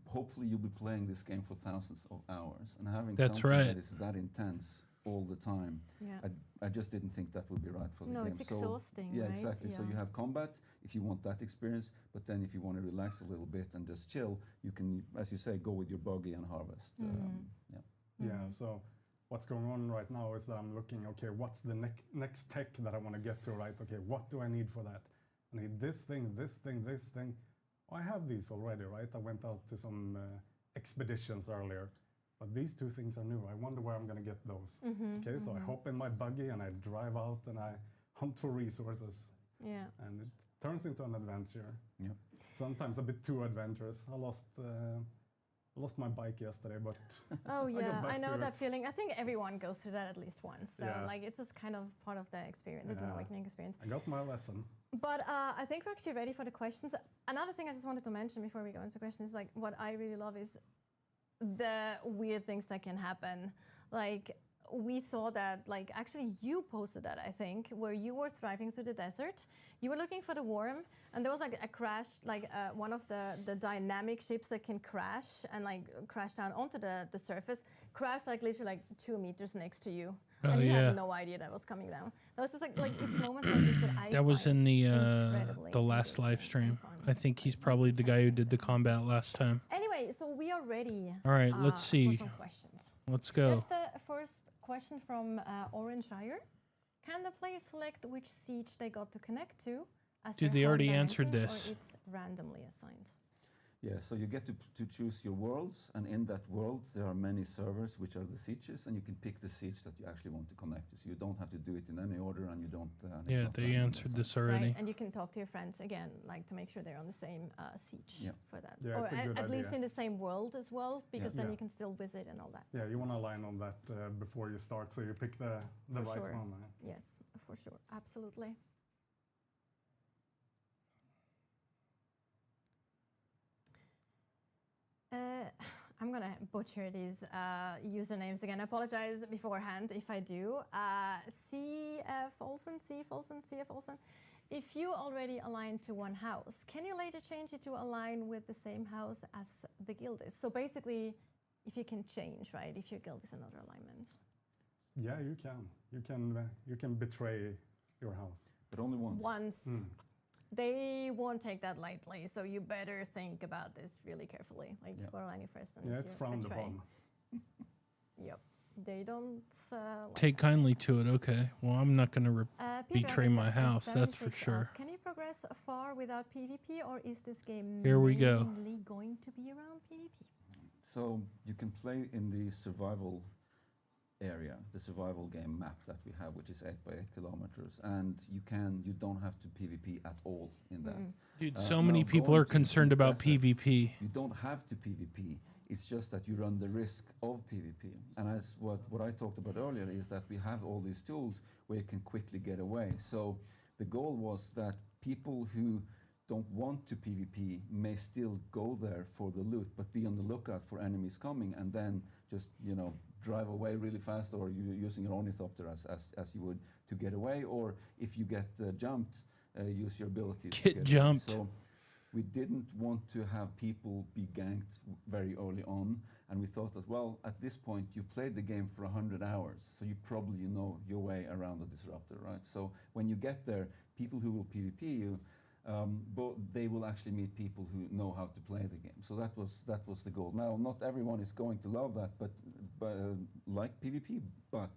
hopefully you'll be playing this game for thousands of hours, and having something that is that intense all the time, I just didn't think that would be right for the game. No, it's exhausting, yeah, right? exactly. So you have combat if you want that experience, but then if you want to relax a little bit and just chill, you can, as you say, go with your buggy and harvest. Yeah, so what's going on right now is that I'm looking, okay, what's the next tech that I want to get to, right? Okay, what do I need for that? I need this thing, this thing, this thing. Oh, I have these already, right? I went out to some expeditions earlier, But these two things are new. I wonder where I'm going to get those. Mm-hmm, Okay, so I hop in my buggy and I drive out and I hunt for resources. Yeah. And it turns into an adventure. Yep. Sometimes a bit too adventurous. I lost my bike yesterday, but Oh got yeah, back I know to that it. feeling. I think everyone goes through that at least once. So Yeah. like it's just kind of part of the experience, the Dune Yeah. Awakening experience. I got my lesson. But I think we're actually ready for the questions. Another thing I just wanted to mention before we go into questions is like what I really love is the weird things that can happen. Like we saw that, like actually you posted that, I think, where you were driving through the desert. You were looking for the worm, and there was like a crash, like one of the dynamic ships that can crash and like crash down onto the surface, crashed like literally like 2 meters next to you. Oh, And you yeah. had no idea that was coming down. That was just like it's moments like this that I That was find in the incredibly last engaging live stream. and fun. I think he's probably the guy who did the combat last time. Anyway, so we are ready. All right, let's see. For some questions. Let's We go. have the first question from Orangeshire. Can the player select which siege they got to connect to? As Dude, their they home already dimension, answered this. Or it's randomly assigned. Yeah, so you get to choose your worlds, and in that world there are many servers which are the sieges, and you can pick the siege that you actually want to connect to. So you don't have to do it in any order, and you don't. And it's Yeah, not they randomly answered assigned. this already. Right, and you can talk to your friends again, like to make sure they're on the same siege Yeah. for that. Yeah, or it's a good at least idea. in the same world as well, because then Yeah. you can still visit and all that. Yeah, you want to align on that before you start, so you pick the For right sure. one. Yes, for sure, absolutely. I'm gonna butcher these usernames again. I apologize beforehand if I do. CF Olsen, CF Olsen. If you already align to one house, can you later change it to align with the same house as the guild is? So basically, if you can change, right? If your guild is another alignment. Yeah, you can. You can betray your house. But only once. Once. They won't take that lightly, so you better think about this really carefully. Like, Yeah. what align first and Yeah, if it's you frowned betray. upon. Yep. They don't like Take that. kindly to it. Okay. Well, I'm not going to Peter betray Abbott my has house. That's for 76 sure. asks, can you progress far without PvP, or is this game Here we go. mainly going to be around PvP? So you can play in the survival area, the survival game map that we have, which is 8 by 8 kilometers, and you don't have to PvP at all in that. Dude, so many now people going are to concerned deep about desert, PvP. You don't have to PvP. It's just that you run the risk of PvP. And as what I talked about earlier is that we have all these tools where you can quickly get away. So the goal was that people who don't want to PvP may still go there for the loot, but be on the lookout for enemies coming, and then just drive away really fast, or you using your ornithopter as you would to get away, or if you get jumped, use your abilities to Get away. jumped. So we didn't want to have people be ganked very early on, and we thought that, well, at this point you played the game for 100 hours, so you probably know your way around the disruptor, right? So when you get there, people who will PvP you, but they will actually meet people who know how to play the game. So that was the goal. Now, not everyone is going to love that, but like PvP, but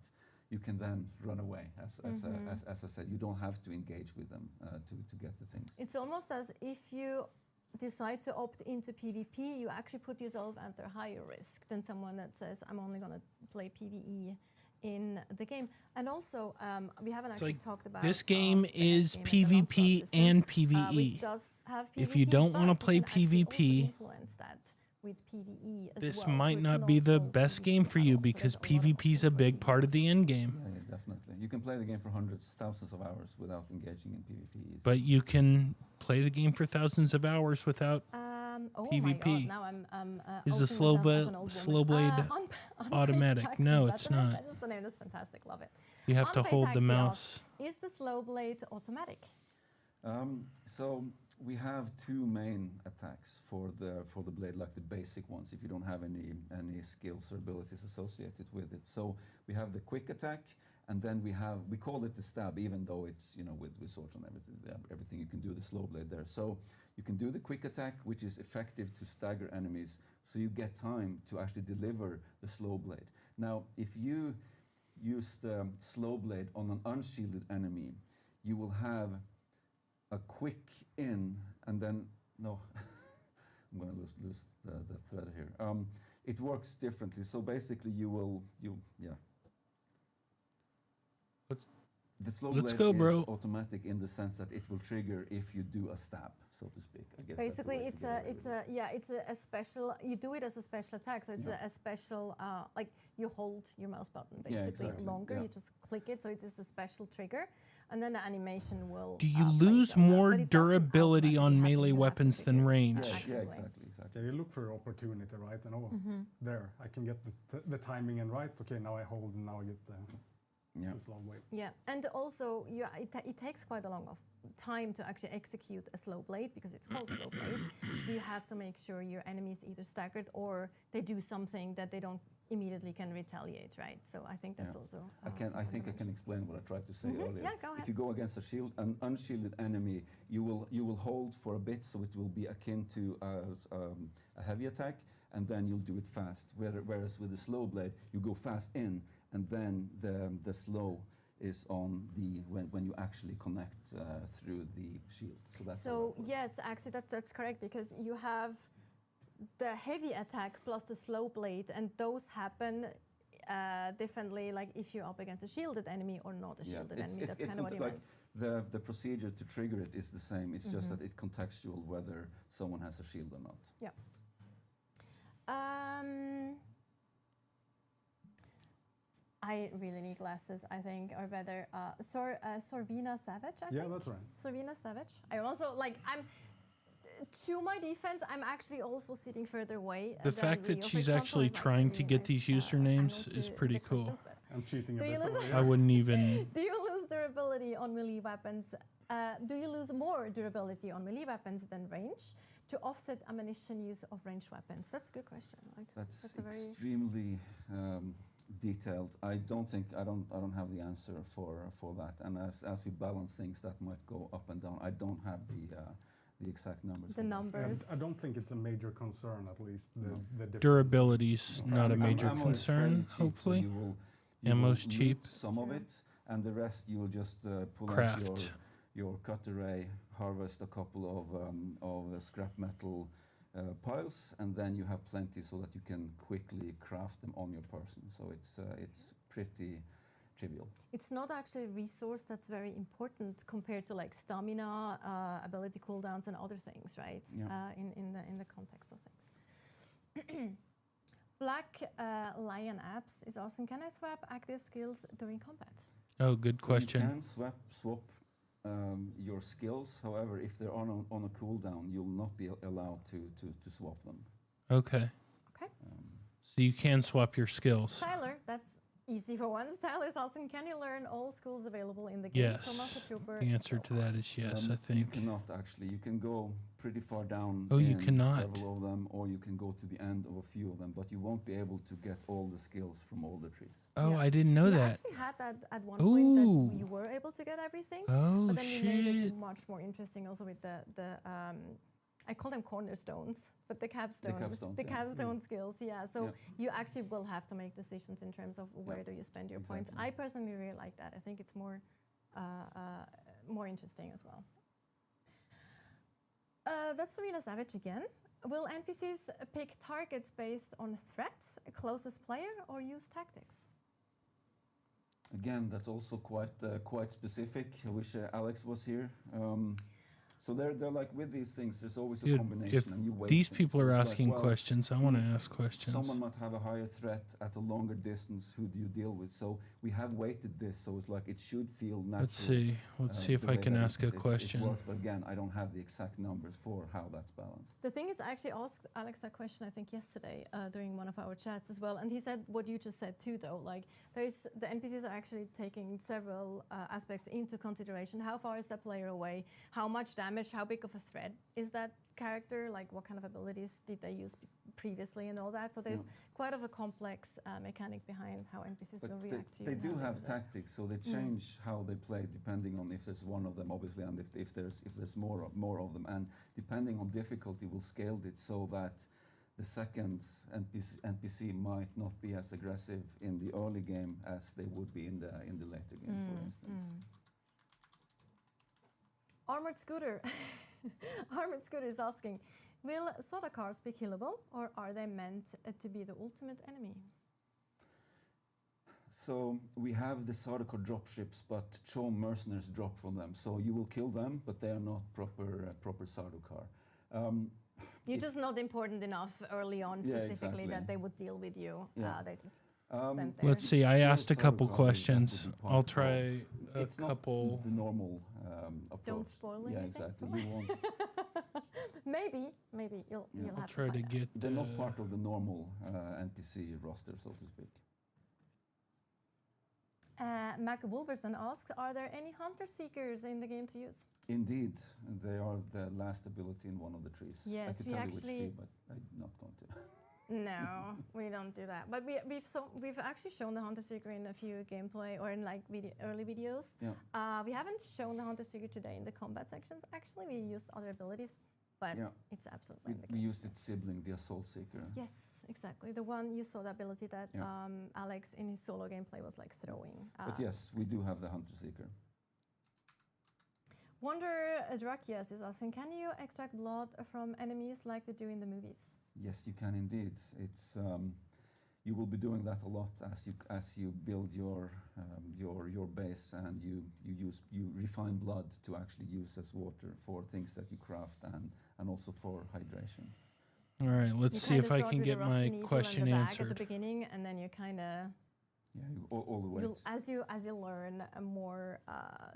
you can then run away. As I said, you don't have to engage with them to get the things. It's almost as if you decide to opt into PvP, you actually put yourself under higher risk than someone that says, I'm only going to play PvE in the game. And also, we haven't actually talked about this game the is game and the non-slot PvP system, and PvE. which does have PvP, If you don't want to but play you can actually also PvP, influence that with PvE as this well. So might it's not be the full best PvP game for you battle, so because there's a lot of PvP is a options for big part of the end Yeah, game. yeah, definitely. You can play the game for hundreds, thousands of hours without engaging in PvP. easily. But you can play the game for thousands of hours without oh my PvP. God, now I'm Is the outing slow myself as bla- an old slow woman. blade Unpaid automatic? taxi, No, is it's that the name? not. That's the name. That's fantastic. Love it. You have to Unpaid hold the taxi mouse. asks, is the slow blade automatic? So we have two main attacks for the blade, like the basic ones, if you don't have any skills or abilities associated with it. So we have the quick attack, and then we call it the stab, even though it's with swords and everything you can do the slow blade there. So you can do the quick attack, which is effective to stagger enemies, so you get time to actually deliver the slow blade. Now, if you use the slow blade on an unshielded enemy, you will have a quick in, and then I'm going to lose the thread here. it works differently. So basically, yeah. The slow Let's blade go, is bro. automatic in the sense that it will trigger if you do a stab, so to speak. I guess Basically, that's the way to get away with it. it's a special. You do it as a special attack, so it's a special. Like you hold your mouse button basically exactly, longer. yeah. You just click it, so it is a special trigger, and then the animation will. Do you play lose itself out, more but it doesn't durability on automatically happen. melee You have to weapons than trigger it range? Yeah, actively. exactly. Yeah, you look for opportunity, right? And there, I can get the timing in right. Okay, now I hold, and now I get the slow blade. Yeah, and also it takes quite a long of time to actually execute a slow blade because it's called slow blade. So you have to make sure your enemies either staggered or they do something that they don't immediately can retaliate, right? So I think that's also. I think I can explain what I tried to say earlier. Yeah, go ahead. If you go against an unshielded enemy, you will hold for a bit, so it will be akin to a heavy attack, and then you'll do it fast. Whereas with the slow blade, you go fast in, and then the slow is on when you actually connect through the shield. So that's yes, actually that's correct because you have the heavy attack plus the slow blade, and those happen differently. Like if you're up against a shielded enemy or not a shielded enemy. That's kind of what you meant. The procedure to trigger it is the same. It's just that it's contextual whether someone has a shield or not. Yeah. I really need glasses, I think, or better, Sorvina Savage, I think? Yeah, that's right. Sorvina Savage. I also, to my defense, I'm actually also sitting further away. The fact that she's actually trying to get these usernames is pretty cool. I'm cheating a bit. I wouldn't even... Do you lose durability on melee weapons? Do you lose more durability on melee weapons than range to offset ammunition use of ranged weapons? That's a good question. That's a very extremely detailed. I don't have the answer for that. And as we balance things, that might go up and down. I don't have the exact numbers. The numbers. I don't think it's a major concern, at least. The Durability's not a major concern, hopefully. You Ammo's will cheap. loot some of it, and the rest you will just pull Craft. out your cut array, harvest a couple of scrap metal piles, and then you have plenty so that you can quickly craft them on your person. So it's pretty trivial. It's not actually a resource that's very important compared to like stamina, ability cooldowns, and other things, right? Yeah. In the context of things. Black Lion Apps is asking, can I swap active skills during combat? Oh, good question. You can swap your skills. However, if they're on a cooldown, you'll not be allowed to swap them. Okay. Okay. So you can swap your skills. Tyler, that's easy for once. Tyler's asking, can you learn all schools available in the game? Yes. The answer to that is yes, I think. You cannot actually. You can go pretty far down Oh, you in cannot. several of them, or you can go to the end of a few of them, but you won't be able to get all the skills from all the trees. Oh, Yeah. I didn't know You that. actually had that at one point Ooh. that you were able to get everything. Oh, but then you made it shit. much more interesting also with the I call them cornerstones, but the capstones, capstones, yeah. capstone skills, yeah. So Yeah. you actually will have to make decisions in terms of where do you spend your points. Exactly. I personally really like that. I think it's more interesting as well. That's Serena Savage again. Will NPCs pick targets based on threats, closest player, or use tactics? Again, that's also quite specific. I wish Alex was here. So they're like with these things. There's always a Dude, combination, if and you weigh these things. people So are it's like, asking well, questions, I want to ask questions. Someone might have a higher threat at a longer distance. Who do you deal with? So we have weighted this, so it's like it should feel natural. Let's see if the I way can that ask a it question. works. But again, I don't have the exact numbers for how that's balanced. The thing is, I actually asked Alex that question, I think, yesterday during one of our chats as well. And he said what you just said too, though. Like, the NPCs are actually taking several aspects into consideration. How far is that player away? How much damage? How big of a threat is that character? Like, what kind of abilities did they use previously and all that? So there's quite of a complex mechanic behind how NPCs will react to you. They and do how have use it. tactics, so they change how they play depending on if there's one of them, obviously, and if there's more of them, and depending on difficulty, we'll scale it so that the second NPC might not be as aggressive in the early game as they would be in the later game, for instance. Armored Scooter. Armored Scooter is asking, Will ZOTACs be killable, or are they meant to be the ultimate enemy? So we have the Sardaukar dropships, but Chom mercenaries drop from them. So you will kill them, but they are not proper Sardaukar. You're just not important enough early on, specifically, exactly. that they would deal with you. Yeah. They just sent there. Let's see. I asked a couple Sardaukar, questions. that would be part I'll of- try a it's couple. not the normal approach. Don't spoil Yeah, anything. exactly. You won't. Maybe you'll I'll have try to find out. get. They're not part of the normal NPC roster, so to speak. Mac Wolverson asks, are there any hunter seekers in the game to use? Indeed, they are the last ability in one of the trees. I Yes, could we tell actually. you which tree, but I'm not going to. No, we don't do that. But we've actually shown the Hunter Seeker in a few gameplay or in like early videos. Yeah. We haven't shown the Hunter Seeker today in the combat sections. Actually, we used other abilities, but Yeah. it's absolutely in the We game. used its sibling, the Assault Seeker. Yes, exactly. The one you saw, the ability that Yeah. Alex in his solo gameplay was like throwing. But yes, we do have the Hunter Seeker. Wonder Drakias is asking, can you extract blood from enemies like they do in the movies? Yes, you can indeed. It's you will be doing that a lot as you build your base, and you refine blood to actually use as water for things that you craft and also for hydration. All right, let's see if I can get my question answered. At the beginning, and then you kind of all the way. as you learn more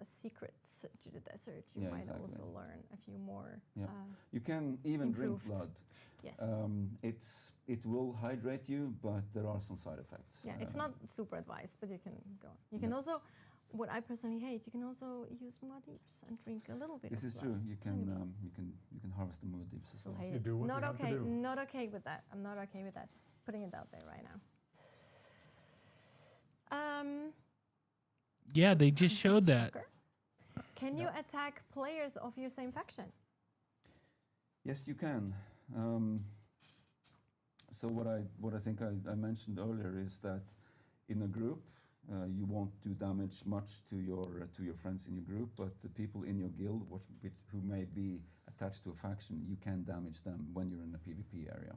secrets to the desert, you might also learn a few more. Yeah, you can even drink blood. Yes. It will hydrate you, but there are some side effects. Yeah, it's not super advised, but you can go. You can also, what I personally hate, you can also use Muad'Dibs and drink a little bit. This is true. You can harvest the Muad'Dibs as well. Hate it. Not okay. Not okay with that. I'm not okay with that. Just putting it out there right now. Yeah, they just showed that. Can you attack players of your same faction? Yes, you can. So what I think I mentioned earlier is that in a group you won't do damage much to your friends in your group, but the people in your guild who may be attached to a faction, you can damage them when you're in a PvP area.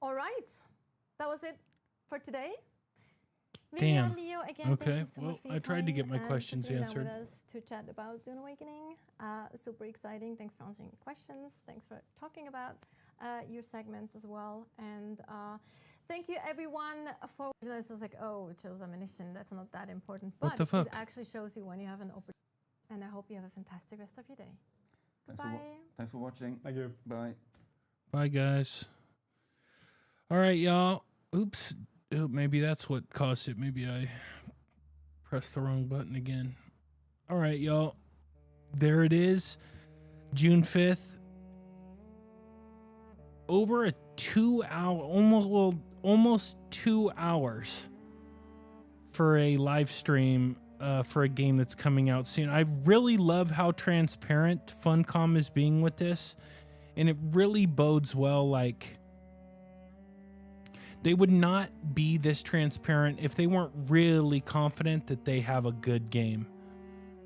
All right, that was it for today. Damn. Leo, again, okay. thank you so Well, much for your I tried to time get my and questions for sitting down answered. with us to chat about Dune Awakening. Super exciting. Thanks for answering questions. Thanks for talking about your segments as well. And thank you, everyone, for. This was like, oh, it shows ammunition. That's not that important. What But the fuck? it actually shows you when you have an opportunity. And I hope you have a fantastic rest of your day. Goodbye. Thanks for watching. Thank you. Bye. Bye, guys. All right, y'all. Oops. Oh, maybe that's what caused it. Maybe I pressed the wrong button again. All right, y'all. There it is. June 5th. Over a 2 hour, almost 2 hours for a live stream for a game that's coming out soon. I really love how transparent Funcom is being with this. And it really bodes well. Like, they would not be this transparent if they weren't really confident that they have a good game.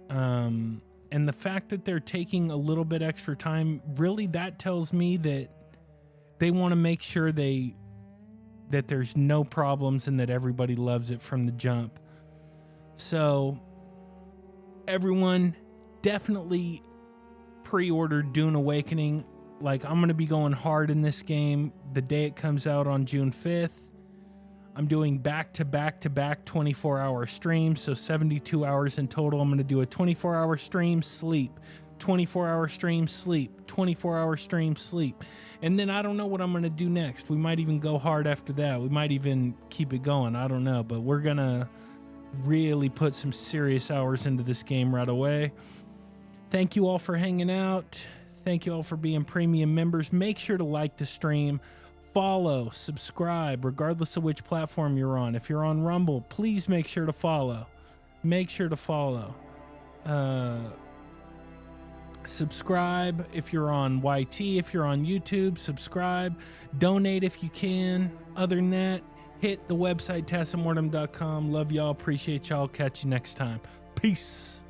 And the fact that they're taking a little bit extra time, really, that tells me that they want to make sure that there's no problems and that everybody loves it from the jump. So everyone definitely pre-order Dune Awakening. Like, I'm going to be going hard in this game the day it comes out on June 5th. I'm doing back-to-back 24-hour streams, so 72 hours in total. I'm going to do a 24-hour stream, sleep, 24-hour stream, sleep, 24-hour stream, sleep. And then I don't know what I'm going to do next. We might even go hard after that. We might even keep it going. I don't know, but we're going to really put some serious hours into this game right away. Thank you all for hanging out. Thank you all for being premium members. Make sure to like the stream, follow, subscribe, regardless of which platform you're on. If you're on Rumble, please make sure to follow. Make sure to follow. Subscribe if you're on YT. If you're on YouTube, subscribe. Donate if you can. Other than that, hit the website, TACETMORT3M.com. Love y'all. Appreciate y'all. Catch you next time. Peace.